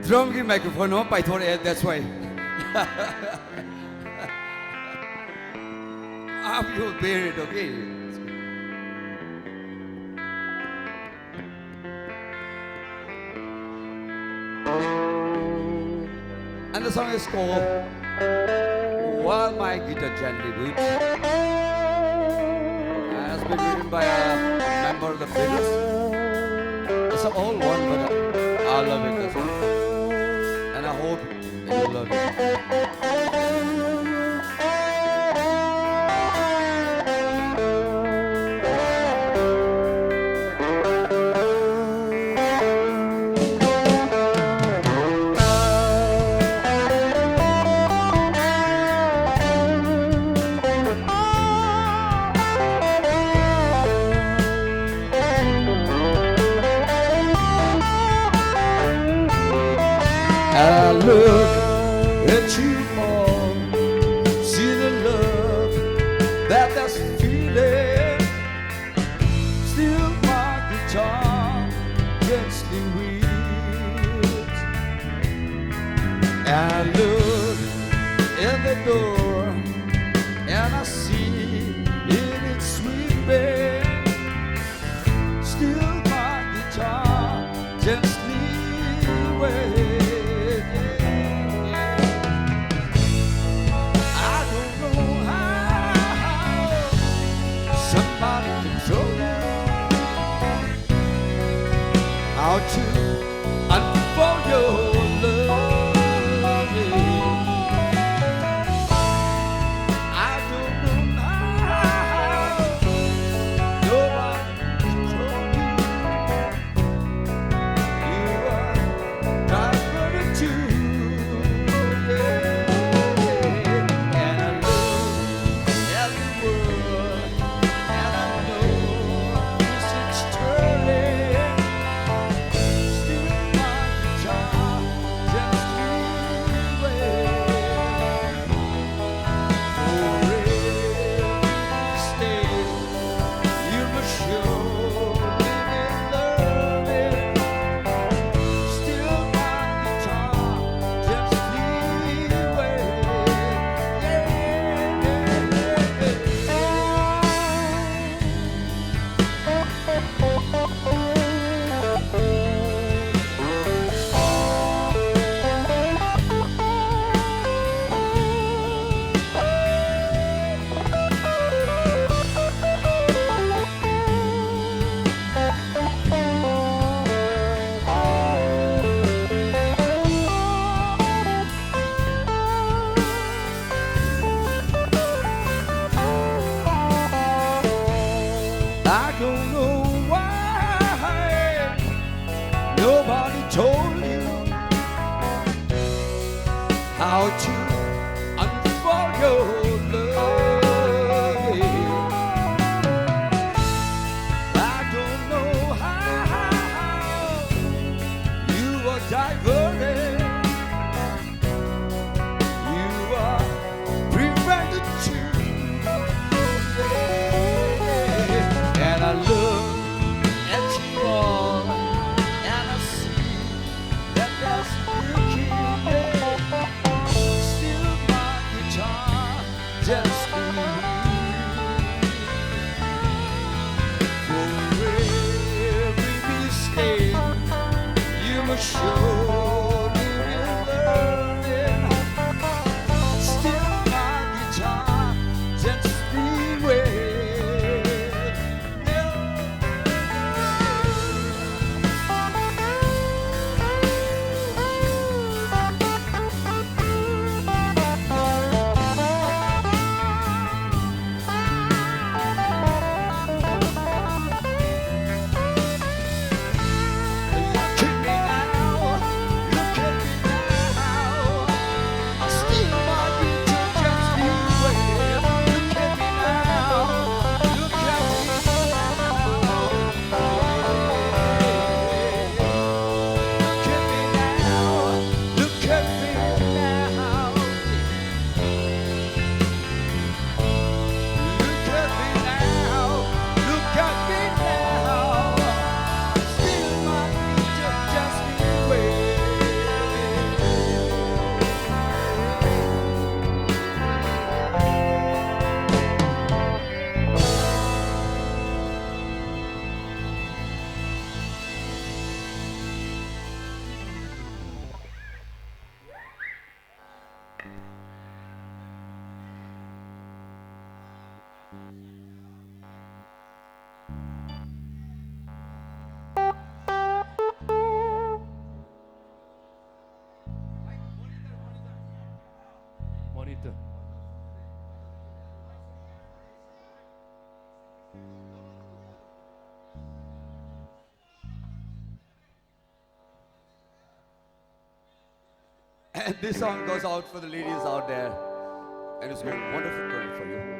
Drum की microphone हो पाई थोड़े that's why. आप you'll bear it, okay? And the song is called While My Guitar Gently Weeps. It has been written by a member of the Beatles. It's an old one, but I love it, this one. And I hope you love it. I look at you all, see the love that there's feeling. Still my guitar gently weeps. I look in the door and I see it sweeping. Still my guitar gently waves. How to unfold your love. I don't know how. No one told you you are diverted to. And I love every word, and I know it's turning. I don't know why nobody told you how to unfold your love. I don't know how you were diverted. You are prevented to. And I look at you all, and I see that there's still Victor. And this song goes out for the ladies out there. And it's going wonderful going for you.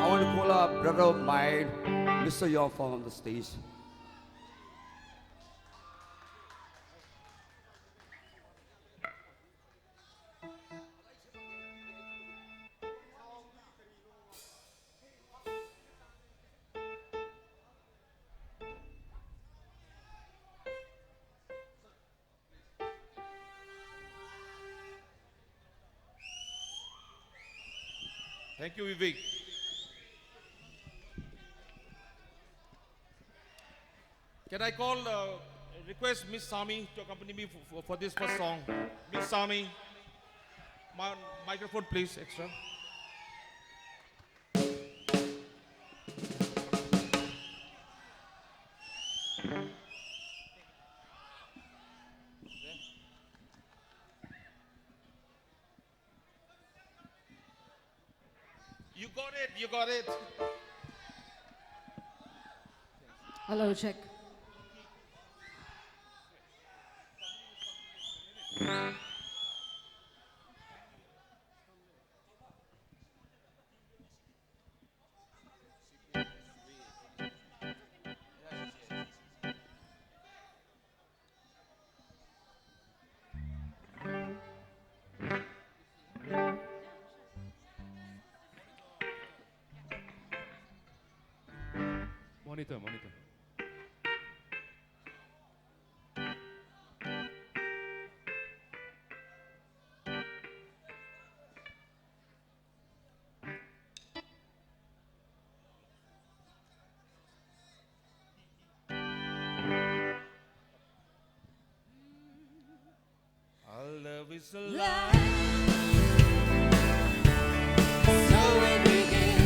I want to call a brother of mine, Mr. Imphal, on the stage. Thank you, Vivek. Can I call request Miss Sami to accompany me for this first song. Miss Sami, microphone please, extra. You got it, you got it. Hello, check. Monitor. Our love is alive. So we begin.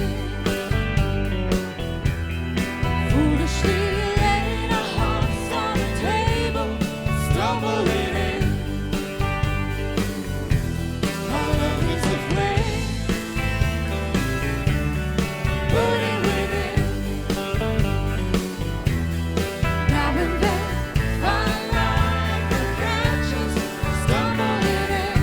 Foolishly laying our hearts on the table, stumbling in. Our love is a flame, burning within. Now and then, fire like the branches, stumbling in.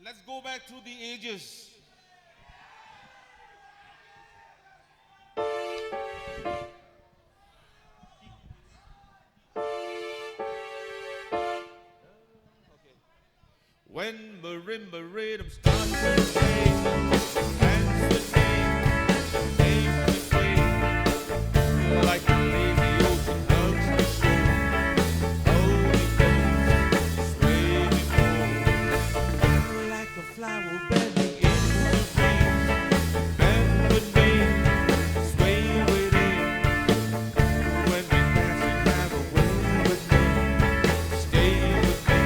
Let's go back through the ages. When marimba rhythm starts to play, hands will swing, names will swing, like the lazy ocean hugs the shore. Holy bones, sway before, like a flower bending in the breeze. Bend with me, sway within. When we dance and have a way with me, stay with me.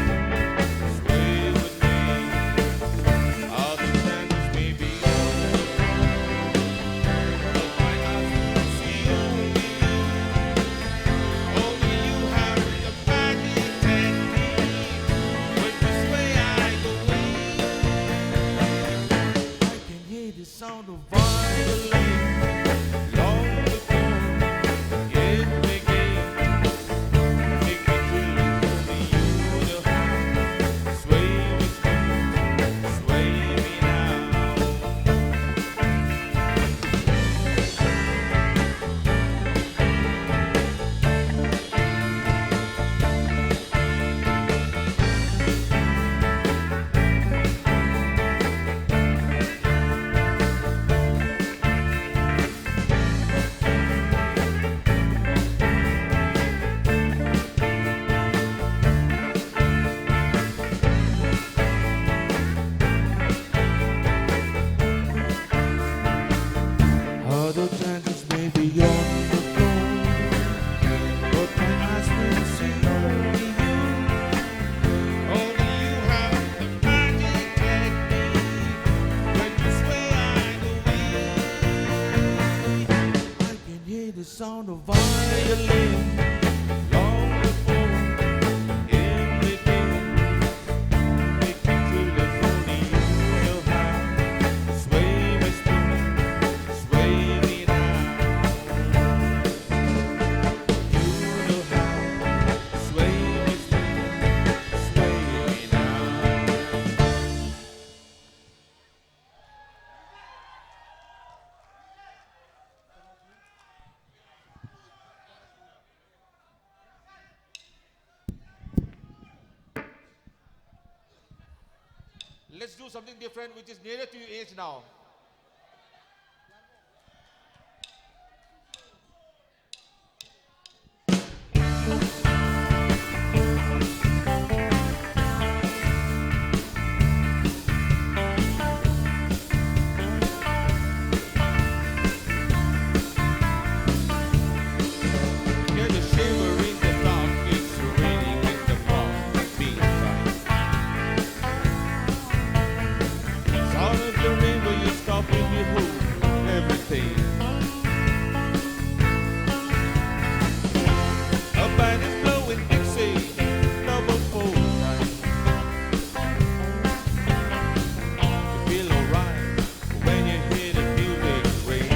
Sound of violin, long before it began. Take me through the universe, sway me now. Other chances may be on the floor, but my eyes will see only you. Only you have the magic technique. When you sway, I go weak. I can hear the sound of violin long before it began. Make me feel if only you know how. Sway with me. Sway me now. You know how. Sway with me. Sway me now. Let's do something different, which is nearer to your age now. Hear the shiver in the dark, it's raining in the park, being right. Sound of the rain when you stop and behold everything. A band is blowing Dixie, double fold time. You feel alright when you hear the music ring.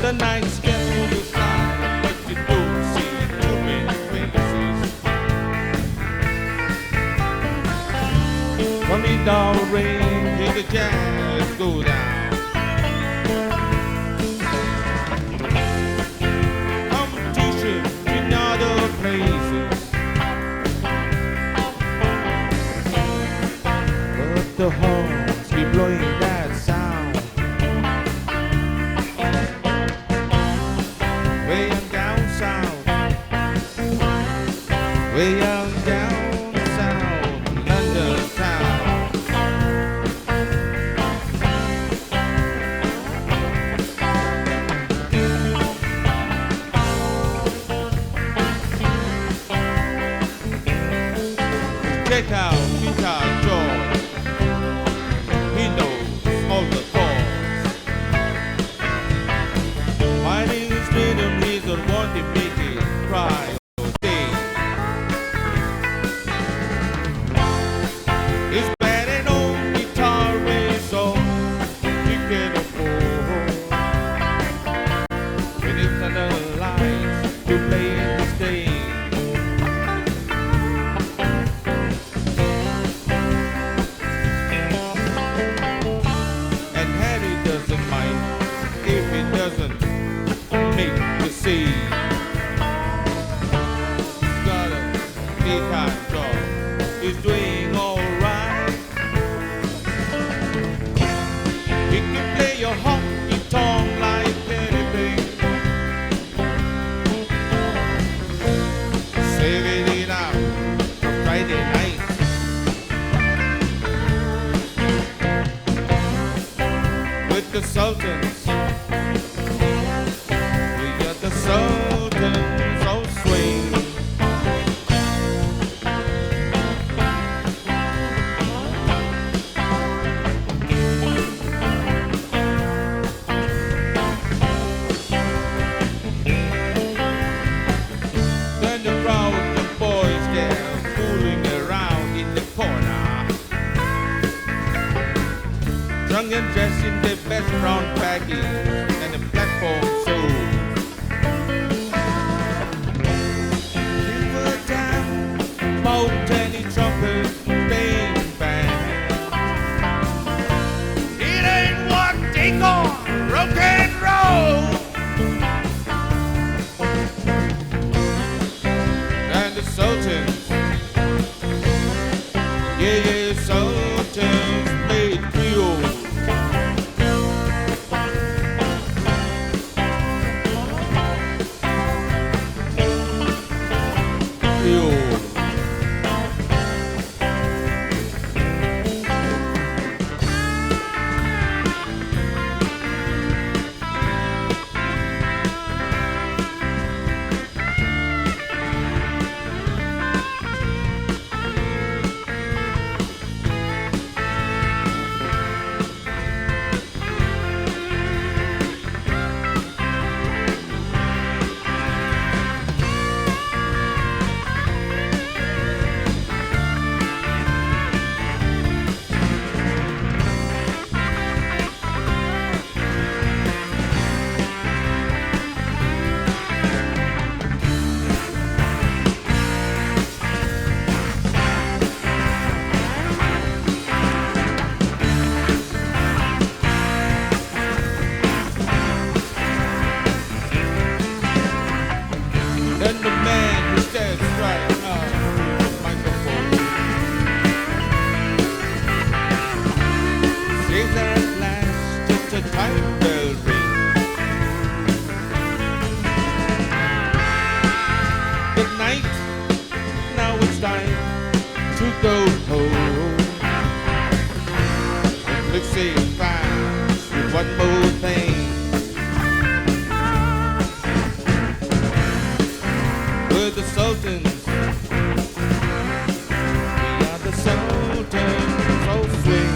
The nights get through the sky, but you don't see too many faces. Coming down rain, hear the jazz go down. Competition in other places, but the horns keep blowing that sound. Way on down south, way on down south, London town. Check out Guitar George, he knows all the chords. My name is Rhythm, he's the one to make it cry or sing. It's bad and old guitar is so you can afford. When it's under the lights, you play the stage. is doing alright. He can play your honky tonk like anything. Saving it out for Friday night. With the Sultans, we got the Sultans on swing. Then the crowd of boys there fooling around in the corner, drunk and dressed in their best brown baggies and the platform shoes. Silver down, Motown trumpet, bang bang. It ain't what they call rock and roll. And the Sultans, yeah, Sultans made Creole. Creole. Then the man who stands right up to the microphone says that at last just a time bell ring. Good night, now it's time to go home. Let's say fast with one more thing. We're the Sultans, we are the Sultans, oh swing.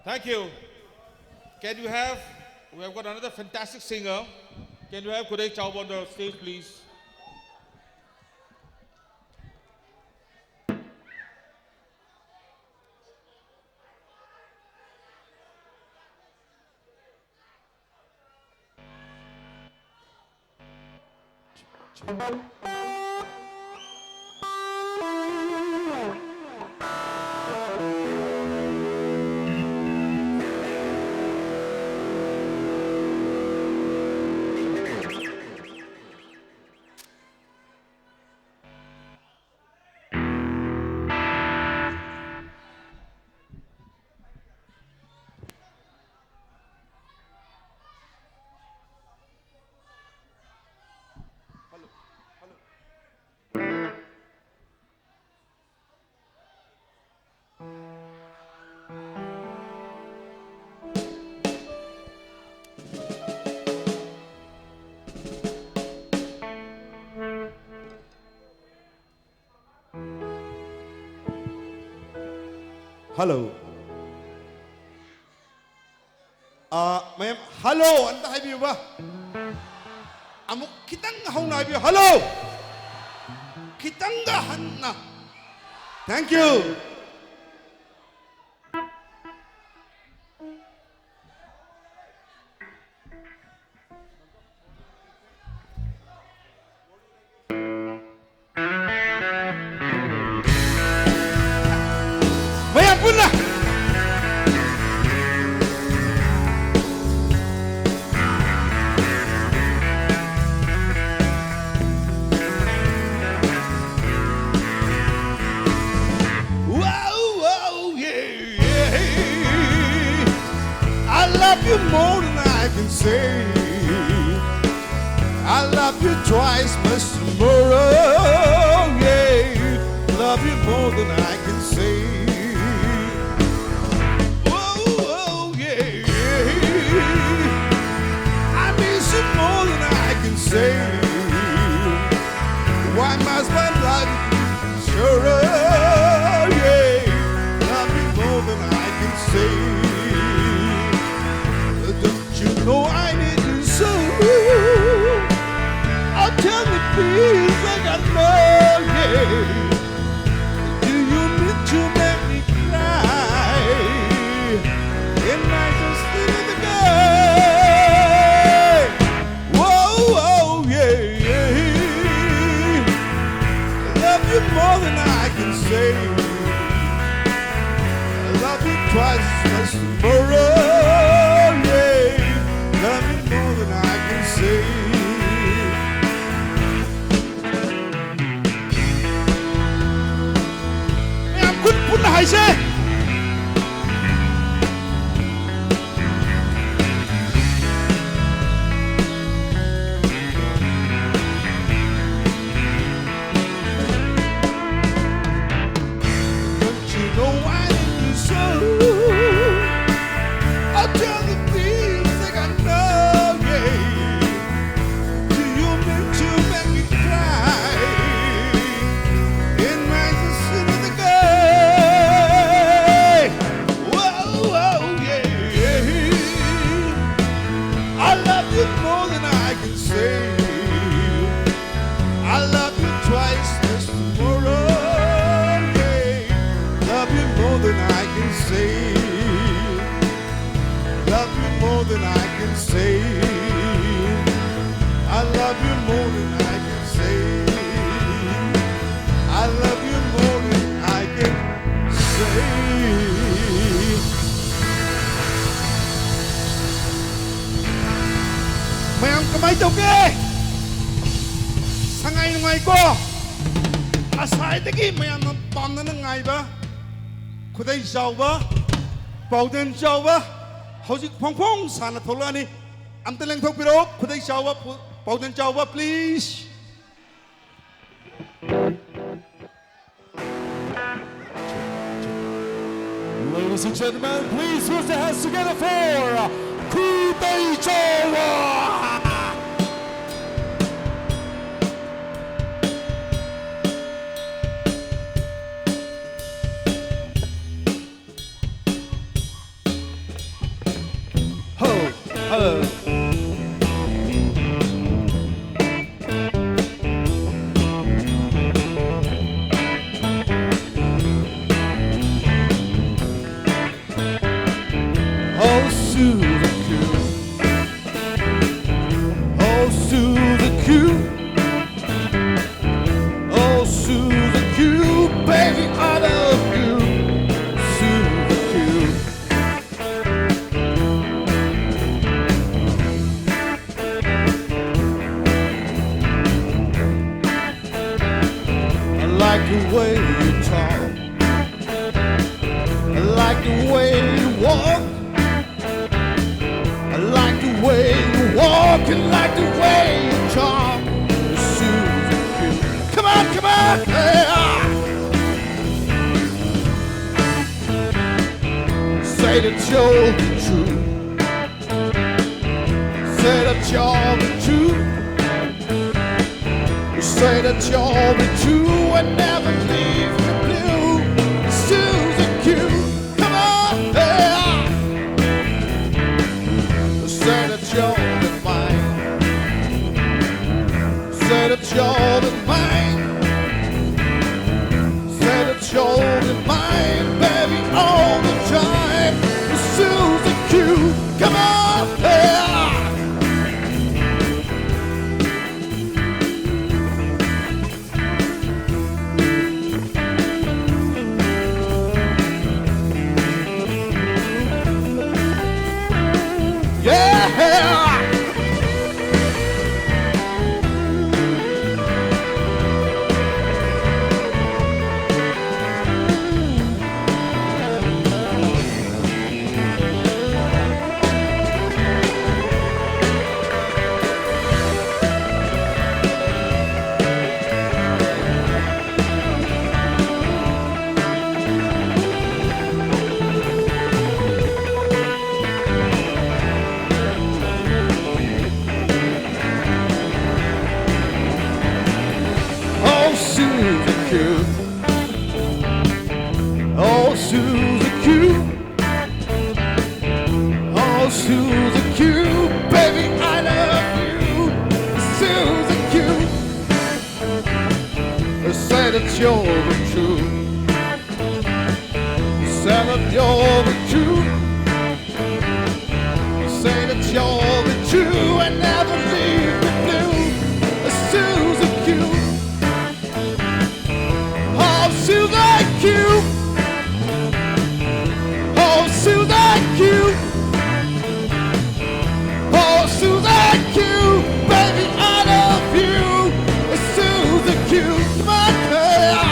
Thank you. Can you have, we have got another fantastic singer. Can you have Kudai Chaub on the stage, please? Hello. Ma'am, hello. Anta haibiyo ba? Amuk kitang hauna haibiyo. Hello. Kitang hanna. Thank you. Ma'am, punna. I love you more than I can say. I love you twice, much tomorrow. Yeah, love you more than I can say. Oh, yeah, I miss you more than I can say. Why must my life be sure? Yeah, love you more than I can say. You know I need you so. Oh, tell me please, like I know, yeah. Do you mean to make me cry? And I just in the guy. Whoa, whoa, yeah, yeah. I love you more than I can say. I love you twice as tomorrow. Love you more than I can say. I'm good for the high say. Don't you know I need you so? I'll tell the things like I know, yeah. Do you mean to make me cry? In my sin of the guy. Whoa, whoa, yeah, yeah. I love you more than I can say. I love you twice this tomorrow, yeah. Love you more than I can say. Love you more than I can say. I love you more than I can say. I love you more than I can say. Mayam kamay daw ke. Sangay nungay ko. Asay dagi mayam ng pam na nangay ba? Kuday siyaw ba? Pauden siyaw ba? How's it pong pong sana tolani? Am teleng thok piro khudai chawa pauden chawa please. Ladies and gentlemen, please put your hands together for Khudai Chawa. Hello. Oh, Suzy-Q. Oh, Suzy-Q. Oh, Suzy-Q. Baby, I love you. Suzy-Q. I like the way you talk. I like the way you walk. I like the way you walk and like the way you talk. Suzy-Q. Come on, come on. Yeah. Say that you're the truth. Say that you're the truth. Say that you're the true and never leave the blue. Suzy-Q. Oh, Susie Q. Oh, Susie Q. Oh, Susie Q. Baby, I love you. Susie Q. Say that you're the truth. Say that you're the truth. Say that you're the truth and never leave the blue. Susie Q. Oh, Susie Q. Oh, Susie Q. Oh, Susie Q. Baby, I love you. Susie Q. Come on, yeah.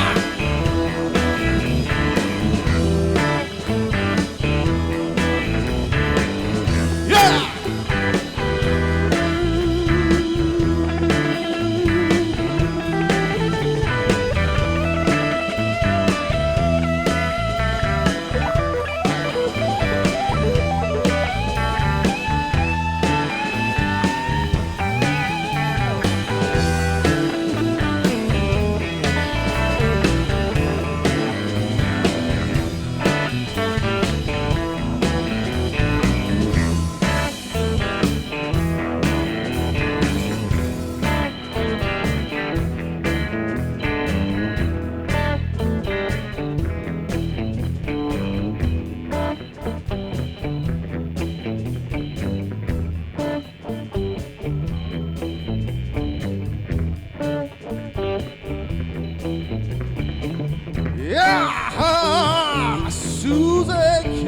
Yeah, Susie Q.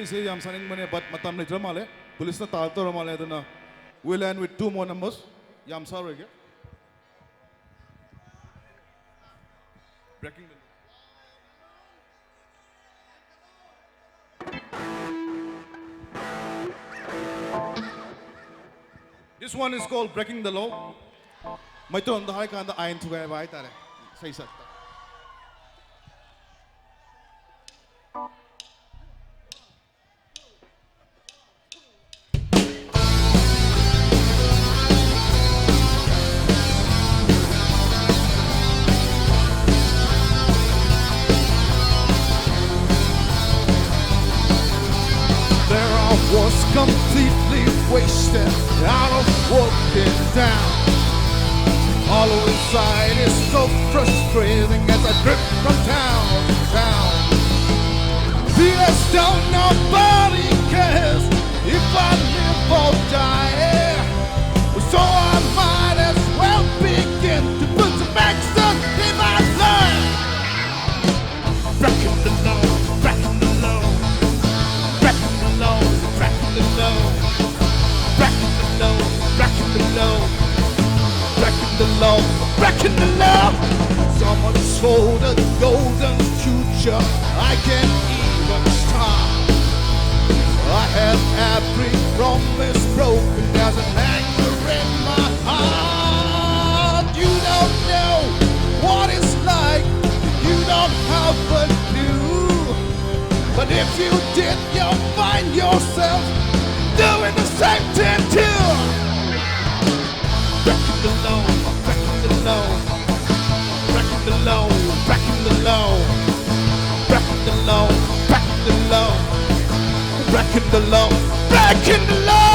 Say I'm signing money, but matam ni dramale. Police na tato ramale na. We'll end with 2 more numbers. Yam sorry again. Breaking the This one is called Breaking the Law. My turn the high kind of iron to go by tare. Say so. Was completely wasted out of working down. All inside is so frustrating as I drift from town to town. Feels down, nobody cares if I live or die. So I might as well begin to put some action in my life. Breaking the law, breaking the law, breaking the law. Breaking the law, breaking the law, breaking the law, breaking the law, breaking the law. Someone sold a golden future I can't even stop. I have every promise broken. There's an anger in my heart. You don't know what it's like. You don't have a clue. But if you did, you'll find yourself doing the same thing too. Breaking the law, breaking the law, breaking the law, breaking the law, breaking the law, breaking the law, breaking the law, breaking the law.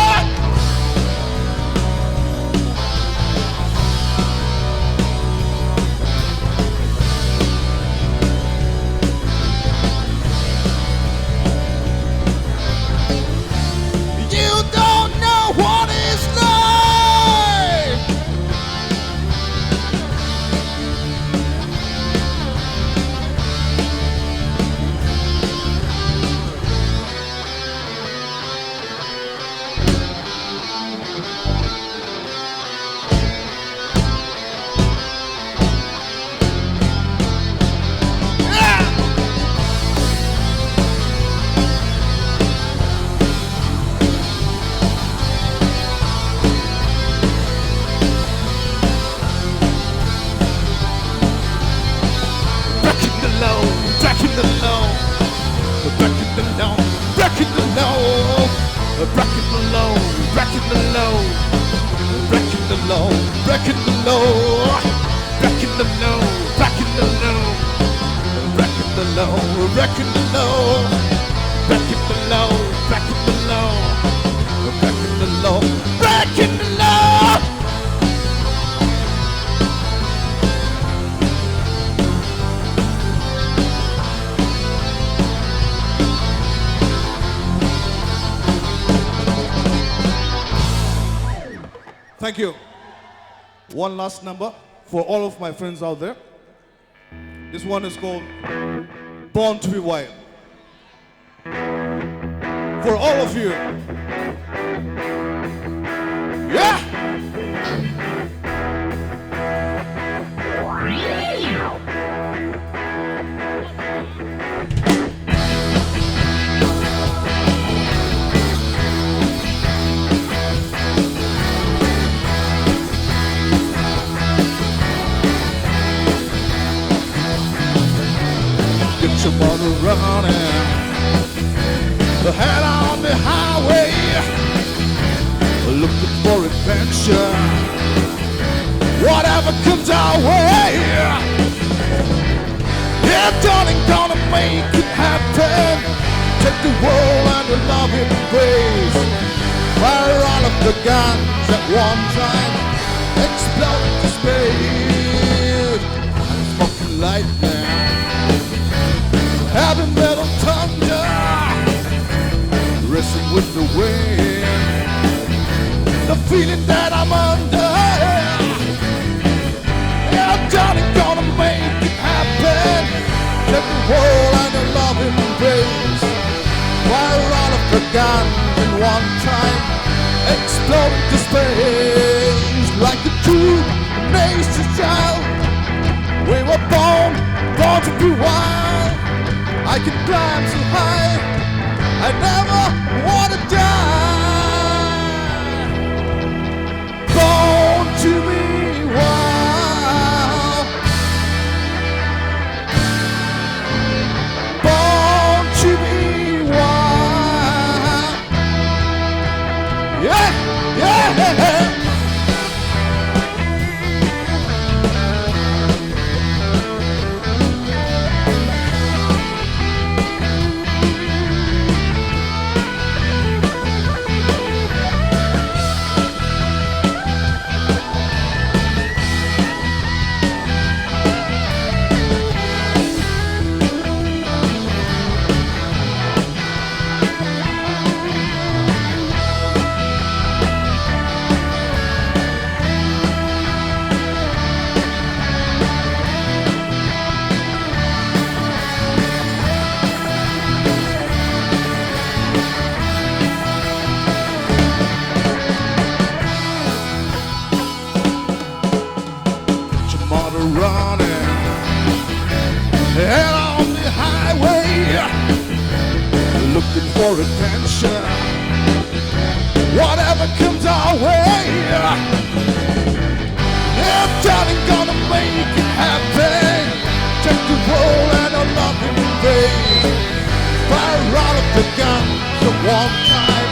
breaking the law, breaking the law, breaking the law, breaking the law, breaking the law, breaking the law, breaking the law, breaking the law, breaking the law, breaking the law, breaking the law, breaking the law, breaking the law, breaking the law, breaking the law. Thank you. One last number for all of my friends out there. This one is called Born to be Wild. For all of you. Yeah! Get your motor running, head on the highway, looking for adventure, whatever comes our way. Yeah, darling, gonna make it happen. Take the world and the love embrace. Fire all of the guns at one time, explode into space. I'm smoking lightning, heavy metal thunder, racing with the wind, the feeling that I'm under. Yeah, darling, gonna make it happen. Take the world and the love embrace. Fire all of the guns in one time, explode into space. Like a true nature child, we were born to be wild. I can climb so high, I never wanna die. Born to be wild, born to be wild. Yeah, yeah. Running, head on the highway, looking for attention, whatever comes our way. Yeah, darling, gonna make it happen. Take the world and I'll love him in vain. Fire all of the guns at one time,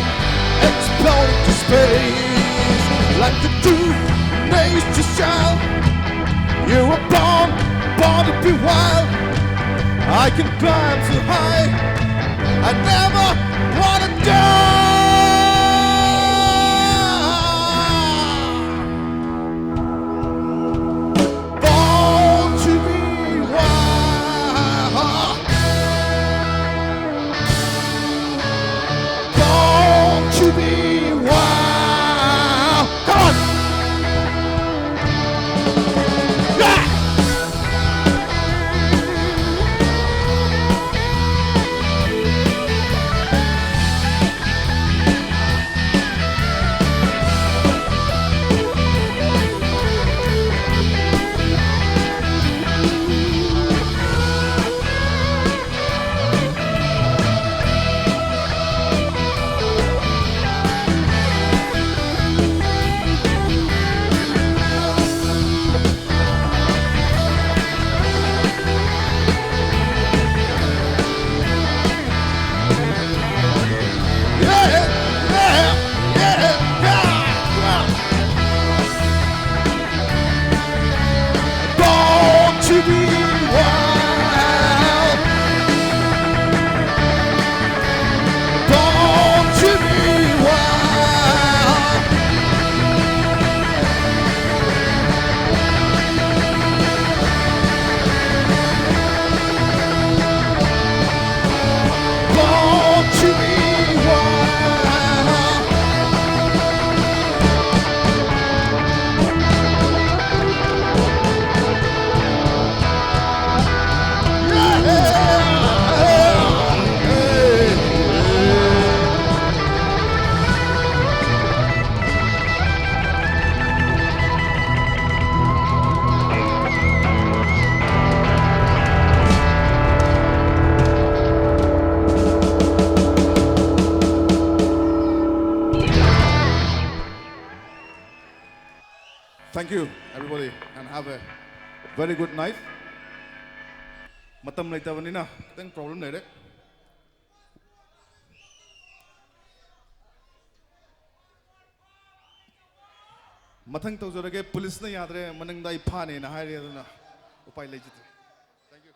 explode into space. Like the truth, nature child, you were born to be wild. I can climb so high, I never wanna die. Born to be wild, born to be wild. Come on. Thank you, everybody, and have a very good night. Matam later vanina, then problem later. Mathang tawjorage police na yadre manang dai phane na haire aduna upai lejite. Thank you.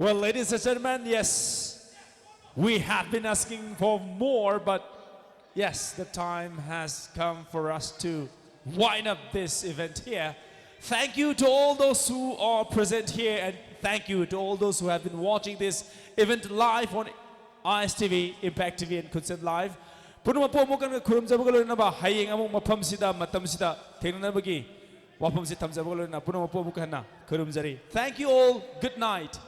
Well, ladies and gentlemen, yes, we have been asking for more, but yes, the time has come for us to wind up this event here. Thank you to all those who are present here, and thank you to all those who have been watching this event live on ISTV, Impact TV, and Kunsen Live. Punumapo mo kan kurum jabagalo na ba hayeng among mapam sida matam sida tingnan bagi wapam si tam jabagalo na punumapo mo kan na kurum jari. Thank you all. Good night.